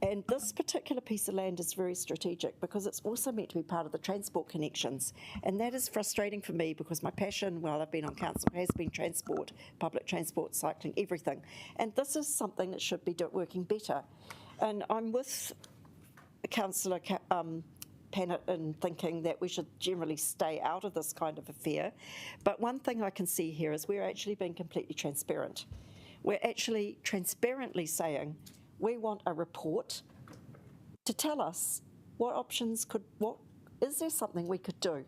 And this particular piece of land is very strategic because it's also meant to be part of the transport connections. And that is frustrating for me because my passion while I've been on council has been transport, public transport, cycling, everything. And this is something that should be working better. And I'm with Councillor Pennant in thinking that we should generally stay out of this kind of affair. But one thing I can see here is we're actually being completely transparent. We're actually transparently saying, we want a report to tell us is there something we could do?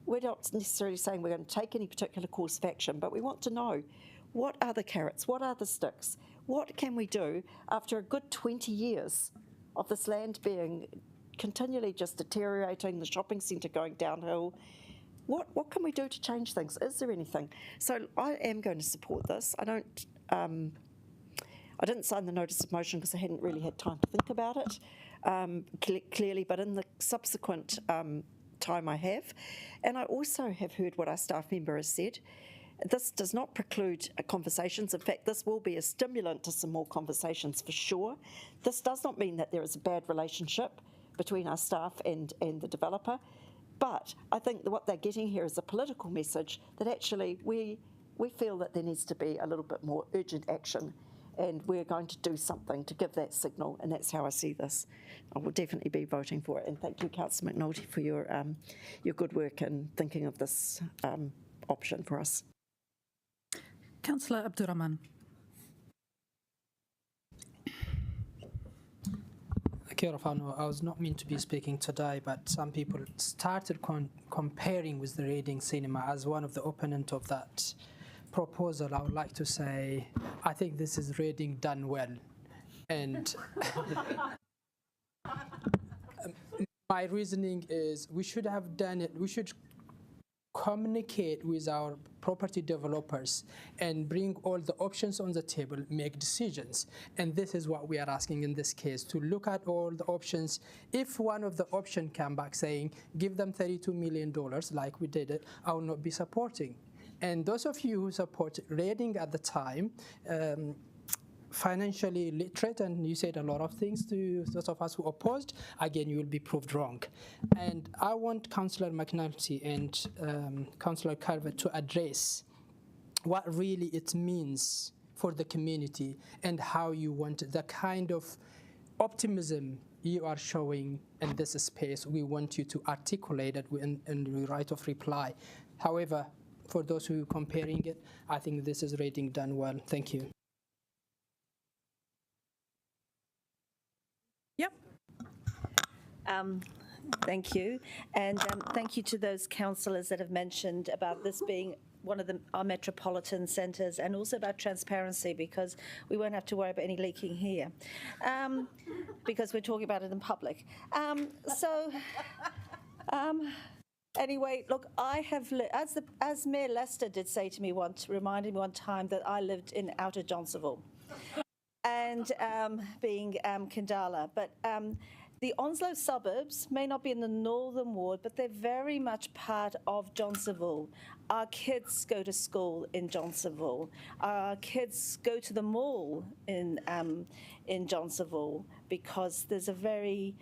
We're not necessarily saying we're going to take any particular course of action, but we want to know what are the carrots, what are the sticks, what can we do after a good 20 years of this land being continually just deteriorating, the shopping centre going downhill. What can we do to change things? Is there anything? So I am going to support this. I didn't sign the notice of motion because I hadn't really had time to think about it clearly, but in the subsequent time I have. And I also have heard what our staff member has said. This does not preclude conversations. In fact, this will be a stimulant to some more conversations for sure. This does not mean that there is a bad relationship between our staff and the developer, but I think that what they're getting here is a political message that actually we feel that there needs to be a little bit more urgent action, and we're going to do something to give that signal, and that's how I see this. I will definitely be voting for it, and thank you, Councillor McNulty, for your good work in thinking of this option for us. Councillor Abdurrahman. Kia ora whanau. I was not meant to be speaking today, but some people started comparing with the Reading Cinema. As one of the opponents of that proposal, I would like to say I think this is Reading done well. And my reasoning is we should have done it, we should communicate with our property developers and bring all the options on the table, make decisions. And this is what we are asking in this case, to look at all the options. If one of the options come back saying, give them $32 million, like we did it, I will not be supporting. And those of you who support Reading at the time, financially literate, and you said a lot of things to those of us who opposed, again, you will be proved wrong. And I want Councillor McNulty and Councillor Calvert to address what really it means for the community and how you want the kind of optimism you are showing in this space. We want you to articulate it in the right of reply. However, for those who are comparing it, I think this is Reading done well. Thank you. Thank you. And thank you to those councillors that have mentioned about this being one of our metropolitan centres, and also about transparency, because we won't have to worry about any leaking here, because we're talking about it in public. Anyway, look, I have, as Mayor Lester did say to me once, reminded me one time that I lived in outer Johnsonville, and being Kandala, but the Onslow suburbs may not be in the northern ward, but they're very much part of Johnsonville. Our kids go to school in Johnsonville. Our kids go to the mall in Johnsonville because there's a very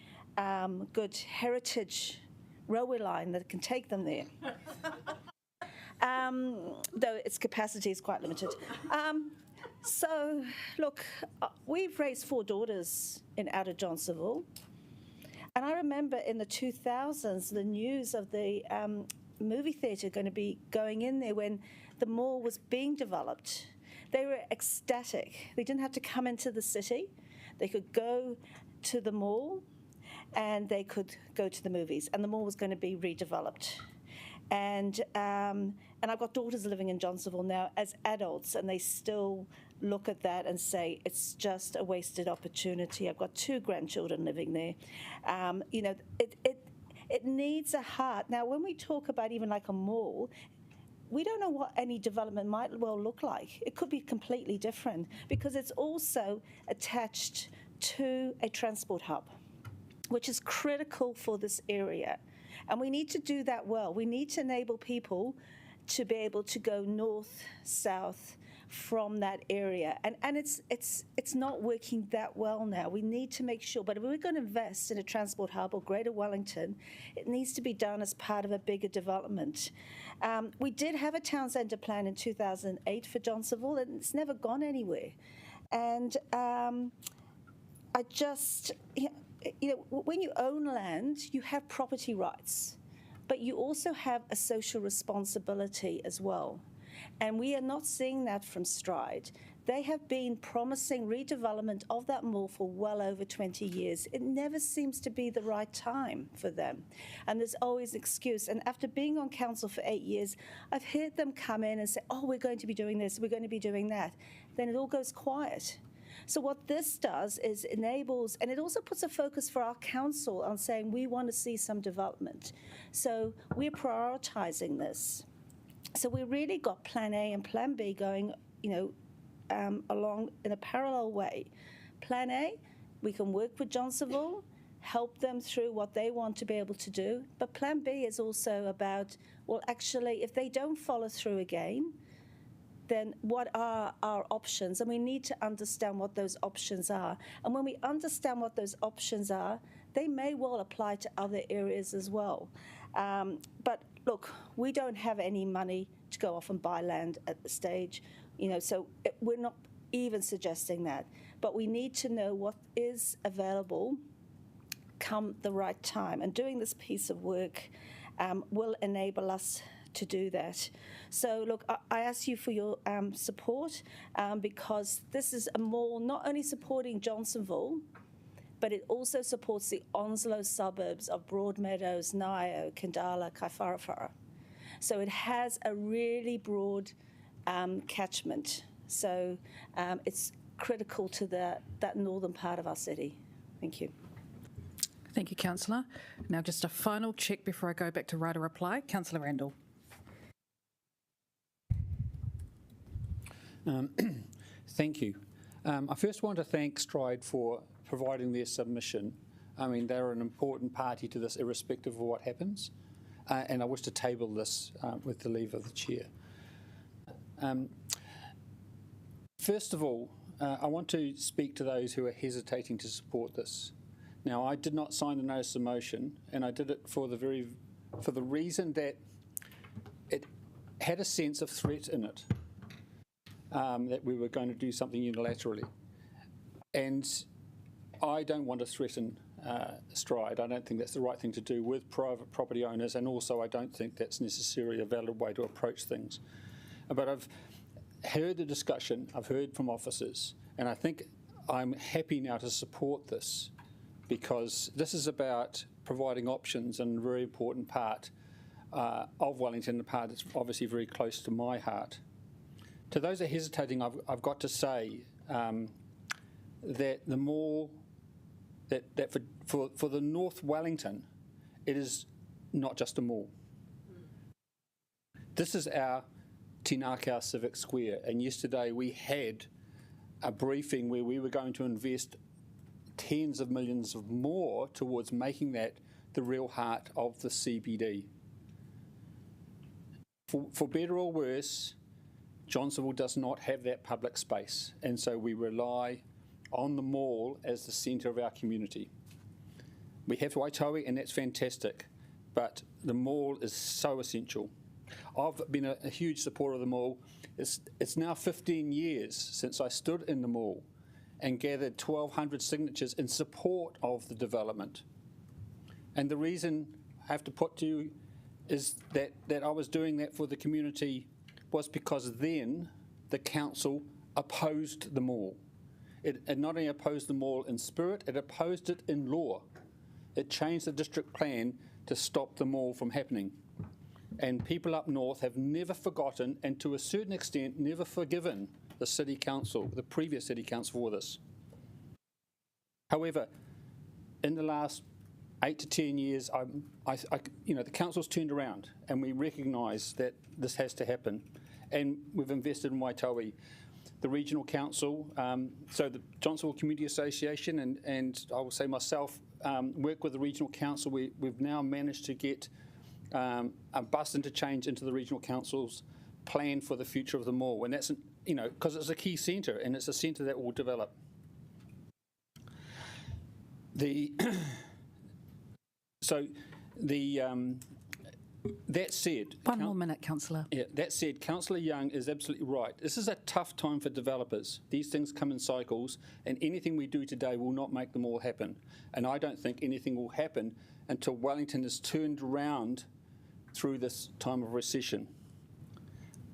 good heritage railway line that can take them there. Though its capacity is quite limited. So, look, we've raised 4 daughters in outer Johnsonville. And I remember in the 2000s, the news of the movie theatre going to be going in there when the mall was being developed. They were ecstatic. They didn't have to come into the city. They could go to the mall and they could go to the movies. And the mall was going to be redeveloped. And I've got daughters living in Johnsonville now as adults, and they still look at that and say it's just a wasted opportunity. I've got 2 grandchildren living there. You know, it needs a heart. Now, when we talk about even like a mall, we don't know what any development might well look like. It could be completely different because it's also attached to a transport hub, which is critical for this area. And we need to do that well. We need to enable people to be able to go north, south from that area. And it's not working that well now. We need to make sure, but if we're going to invest in a transport hub or Greater Wellington, it needs to be done as part of a bigger development. We did have a town centre plan in 2008 for Johnsonville, and it's never gone anywhere. And I just, when you own land, you have property rights, but you also have a social responsibility as well. And we are not seeing that from Stride. They have been promising redevelopment of that mall for well over 20 years. It never seems to be the right time for them. And there's always an excuse. And after being on council for 8 years, I've heard them come in and say, oh, we're going to be doing this, we're going to be doing that. Then it all goes quiet. So what this does is enables, and it also puts a focus for our council on saying we want to see some development. So we're prioritising this. So we really got Plan A and Plan B going, along in a parallel way. Plan A, we can work with Johnsonville, help them through what they want to be able to do. But Plan B is also about, well, actually, if they don't follow through again, then what are our options? And we need to understand what those options are. And when we understand what those options are, they may well apply to other areas as well. But look, we don't have any money to go off and buy land at the stage, so we're not even suggesting that. But we need to know what is available come the right time. And doing this piece of work will enable us to do that. So look, I ask you for your support because this is a mall not only supporting Johnsonville, but it also supports the Onslow suburbs of Broadmeadows, Ngaio, Kandala, Kaiwharawhara. So it has a really broad catchment. So it's critical to that northern part of our city. Thank you. Thank you, Councillor. Now just a final check before I go back to right of reply. Councillor Randall. Thank you. I first want to thank Stride for providing their submission. I mean, they're an important party to this, irrespective of what happens. And I wish to table this with the leave of the chair. First of all, I want to speak to those who are hesitating to support this. Now, I did not sign the notice of motion, and I did it for the reason that it had a sense of threat in it, that we were going to do something unilaterally. And I don't want to threaten Stride. I don't think that's the right thing to do with private property owners, and also I don't think that's necessarily a valid way to approach things. But I've heard the discussion, I've heard from officers, and I think I'm happy now to support this because this is about providing options and a very important part of Wellington, a part that's obviously very close to my heart. To those that are hesitating, I've got to say that the mall, that for the North Wellington, it is not just a mall. This is our Tinakau Civic Square, and yesterday we had a briefing where we were going to invest tens of millions of more towards making that the real heart of the CBD. For better or worse, Johnsonville does not have that public space, and so we rely on the mall as the centre of our community. We have Waitowi, and that's fantastic, but the mall is so essential. I've been a huge supporter of the mall. It's now 15 years since I stood in the mall and gathered 1,200 signatures in support of the development. And the reason I have to put to you is that I was doing that for the community was because then the council opposed the mall. It not only opposed the mall in spirit, it opposed it in law. It changed the district plan to stop the mall from happening. And people up north have never forgotten, and to a certain extent, never forgiven the city council, the previous city council, for this. However, in the last 8 to 10 years, the council's turned around, and we recognise that this has to happen. And we've invested in Waitowi. The regional council, so the Johnsonville Community Association, and I will say myself, work with the regional council. We've now managed to get a bus interchange into the regional council's plan for the future of the mall, and that's, because it's a key centre and it's a centre that will develop. That said... One more minute, Councillor. Yeah, that said, Councillor Young is absolutely right. This is a tough time for developers. These things come in cycles, and anything we do today will not make them all happen. And I don't think anything will happen until Wellington is turned around through this time of recession.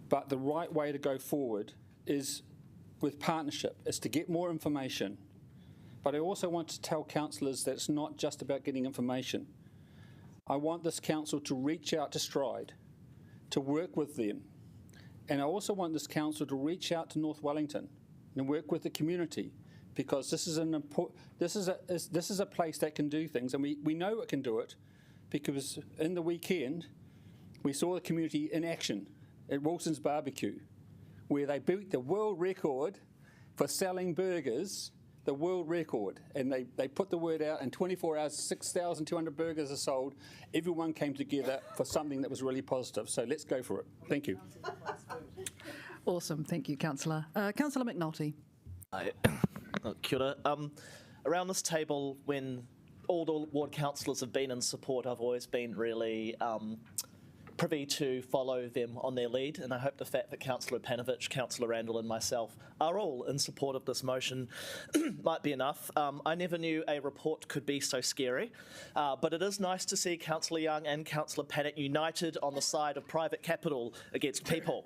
But the right way to go forward is with partnership, is to get more information. But I also want to tell councillors that it's not just about getting information. I want this council to reach out to Stride, to work with them. And I also want this council to reach out to North Wellington and work with the community, because this is a place that can do things, and we know it can do it, because in the weekend we saw the community in action at Wilson's Barbecue, where they beat the world record for selling burgers, the world record, and they put the word out. In 24 hours, 6,200 burgers are sold. Everyone came together for something that was really positive. So let's go for it. Thank you. Awesome. Thank you, Councillor. Councillor McNulty. Kia ora. Around this table, when all the ward councillors have been in support, I've always been really privy to follow them on their lead, and I hope the fact that Councillor Panovich, Councillor Randall and myself are all in support of this motion might be enough. I never knew a report could be so scary, but it is nice to see Councillor Young and Councillor Paddock united on the side of private capital against people.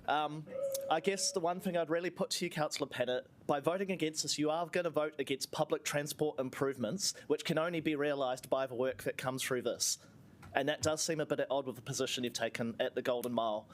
I guess the one thing I'd really put to you, Councillor Paddock, by voting against this, you are going to vote against public transport improvements, which can only be realised by the work that comes through this. And that does seem a bit at odds with the position you've taken at the Golden Mile.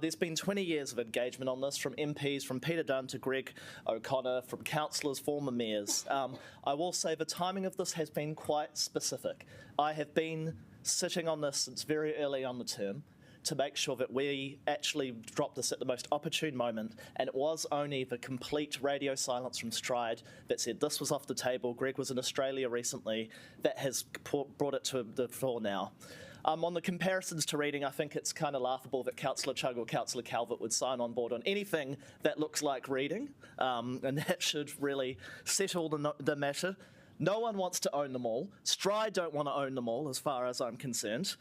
There's been 20 years of engagement on this, from MPs, from Peter Dunn to Greg O'Connor, from councillors, former mayors. I will say the timing of this has been quite specific. I have been sitting on this since very early on the term to make sure that we actually dropped this at the most opportune moment, and it was only the complete radio silence from Stride that said this was off the table. Greg was in Australia recently, that has brought it to the fore now. On the comparisons to reading, I think it's kind of laughable that Councillor Chugg or Councillor Calvert would sign on board on anything that looks like reading, and that should really settle the matter. No one wants to own them all. Stride don't want to own them all, as far as I'm concerned.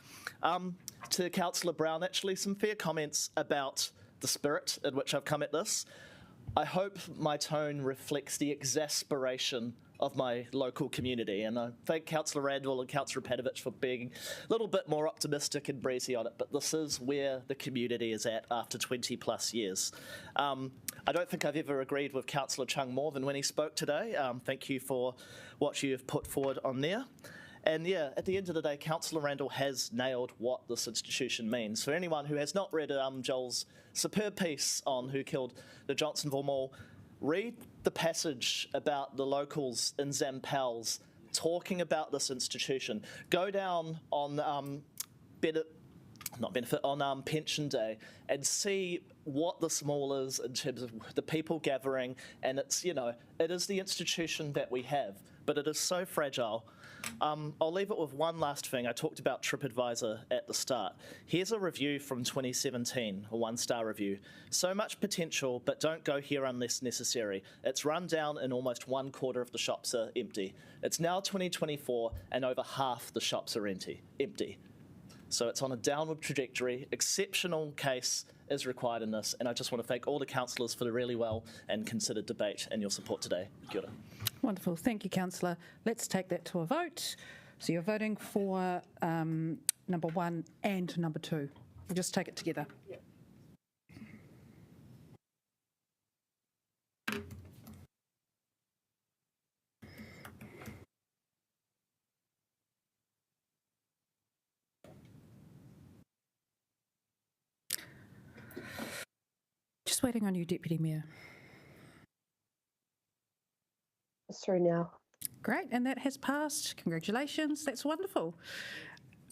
To Councillor Brown, actually, some fair comments about the spirit in which I've come at this. I hope my tone reflects the exasperation of my local community, and I thank Councillor Randall and Councillor Panovich for being a little bit more optimistic and breezy on it, but this is where the community is at after 20 plus years. I don't think I've ever agreed with Councillor Chung more than when he spoke today. Thank you for what you have put forward on there. And yeah, at the end of the day, Councillor Randall has nailed what this institution means. For anyone who has not read Joel's superb piece on who killed the Johnsonville Mall, read the passage about the locals in Zampels talking about this institution. Go down on Pension Day and see what this mall is in terms of the people gathering, and it's, it is the institution that we have, but it is so fragile. I'll leave it with one last thing. I talked about TripAdvisor at the start. Here's a review from 2017, a one-star review. So much potential, but don't go here unless necessary. It's run down and almost 1/4 of the shops are empty. It's now 2024 and over half the shops are empty. So it's on a downward trajectory. Exceptional case is required in this, and I just want to thank all the councillors for the really well and considered debate and your support today. Kia ora. Wonderful. Thank you, Councillor. Let's take that to a vote. So you're voting for number 1 and number 2. We'll just take it together. Yep. Just waiting on you, Deputy Mayor. It's through now. Great, and that has passed. Congratulations, that's wonderful.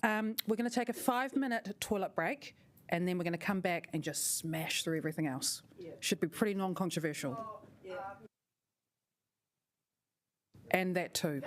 We're going to take a 5-minute toilet break, and then we're going to come back and just smash through everything else. Yeah. Should be pretty non-controversial. Yeah. And that too.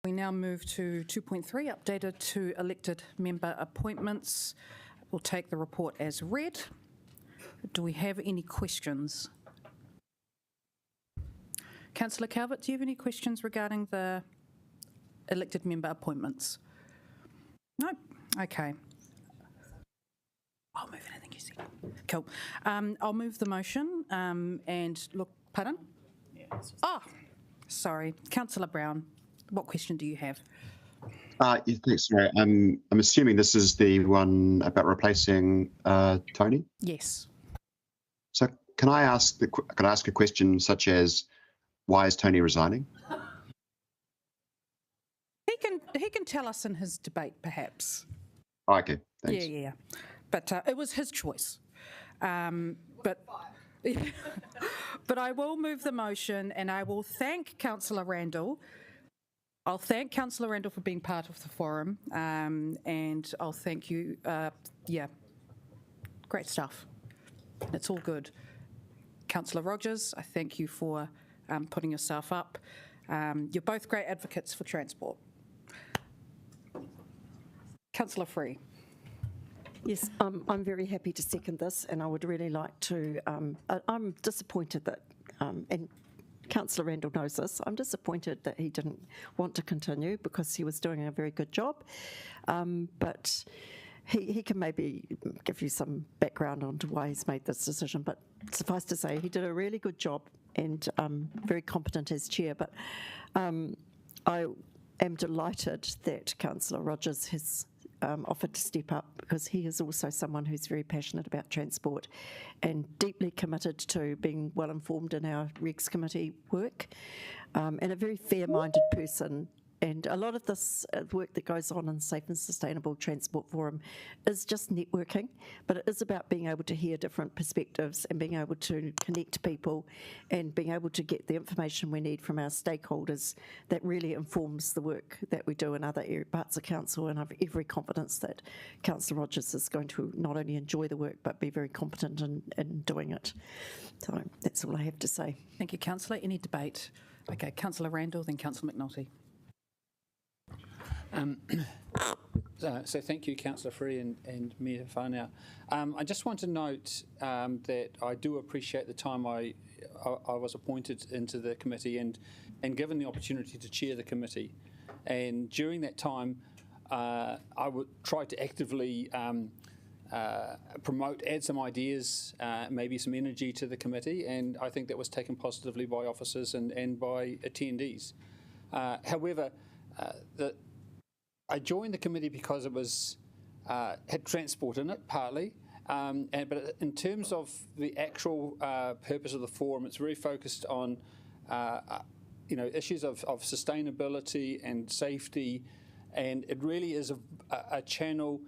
We now move to 2.3, updated to elected member appointments. We'll take the report as read. Do we have any questions? Councillor Calvert, do you have any questions regarding the elected member appointments? No? Okay. I'll move anything you said. Cool. I'll move the motion and look, pardon? Oh, sorry. Councillor Brown, what question do you have? Yeah, thanks, Sarah. I'm assuming this is the one about replacing Tony? Yes. So can I ask a question such as, why is Tony resigning? He can tell us in his debate, perhaps. Oh, okay, thanks. Yeah. But it was his choice. But I will move the motion, and I will thank Councillor Randall. I'll thank Councillor Randall for being part of the forum, and I'll thank you. Yeah, great stuff. It's all good. Councillor Rogers, I thank you for putting yourself up. You're both great advocates for transport. Councillor Free. Yes, I'm very happy to second this, and I would really like to. I'm disappointed that, and Councillor Randall knows this, I'm disappointed that he didn't want to continue because he was doing a very good job. But he can maybe give you some background on why he's made this decision. But suffice to say, he did a really good job and very competent as chair. But I am delighted that Councillor Rogers has offered to step up, because he is also someone who's very passionate about transport and deeply committed to being well informed in our Regs Committee work, and a very fair-minded person. And a lot of this work that goes on in Safe and Sustainable Transport Forum is just networking, but it is about being able to hear different perspectives and being able to connect people and being able to get the information we need from our stakeholders that really informs the work that we do in other parts of council. And I've every confidence that Councillor Rogers is going to not only enjoy the work but be very competent in doing it. So that's all I have to say. Thank you, Councillor. Any debate? Okay, Councillor Randall, then Councillor McNulty. So thank you, Councillor Free and Mayor Whanau. I just want to note that I do appreciate the time I was appointed into the committee and given the opportunity to chair the committee. And during that time, I would try to actively promote, add some ideas, maybe some energy to the committee, and I think that was taken positively by officers and by attendees. However, I joined the committee because it was had transport in it, partly, but in terms of the actual purpose of the forum, it's very focused on issues of sustainability and safety, and it really is a channel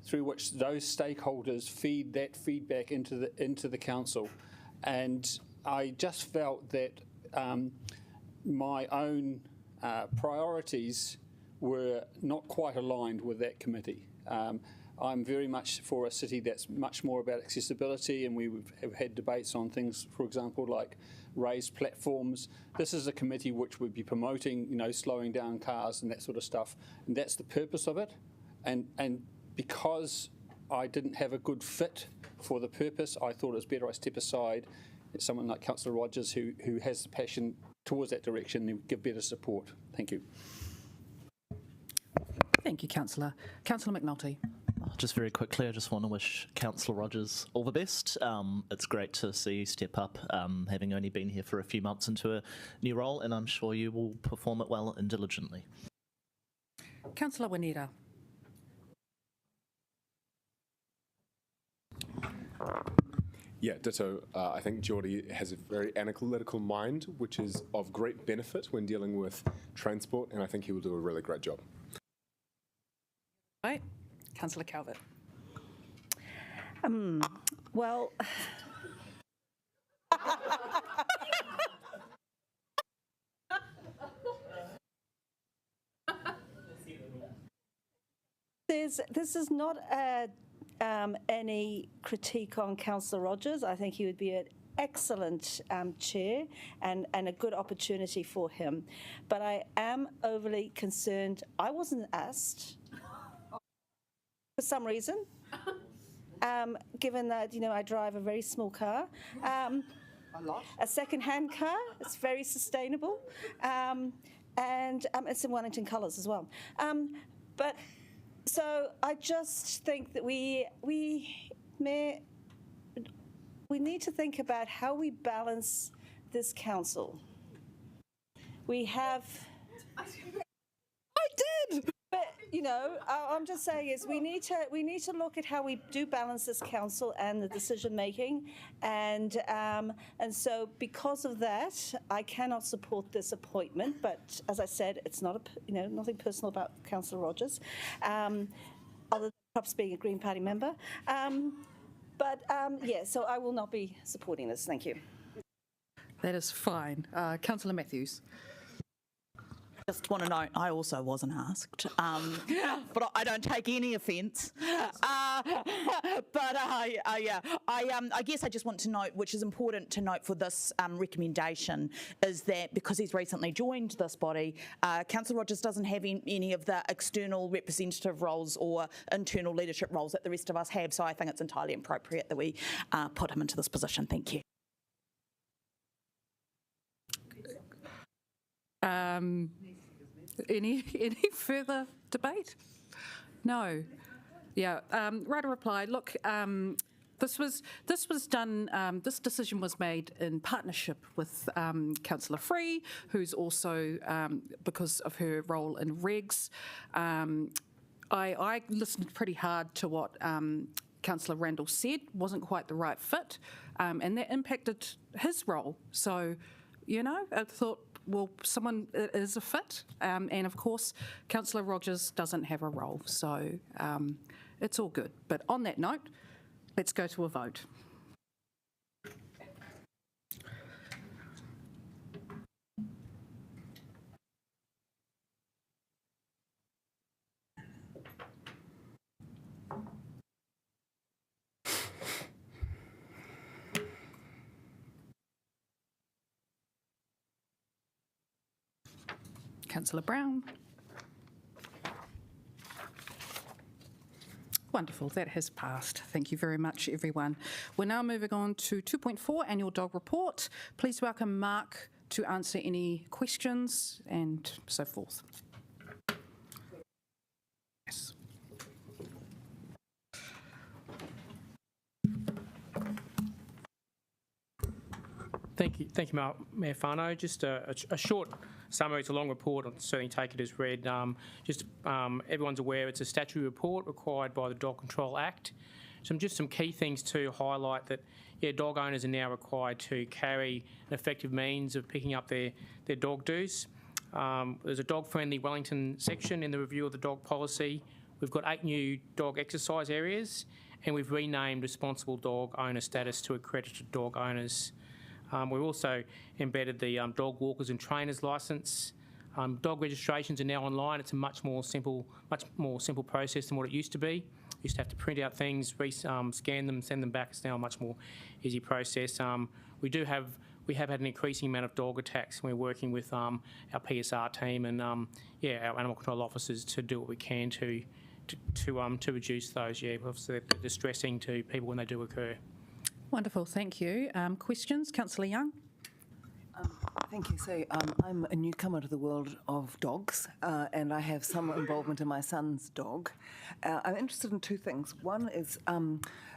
through which those stakeholders feed that feedback into the council. And I just felt that my own priorities were not quite aligned with that committee. I'm very much for a city that's much more about accessibility, and we have had debates on things, for example, like raised platforms. This is a committee which would be promoting, slowing down cars and that sort of stuff, and that's the purpose of it. And because I didn't have a good fit for the purpose, I thought it was better I step aside. It's someone like Councillor Rogers who has the passion towards that direction and give better support. Thank you. Thank you, Councillor. Councillor McNulty. Just very quickly, I just want to wish Councillor Rogers all the best. It's great to see you step up, having only been here for a few months into a new role, and I'm sure you will perform it well and diligently. Councillor Kaunihera. Yeah, ditto. I think Geordie has a very analytical mind, which is of great benefit when dealing with transport, and I think he will do a really great job. Right. Councillor Calvert. Well, this is not any critique on Councillor Rogers. I think he would be an excellent chair and a good opportunity for him. But I am overly concerned. I wasn't asked for some reason, given that, I drive a very small car. A second-hand car. It's very sustainable. And it's in Wellington colours as well. So I just think that we need to think about how we balance this council. We have... I did! But, I'm just saying is we need to look at how we do balance this council and the decision-making. And so because of that, I cannot support this appointment. But as I said, it's not, nothing personal about Councillor Rogers, other than perhaps being a Green Party member. So I will not be supporting this. Thank you. That is fine. Councillor Matthews. Just want to note, I also wasn't asked, but I don't take any offence. I guess I just want to note, which is important to note for this recommendation, is that because he's recently joined this body, Councillor Rogers doesn't have any of the external representative roles or internal leadership roles that the rest of us have, so I think it's entirely appropriate that we put him into this position. Thank you. Any further debate? No. Yeah. Writer replied, look, this was done, this decision was made in partnership with Councillor Free, who's also, because of her role in regs. I listened pretty hard to what Councillor Randall said, wasn't quite the right fit, and that impacted his role. So, I thought, well, someone is a fit, and of course, Councillor Rogers doesn't have a role, so it's all good. But on that note, let's go to a vote. Councillor Brown. Wonderful, that has passed. Thank you very much, everyone. We're now moving on to 2.4, Annual Dog Report. Please welcome Mark to answer any questions and so forth. Yes. Thank you, Mayor Whānau. Just a short summary. It's a long report. I'll certainly take it as read. Everyone's aware it's a statutory report required by the Dog Control Act. Some key things to highlight that, dog owners are now required to carry an effective means of picking up their dog dues. There's a dog-friendly Wellington section in the review of the dog policy. We've got 8 new dog exercise areas, and we've renamed responsible dog owner status to accredited dog owners. We've also embedded the dog walkers and trainers licence. Dog registrations are now online. It's a much more simple process than what it used to be. You used to have to print out things, scan them, send them back. It's now a much more easy process. We have had an increasing amount of dog attacks, and we're working with our PSR team and our animal control officers to do what we can to reduce those. Obviously they're distressing to people when they do occur. Wonderful, thank you. Questions? Councillor Young. Thank you. So I'm a newcomer to the world of dogs, and I have some involvement in my son's dog. I'm interested in 2 things. One is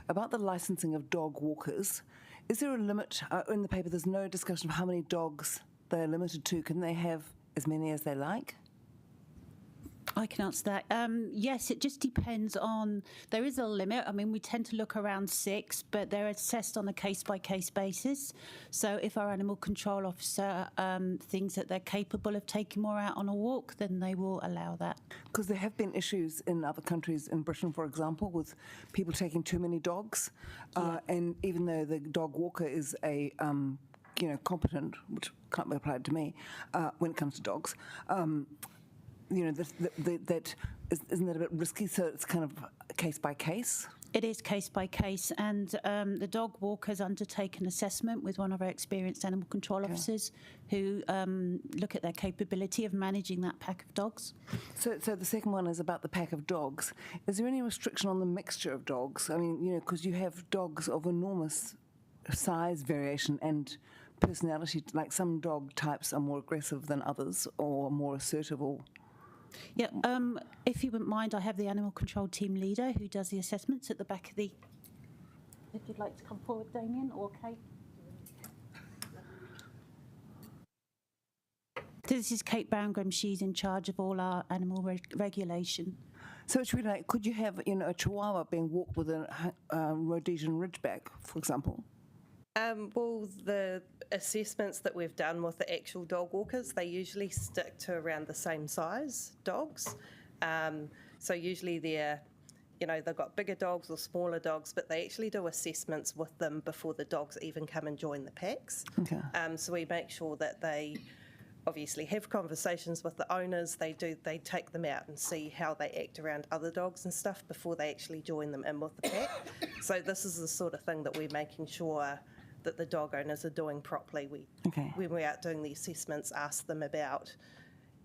about the licensing of dog walkers. Is there a limit? In the paper, there's no discussion of how many dogs they're limited to. Can they have as many as they like? I can answer that. Yes, it just depends on, there is a limit. I mean, we tend to look around 6, but they're assessed on a case-by-case basis. So if our animal control officer thinks that they're capable of taking more out on a walk, then they will allow that. Because there have been issues in other countries, in Britain, for example, with people taking too many dogs. And even though the dog walker is a competent, which can't be applied to me when it comes to dogs, that isn't that a bit risky? So it's kind of case by case. It is case by case, and the dog walkers undertake an assessment with one of our experienced animal control officers who look at their capability of managing that pack of dogs. So the second one is about the pack of dogs. Is there any restriction on the mixture of dogs? I mean, you know, because you have dogs of enormous size variation and personality, like some dog types are more aggressive than others or more assertive or... Yeah, if you wouldn't mind, I have the animal control team leader who does the assessments at the back of the... If you'd like to come forward, Damien or Kate. This is Kate Bangram. She's in charge of all our animal regulation. So it's really like, could you have, you know, a Chihuahua being walked with a Rhodesian Ridgeback, for example? Well, the assessments that we've done with the actual dog walkers, they usually stick to around the same size dogs. So usually they're, you know, they've got bigger dogs or smaller dogs, but they actually do assessments with them before the dogs even come and join the packs. Okay. So we make sure that they obviously have conversations with the owners. They take them out and see how they act around other dogs and stuff before they actually join them in with the pack. So this is the sort of thing that we're making sure that the dog owners are doing properly. When we're out doing the assessments, ask them about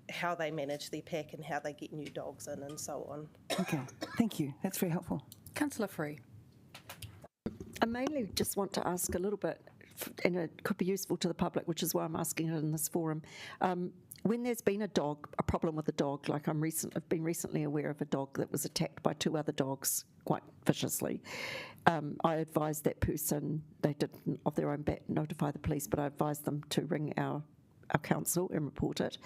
how they manage their pack and how they get new dogs in and so on. Okay, thank you. That's very helpful. Councillor Free. I mainly just want to ask a little bit, and it could be useful to the public, which is why I'm asking it in this forum. When there's been a problem with a dog, like I've been recently aware of a dog that was attacked by two other dogs quite viciously. I advised that person, they didn't of their own bat notify the police, but I advised them to ring our council and report it.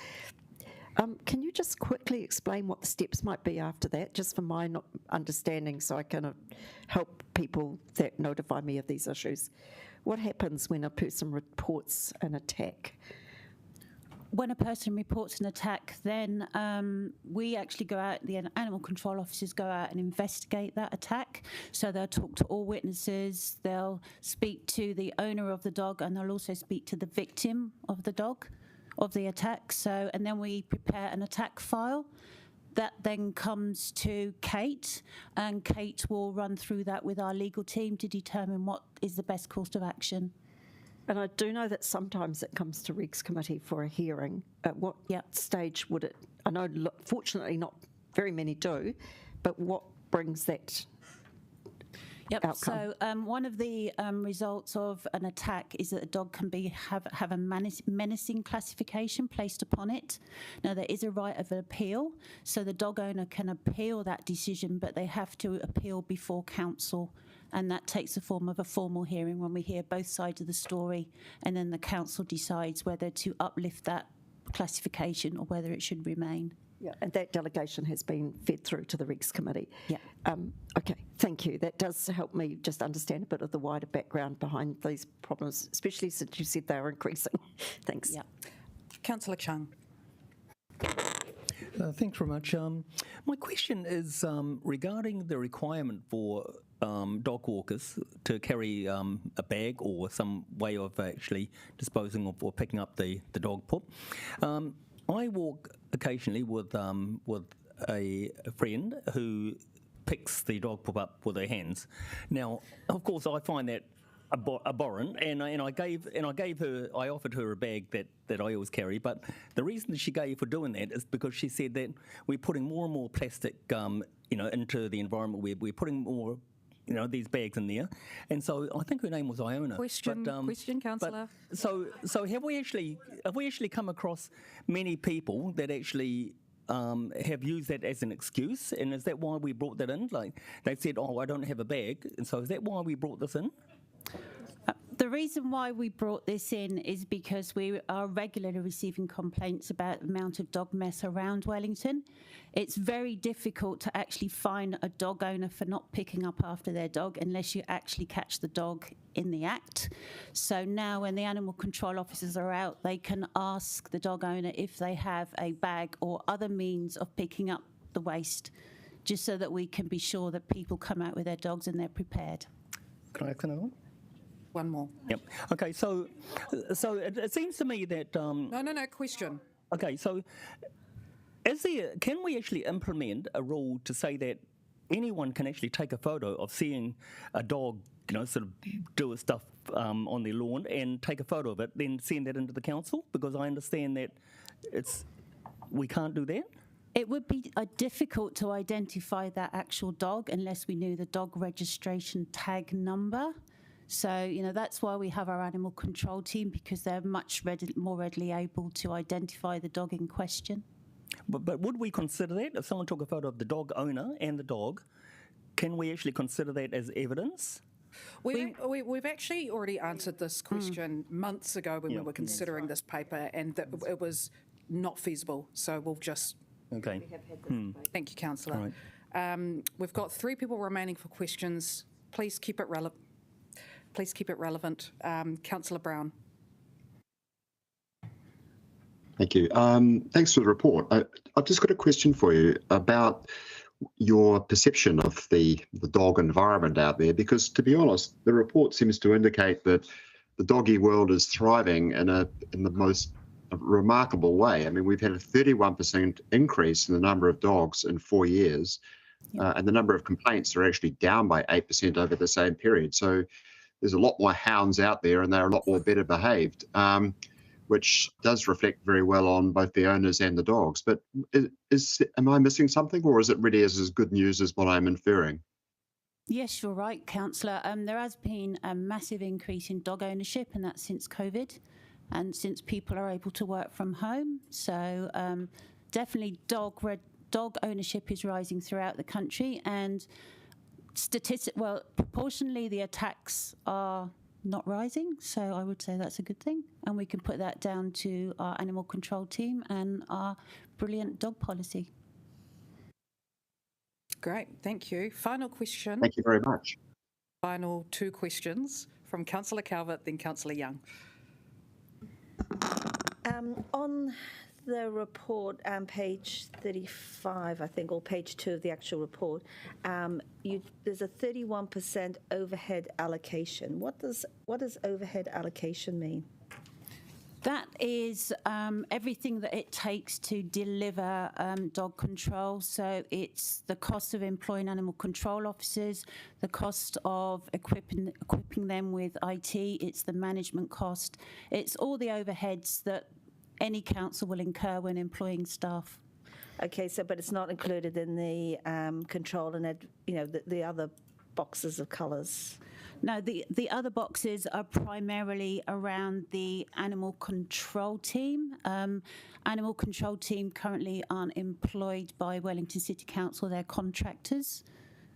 Can you just quickly explain what the steps might be after that, just for my understanding, so I can help people that notify me of these issues? What happens when a person reports an attack? When a person reports an attack, then we actually go out, the animal control officers go out and investigate that attack. So they'll talk to all witnesses, they'll speak to the owner of the dog, and they'll also speak to the victim of the dog, of the attack. So, and then we prepare an attack file. That then comes to Kate, and Kate will run through that with our legal team to determine what is the best course of action. And I do know that sometimes it comes to Regs Committee for a hearing. At what stage would it? I know, fortunately, not very many do, but what brings that outcome? So one of the results of an attack is that a dog can have a menacing classification placed upon it. Now, there is a right of appeal, so the dog owner can appeal that decision, but they have to appeal before council. And that takes the form of a formal hearing when we hear both sides of the story, and then the council decides whether to uplift that classification or whether it should remain. Yeah, and that delegation has been fed through to the Regs Committee. Yeah. Okay, thank you. That does help me just understand a bit of the wider background behind these problems, especially since you said they were increasing. Thanks. Yeah. Councillor Chung. Thanks very much. My question is regarding the requirement for dog walkers to carry a bag or some way of actually disposing of or picking up the dog poop. I walk occasionally with a friend who picks the dog poop up with her hands. Now, of course, I find that abhorrent, and I offered her a bag that I always carry. But the reason that she gave for doing that is because she said that we're putting more and more plastic, into the environment. We're putting more, these bags in there, and so I think her name was Iona. Question, councillor. So have we actually come across many people that actually have used that as an excuse, and is that why we brought that in? Like they said, "Oh, I don't have a bag," and so is that why we brought this in? The reason why we brought this in is because we are regularly receiving complaints about the amount of dog mess around Wellington. It's very difficult to actually fine a dog owner for not picking up after their dog unless you actually catch the dog in the act. So now when the animal control officers are out, they can ask the dog owner if they have a bag or other means of picking up the waste, just so that we can be sure that people come out with their dogs and they're prepared. Can I ask another one? One more. Yep. Okay, so it seems to me that... No, question. Okay, so can we actually implement a rule to say that anyone can actually take a photo of seeing a dog, sort of do its stuff on their lawn and take a photo of it, then send that into the council? Because I understand that we can't do that. It would be difficult to identify that actual dog unless we knew the dog registration tag number. So, that's why we have our animal control team, because they're much more readily able to identify the dog in question. But would we consider that? If someone took a photo of the dog owner and the dog, can we actually consider that as evidence? We've actually already answered this question months ago when we were considering this paper, and it was not feasible. So we'll just... Okay. Thank you, Councillor. Right. We've got 3 people remaining for questions. Please keep it relevant. Please keep it relevant. Councillor Brown. Thank you. Thanks for the report. I've just got a question for you about your perception of the dog environment out there, because to be honest, the report seems to indicate that the doggy world is thriving in the most remarkable way. I mean, we've had a 31% increase in the number of dogs in 4 years, and the number of complaints are actually down by 8% over the same period. So there's a lot more hounds out there, and they're a lot more better behaved, which does reflect very well on both the owners and the dogs. But am I missing something, or is it really as good news as what I'm inferring? Yes, you're right, Councillor. There has been a massive increase in dog ownership, and that's since COVID, and since people are able to work from home. So definitely dog ownership is rising throughout the country, and proportionally the attacks are not rising, so I would say that's a good thing, and we can put that down to our animal control team and our brilliant dog policy. Great, thank you. Final question. Thank you very much. Final 2 questions from Councillor Calvert, then Councillor Young. On the report, page 35, I think, or page 2 of the actual report, there's a 31% overhead allocation. What does overhead allocation mean? That is everything that it takes to deliver dog control. So it's the cost of employing animal control officers, the cost of equipping them with IT, it's the management cost, it's all the overheads that any council will incur when employing staff. Okay, but it's not included in the control and the other boxes of colours. No, the other boxes are primarily around the animal control team. Animal control team currently aren't employed by Wellington City Council, they're contractors.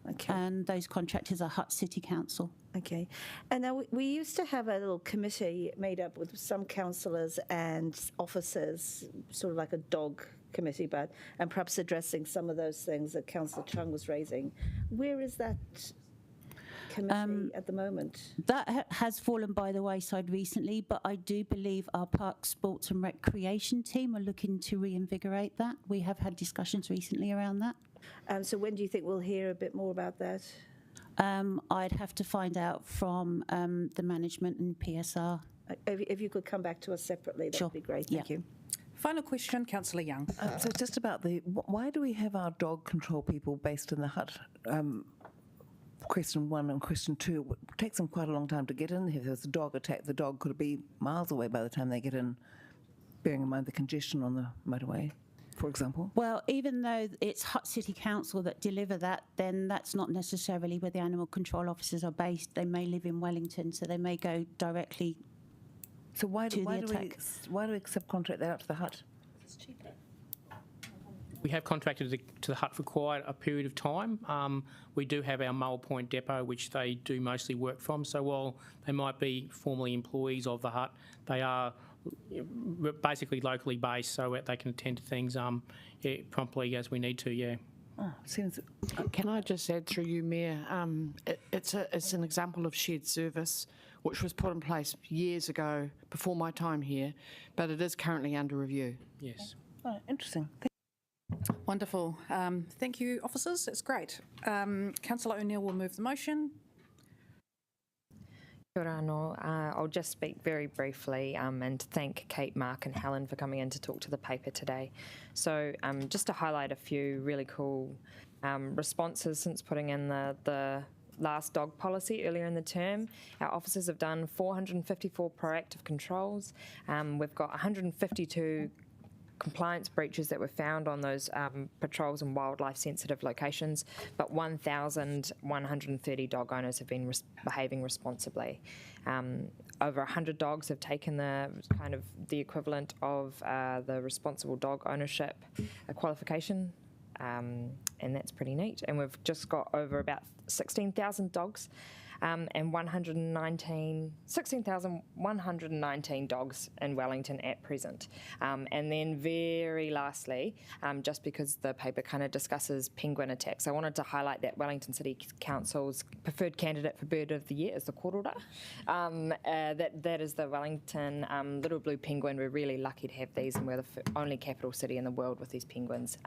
Okay. And those contractors are Hutt City Council. Okay. And now we used to have a little committee made up with some councillors and officers, sort of like a dog committee, and perhaps addressing some of those things that Councillor Chung was raising. Where is that committee at the moment? That has fallen by the wayside recently, but I do believe our Park Sports and Recreation team are looking to reinvigorate that. We have had discussions recently around that. So when do you think we'll hear a bit more about that? I'd have to find out from the management and PSR. If you could come back to us separately, that would be great. Thank you. Final question, Councillor Young. So just about why do we have our dog control people based in the Hutt? Question 1 and question 2, it takes them quite a long time to get in. If there's a dog attack, the dog could be miles away by the time they get in, bearing in mind the congestion on the motorway, for example. Well, even though it's Hutt City Council that deliver that, then that's not necessarily where the animal control officers are based. They may live in Wellington, so they may go directly to the attack. Why do we subcontract that out to the Hutt? It's cheaper. We have contracted to the Hutt for quite a period of time. We do have our Mull Point depot, which they do mostly work from. So while they might be formerly employees of the Hutt, they are basically locally based, so they can attend to things promptly as we need to. Yeah. Oh, seems. Can I just add through you, Mayor? It's an example of shared service, which was put in place years ago, before my time here, but it is currently under review. Yes. Oh, interesting. Wonderful. Thank you, officers. It's great. Councillor O'Neill will move the motion. Kia ora anō. I'll just speak very briefly and thank Kate, Mark and Helen for coming in to talk to the paper today. So just to highlight a few really cool responses since putting in the last dog policy earlier in the term. Our officers have done 454 proactive controls. We've got 152 compliance breaches that were found on those patrols in wildlife sensitive locations, but 1,130 dog owners have been behaving responsibly. Over 100 dogs have taken the equivalent of the responsible dog ownership qualification, and that's pretty neat. And we've just got over about 16,000 dogs and 16,119 dogs in Wellington at present. And then very lastly, just because the paper kind of discusses penguin attacks, I wanted to highlight that Wellington City Council's preferred candidate for Bird of the Year is the korora. That is the Wellington little blue penguin. We're really lucky to have these, and we're the only capital city in the world with these penguins.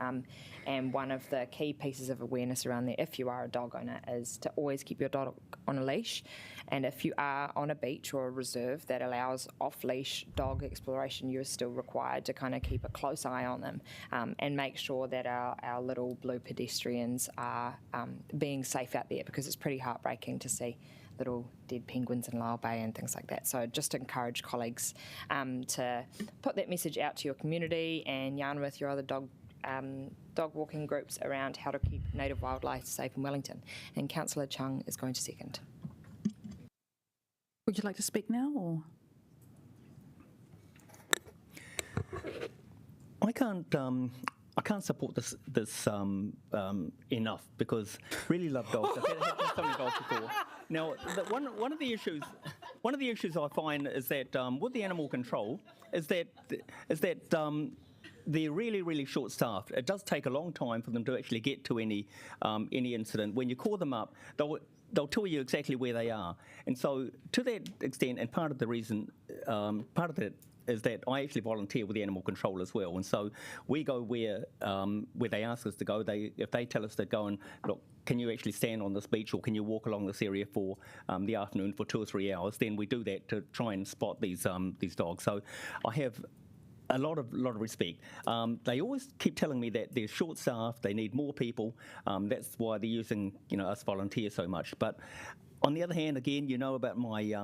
And one of the key pieces of awareness around there, if you are a dog owner, is to always keep your dog on a leash. And if you are on a beach or a reserve that allows off-leash dog exploration, you're still required to kind of keep a close eye on them and make sure that our little blue pedestrians are being safe out there, because it's pretty heartbreaking to see little dead penguins in Lyell Bay and things like that. So just encourage colleagues to put that message out to your community and yarn with your other dog walking groups around how to keep native wildlife safe in Wellington. And Councillor Chung is going to second. Would you like to speak now, or? I can't support this enough, because really love dogs. I've had so many dogs before. Now, one of the issues I find is that with the animal control is that they're really, really short-staffed. It does take a long time for them to actually get to any incident. When you call them up, they'll tell you exactly where they are. And so to that extent, and part of the reason, part of that is that I actually volunteer with the animal control as well. And so we go where they ask us to go. If they tell us to go and, look, can you actually stand on this beach, or can you walk along this area for the afternoon for 2 or 3 hours, then we do that to try and spot these dogs. So I have a lot of respect. They always keep telling me that they're short-staffed, they need more people. That's why they're using us volunteers so much. But on the other hand, again, you know about my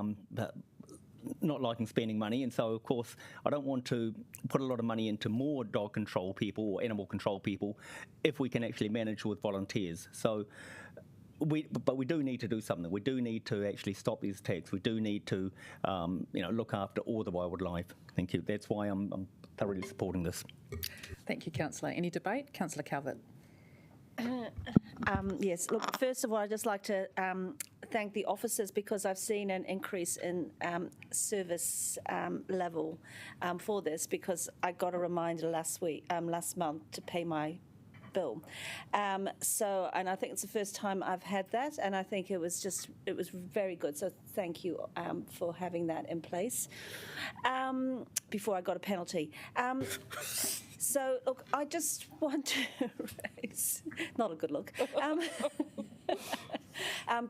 not liking spending money, and so of course I don't want to put a lot of money into more dog control people or animal control people if we can actually manage with volunteers. So. But we do need to do something. We do need to actually stop these attacks. We do need to, look after all the wildlife. Thank you. That's why I'm thoroughly supporting this. Thank you, Councillor. Any debate? Councillor Calvert. Yes, look, first of all, I'd just like to thank the officers, because I've seen an increase in service level for this, because I got a reminder last month to pay my bill. And I think it's the first time I've had that, and I think it was very good. So thank you for having that in place before I got a penalty. So look, I just want to raise, not a good look,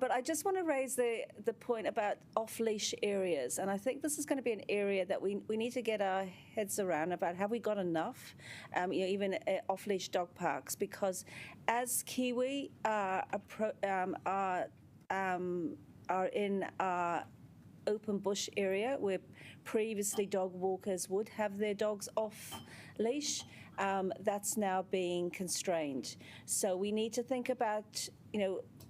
but I just want to raise the point about off-leash areas, and I think this is going to be an area that we need to get our heads around about. Have we got enough, even off-leash dog parks? Because as Kiwi are in our open bush area where previously dog walkers would have their dogs off leash, that's now being constrained. So we need to think about,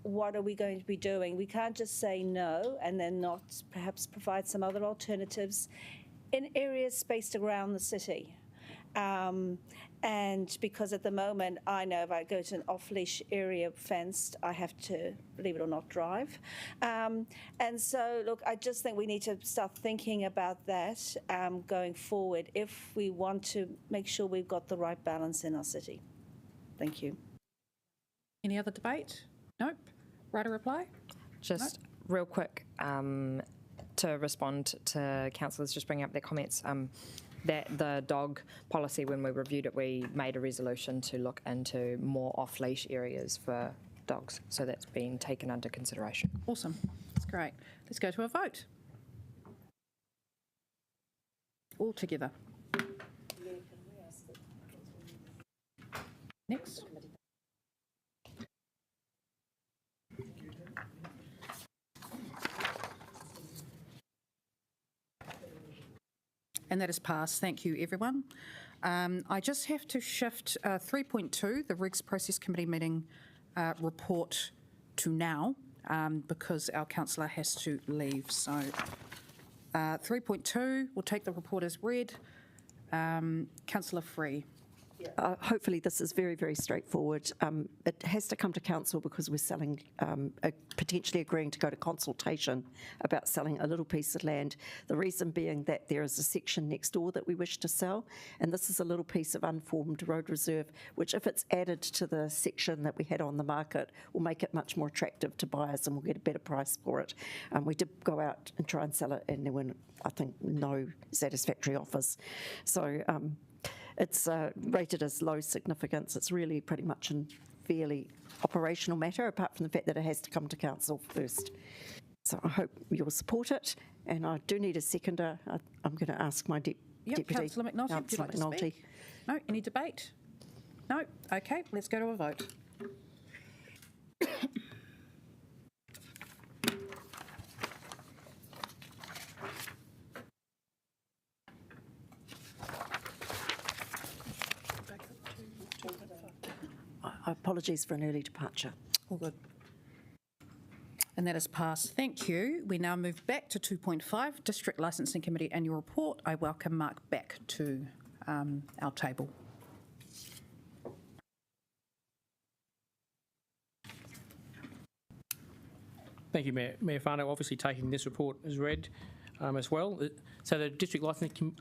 what are we going to be doing? We can't just say no and then not perhaps provide some other alternatives in areas spaced around the city. And because at the moment, I know if I go to an off-leash area fenced, I have to, believe it or not, drive. And so, look, I just think we need to start thinking about that going forward if we want to make sure we've got the right balance in our city. Thank you. Any other debate? Nope. Right, a reply? Just real quick to respond to councillors just bringing up their comments. That the dog policy, when we reviewed it, we made a resolution to look into more off-leash areas for dogs. So that's been taken under consideration. Awesome. That's great. Let's go to a vote. all together. Next. And that is passed. Thank you, everyone. I just have to shift 3.2, the Regs Process Committee meeting report, to now because our councillor has to leave. So 3.2, we'll take the report as read. Councillor Free. Hopefully this is very, very straightforward. It has to come to council because we're selling, potentially agreeing to go to consultation about selling a little piece of land. The reason being that there is a section next door that we wish to sell, and this is a little piece of unformed road reserve, which if it's added to the section that we had on the market, will make it much more attractive to buyers and we'll get a better price for it. We did go out and try and sell it and there were, I think, no satisfactory offers. So it's rated as low significance. It's really pretty much a fairly operational matter, apart from the fact that it has to come to council first. So I hope you'll support it, and I do need a seconder. I'm going to ask my deputy. Councillor McNulty, would you like to speak? No, any debate? No? Okay, let's go to a vote. Apologies for an early departure. All good. And that is passed. Thank you. We now move back to 2.5, District Licensing Committee Annual Report. I welcome Mark back to our table. Thank you, Mayor Whānau. Obviously taking this report as read as well. So the District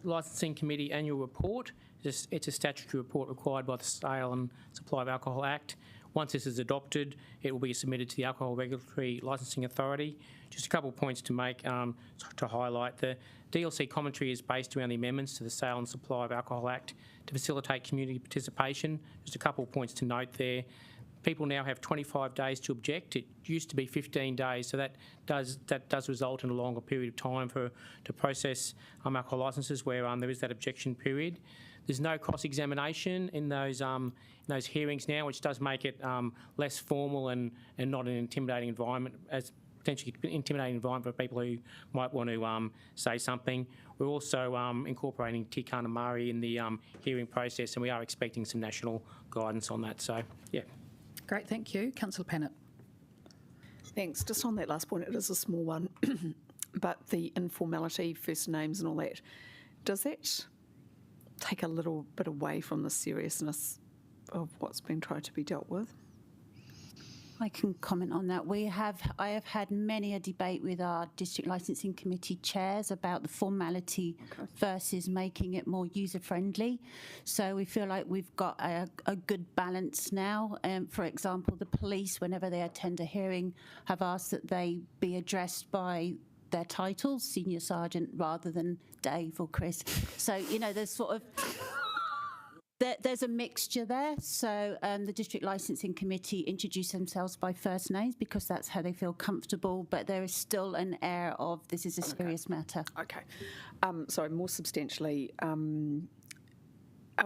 Licensing Committee Annual Report, it's a statutory report required by the Sale and Supply of Alcohol Act. Once this is adopted, it will be submitted to the Alcohol Regulatory Licensing Authority. Just a couple of points to make, to highlight. The DLC commentary is based around the amendments to the Sale and Supply of Alcohol Act to facilitate community participation. Just a couple of points to note there. People now have 25 days to object. It used to be 15 days, so that does result in a longer period of time to process alcohol licences where there is that objection period. There's no cross-examination in those hearings now, which does make it less formal and not an intimidating environment, as potentially intimidating environment for people who might want to say something. We're also incorporating tikana Māori in the hearing process, and we are expecting some national guidance on that. So, yeah. Great, thank you. Councillor Pennant. Thanks. Just on that last point, it is a small one, but the informality, first names and all that, does that take a little bit away from the seriousness of what's been tried to be dealt with? I can comment on that. I have had many a debate with our District Licensing Committee chairs about the formality versus making it more user-friendly. So we feel like we've got a good balance now. For example, the police, whenever they attend a hearing, have asked that they be addressed by their titles, Senior Sergeant, rather than Dave or Chris. So, you know, there's sort of... There's a mixture there. So the District Licensing Committee introduce themselves by first names because that's how they feel comfortable, but there is still an air of this is a serious matter. Okay. Sorry, more substantially, are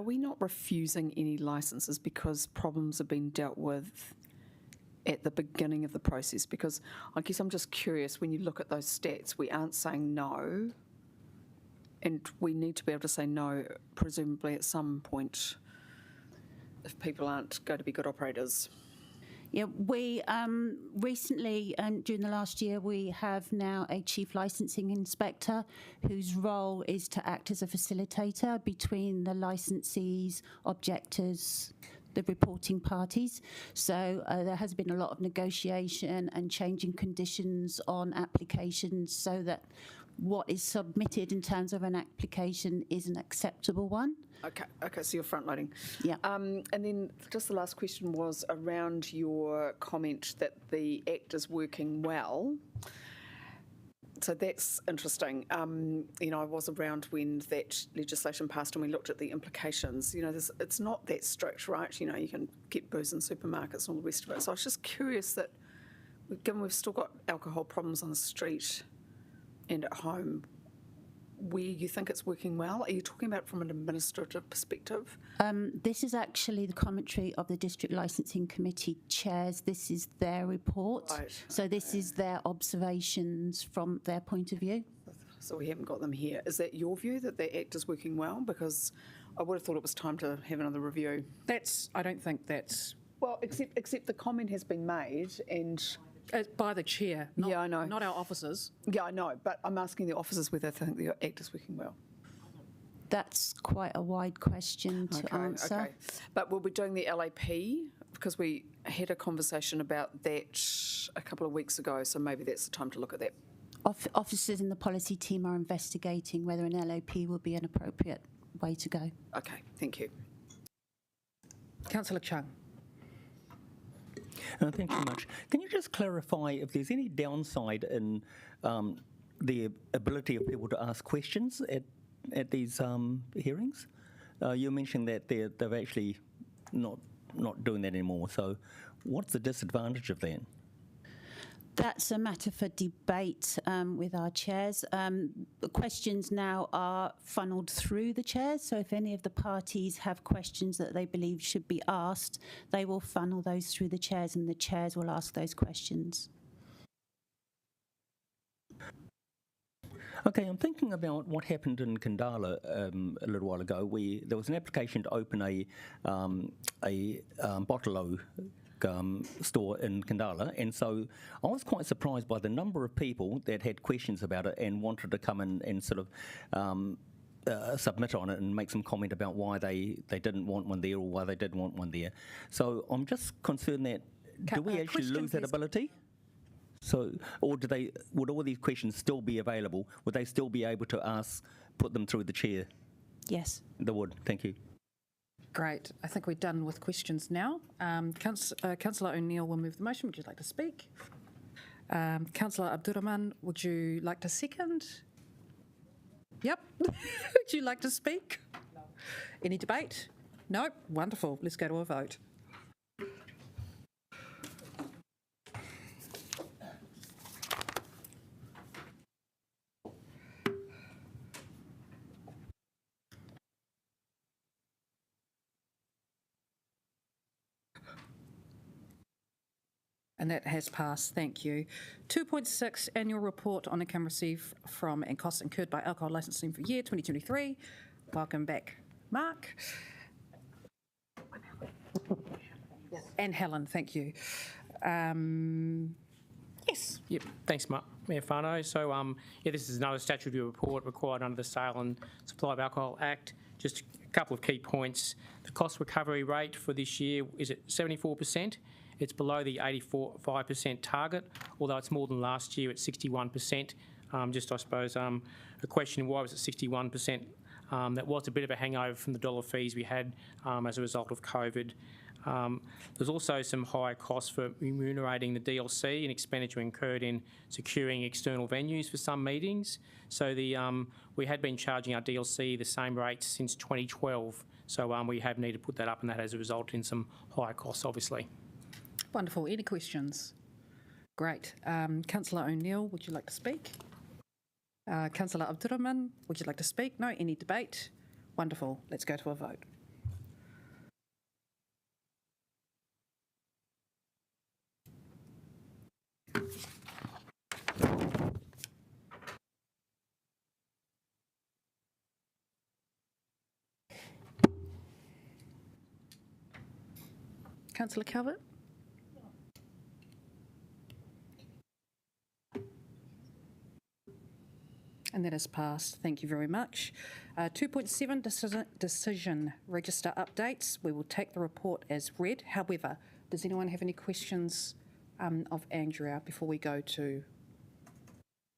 we not refusing any licences because problems have been dealt with at the beginning of the process? Because I guess I'm just curious, when you look at those stats, we aren't saying no. And we need to be able to say no, presumably at some point, if people aren't going to be good operators. Yeah, we recently, during the last year, we have now a Chief Licensing Inspector whose role is to act as a facilitator between the licensees, objectors, the reporting parties. So there has been a lot of negotiation and changing conditions on applications so that what is submitted in terms of an application is an acceptable one. Okay, so you're front loading. Yeah. And then just the last question was around your comment that the Act is working well. So that's interesting. You know, I was around when that legislation passed and we looked at the implications. You know, it's not that strict, right? You know, you can get booze in supermarkets and all the rest of it. So I was just curious that, given we've still got alcohol problems on the street and at home, where you think it's working well? Are you talking about from an administrative perspective? This is actually the commentary of the District Licensing Committee chairs. This is their report. Right. So this is their observations from their point of view. So we haven't got them here. Is that your view that the Act is working well? Because I would have thought it was time to have another review. I don't think that's... Well, except the comment has been made and... by the chair, yeah, I know. Not our officers. Yeah, I know, but I'm asking the officers whether they think the Act is working well. That's quite a wide question to answer. Okay. But we'll be doing the LAP because we had a conversation about that a couple of weeks ago, so maybe that's the time to look at that. Officers in the policy team are investigating whether an LAP will be an appropriate way to go. Okay, thank you. Councillor Chung. Thank you much. Can you just clarify if there's any downside in the ability of people to ask questions at these hearings? You mentioned that they've actually not doing that anymore. So what's the disadvantage of that? That's a matter for debate with our chairs. The questions now are funneled through the chairs, so if any of the parties have questions that they believe should be asked, they will funnel those through the chairs and the chairs will ask those questions. Okay, I'm thinking about what happened in Kandala a little while ago. There was an application to open a Bottle store in Kandala, and so I was quite surprised by the number of people that had questions about it and wanted to come in and sort of submit on it and make some comment about why they didn't want one there or why they did want one there. So I'm just concerned that do we actually lose that ability? So, or would all these questions still be available? Would they still be able to put them through the chair? Yes. They would. Thank you. Great. I think we're done with questions now. Councillor O'Neill will move the motion. Would you like to speak? Councillor Abdurrahman, would you like to second? Yep. Would you like to speak? No. Any debate? No? Wonderful. Let's go to a vote. And that has passed. Thank you. 2.6 Annual Report on Income Received from and Costs Incurred by Alcohol Licensing for year 2023. Welcome back, Mark. And Helen, thank you. Yes. Yep. Thanks, Mayor Whānau. So, this is another statutory report required under the Sale and Supply of Alcohol Act. Just a couple of key points. The cost recovery rate for this year is at 74%. It's below the 85% target, although it's more than last year at 61%. Just, I suppose, a question, why was it 61%? That was a bit of a hangover from the dollar fees we had as a result of COVID. There's also some higher costs for remunerating the DLC and expenditure incurred in securing external venues for some meetings. So we had been charging our DLC the same rates since 2012. So we have needed to put that up, and that has resulted in some higher costs, obviously. Wonderful. Any questions? Great. Councillor O'Neill, would you like to speak? Councillor Abdurrahman, would you like to speak? No? Any debate? Wonderful. Let's go to a vote. Councillor Calvert? And that has passed. Thank you very much. 2.7 decision register updates. We will take the report as read. However, does anyone have any questions of Andrea before we go to...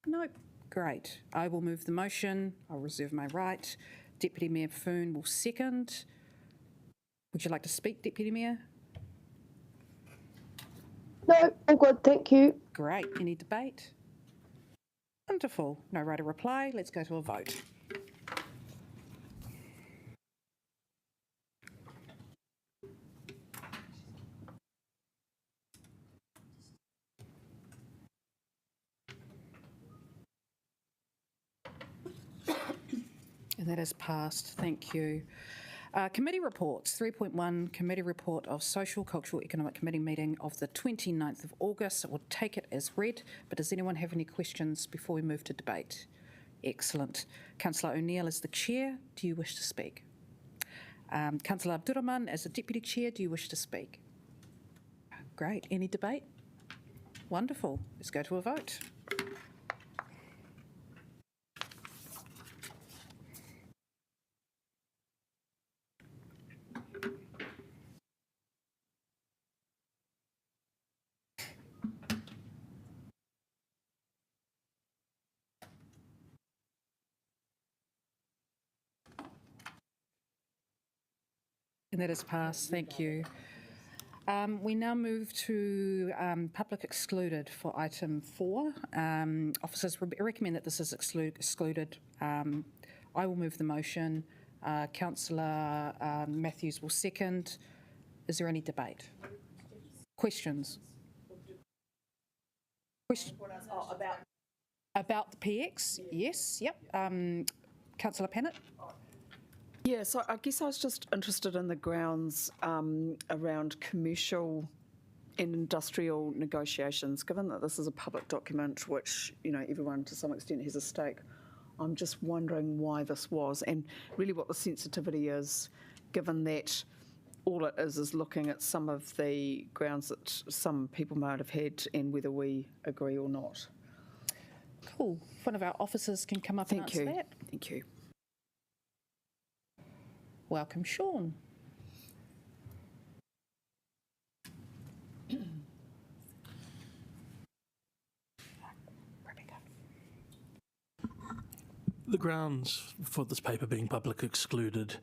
No. Great. I will move the motion. I'll reserve my right. Deputy Mayor Foon will second. Would you like to speak, Deputy Mayor? No, all good, thank you. Great. Any debate? Wonderful. No right of reply. Let's go to a vote. And that is passed. Thank you. Committee reports. 3.1, Committee Report of Social, Cultural, Economic Committee meeting of the 29th of August. We'll take it as read, but does anyone have any questions before we move to debate? Excellent. Councillor O'Neill as the chair, do you wish to speak? Councillor Abdurrahman as the deputy chair, do you wish to speak? Great. Any debate? Wonderful. Let's go to a vote. And that is passed. Thank you. We now move to public excluded for item 4. Officers recommend that this is excluded. I will move the motion. Councillor Matthews will second. Is there any debate? Questions? About the PX? Yes. Yep. Councillor Pennant? Yeah, so I guess I was just interested in the grounds around commercial and industrial negotiations. Given that this is a public document, which, you know, everyone to some extent has a stake, I'm just wondering why this was and really what the sensitivity is, given that all it is looking at some of the grounds that some people might have had and whether we agree or not. Cool. One of our officers can come up and answer that. Thank you. Welcome, Sean. The grounds for this paper being public excluded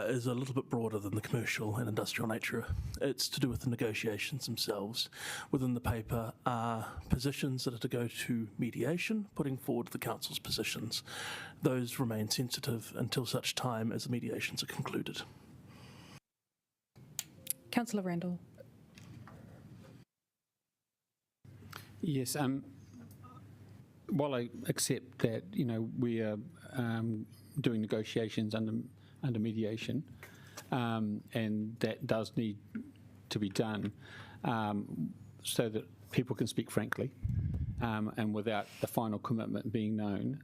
is a little bit broader than the commercial and industrial nature. It's to do with the negotiations themselves. Within the paper are positions that are to go to mediation, putting forward the council's positions. Those remain sensitive until such time as the mediations are concluded. Councillor Randall. Yes, while I accept that, you know, we are doing negotiations under mediation, and that does need to be done so that people can speak frankly and without the final commitment being known.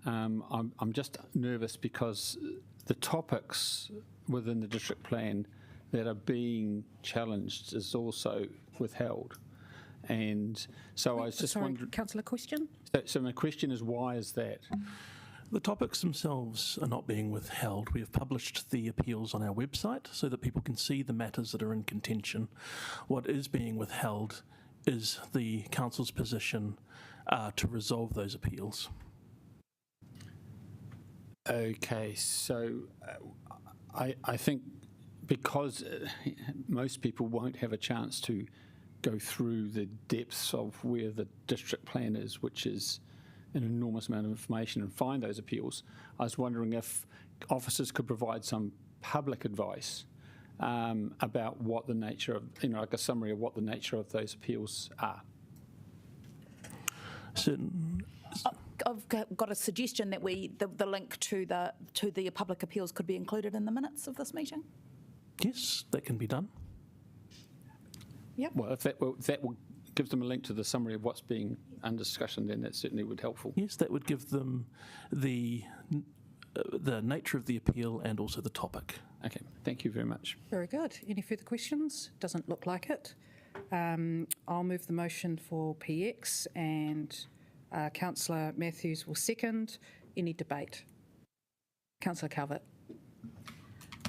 I'm just nervous because the topics within the district plan that are being challenged is also withheld. And so I was just wondering... Councillor, question? So my question is, why is that? The topics themselves are not being withheld. We have published the appeals on our website so that people can see the matters that are in contention. What is being withheld is the council's position to resolve those appeals. Okay, so I think because most people won't have a chance to go through the depths of where the district plan is, which is an enormous amount of information, and find those appeals, I was wondering if officers could provide some public advice about what the nature of, you know, like a summary of what the nature of those appeals are. I've got a suggestion that the link to the public appeals could be included in the minutes of this meeting. Yes, that can be done. Yep. Well, if that will give them a link to the summary of what's being under discussion, then that certainly would be helpful. Yes, that would give them the nature of the appeal and also the topic. Okay, thank you very much. Very good. Any further questions? Doesn't look like it. I'll move the motion for PX and Councillor Matthews will second. Any debate? Councillor Calvert.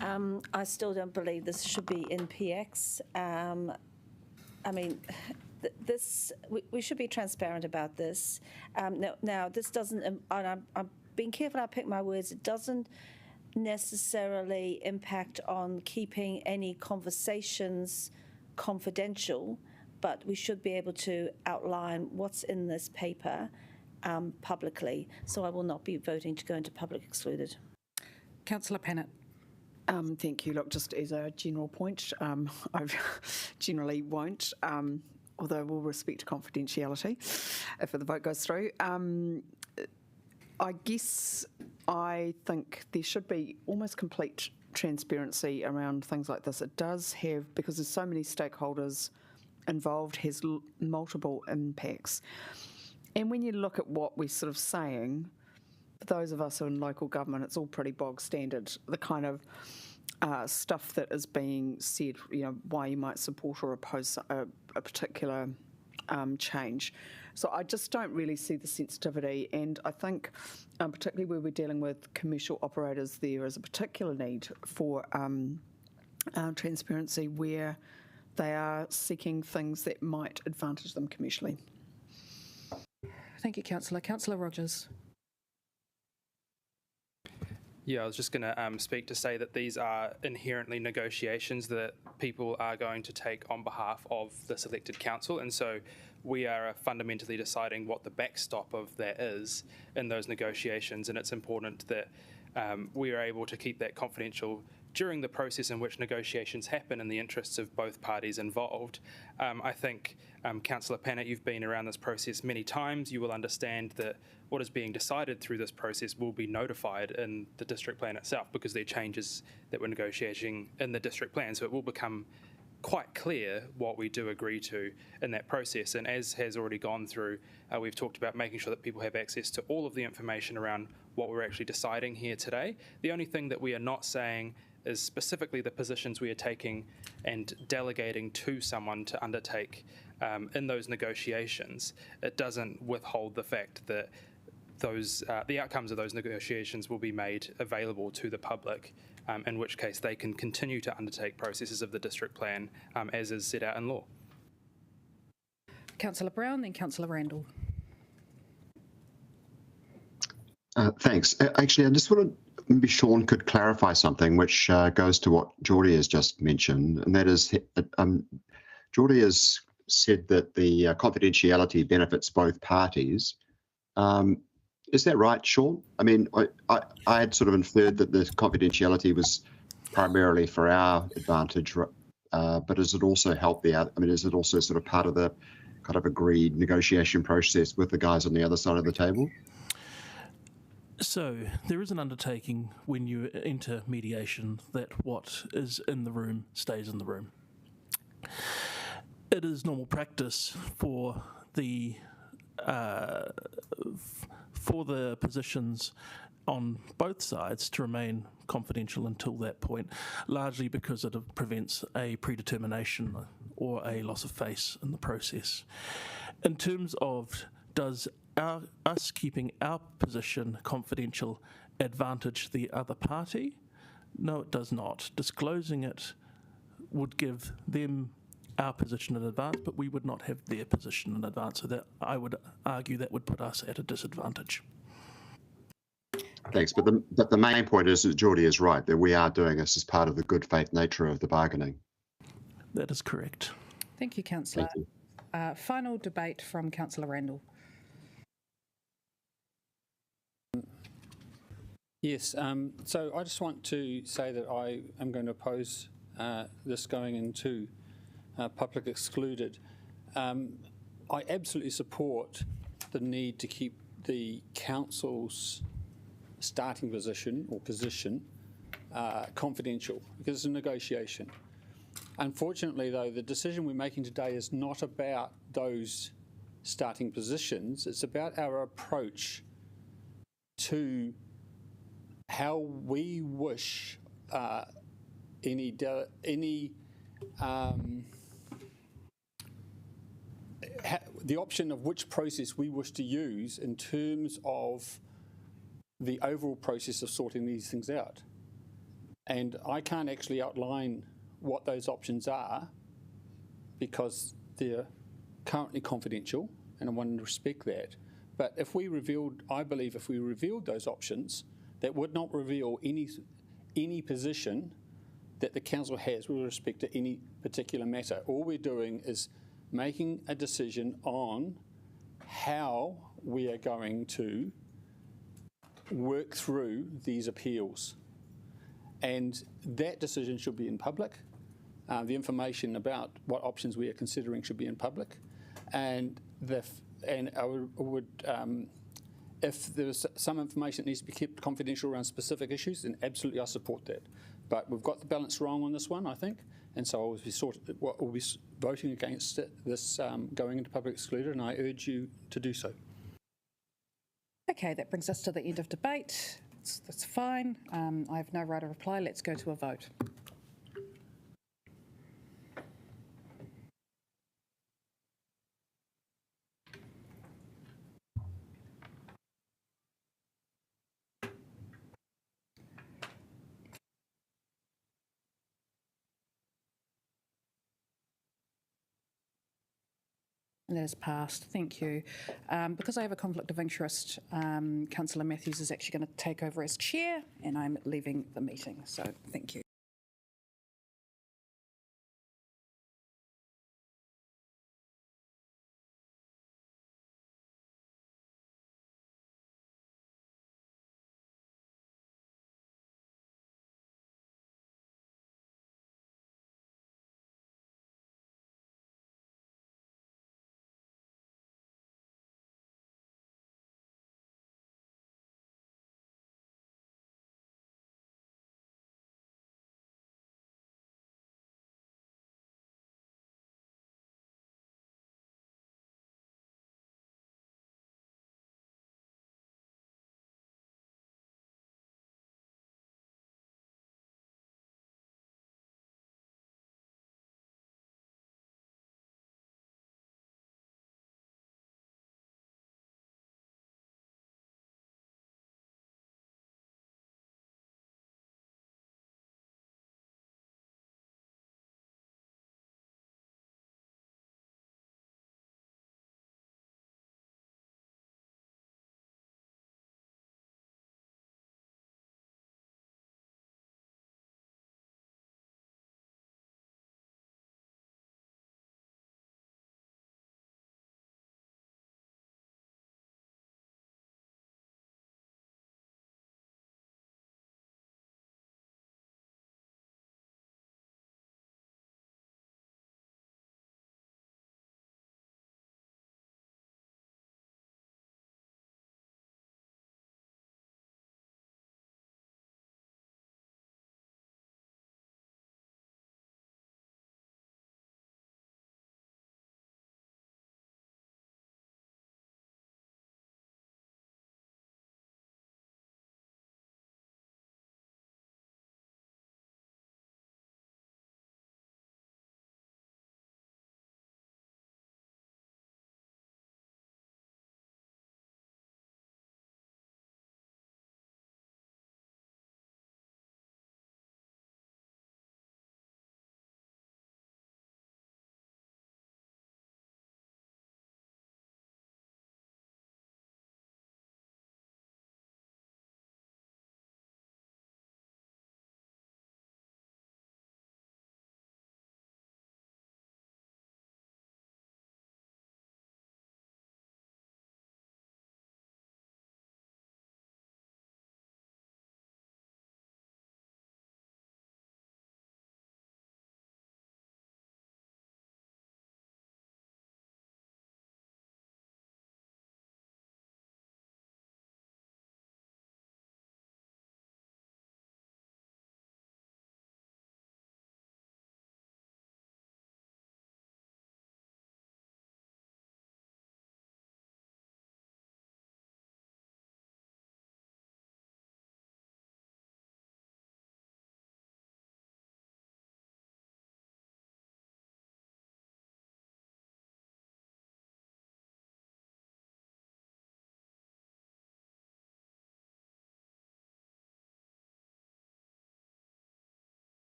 I still don't believe this should be in PX. I mean, we should be transparent about this. Now, this doesn't, and I'm being careful how I pick my words, it doesn't necessarily impact on keeping any conversations confidential, but we should be able to outline what's in this paper publicly. So I will not be voting to go into public excluded. Councillor Pennant. Thank you. Look, just as a general point, I generally won't, although we'll respect confidentiality if the vote goes through. I guess I think there should be almost complete transparency around things like this. It does have, because there's so many stakeholders involved, has multiple impacts. And when you look at what we're sort of saying, for those of us who are in local government, it's all pretty bog standard, the kind of stuff that is being said, why you might support or oppose a particular change. So I just don't really see the sensitivity, and I think particularly where we're dealing with commercial operators, there is a particular need for transparency where they are seeking things that might advantage them commercially. Thank you, Councillor. Councillor Rogers. Yeah, I was just going to speak to say that these are inherently negotiations that people are going to take on behalf of the selected council, and so we are fundamentally deciding what the backstop of that is in those negotiations, and it's important that we are able to keep that confidential during the process in which negotiations happen in the interests of both parties involved. I think, Councillor Pannett, you've been around this process many times. You will understand that what is being decided through this process will be notified in the district plan itself, because there are changes that we're negotiating in the district plan. So it will become quite clear what we do agree to in that process. And as has already gone through, we've talked about making sure that people have access to all of the information around what we're actually deciding here today. The only thing that we are not saying is specifically the positions we are taking and delegating to someone to undertake in those negotiations. It doesn't withhold the fact that those the outcomes of those negotiations will be made available to the public, in which case they can continue to undertake processes of the district plan as is set out in law. Councillor Brown, then Councillor Randall. Thanks. Actually, I just wanted, maybe Sean could clarify something which goes to what Geordie has just mentioned, and that is, Geordie has said that the confidentiality benefits both parties. Is that right, Sean? I mean, I had sort of inferred that the confidentiality was primarily for our advantage, but does it also help the other? I mean, is it also sort of part of the kind of agreed negotiation process with the guys on the other side of the table? So there is an undertaking when you enter mediation that what is in the room stays in the room. It is normal practice for the positions on both sides to remain confidential until that point, largely because it prevents a predetermination or a loss of face in the process. In terms of does us keeping our position confidential advantage the other party? No, it does not. Disclosing it would give them our position in advance, but we would not have their position in advance. So that I would argue that would put us at a disadvantage. Thanks, but the main point is that Geordie is right, that we are doing this as part of the good faith nature of the bargaining. That is correct. Thank you, Councillor. Thank you. Final debate from Councillor Randall. Yes, so I just want to say that I am going to oppose this going into public excluded. I absolutely support the need to keep the council's starting position or position confidential, because it's a negotiation. Unfortunately, though, the decision we're making today is not about those starting positions. It's about our approach to how we wish the option of which process we wish to use in terms of the overall process of sorting these things out. And I can't actually outline what those options are because they're currently confidential, and I want to respect that. But if we revealed, I believe if we revealed those options, that would not reveal any position that the council has with respect to any particular matter. All we're doing is making a decision on how we are going to work through these appeals. And that decision should be in public. The information about what options we are considering should be in public. And I would if there's some information that needs to be kept confidential around specific issues, then absolutely I support that. But we've got the balance wrong on this one, I think, and so we'll be voting against this going into public excluded, and I urge you to do so. Okay, that brings us to the end of debate. That's fine. I have no right of reply. Let's go to a vote. And that is passed. Thank you. Because I have a conflict of interest, Councillor Matthews is actually going to take over as chair, and I'm leaving the meeting. So thank you.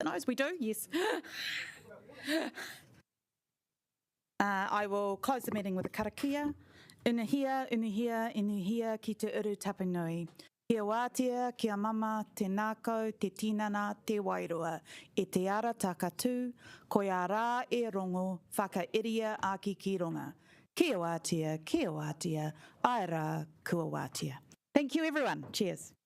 nose, we do, yes. I will close the meeting with a karakia. Inahia, inahia, inahia ki te uru tapanui. Kia wātia, kia mama, te nākau, te tinana, te wairua. E te ara takatū, ko ia rā e rongo, whakairia aki ki ronga. Kia wātia, ai rā, kua wātia. Thank you everyone. Cheers.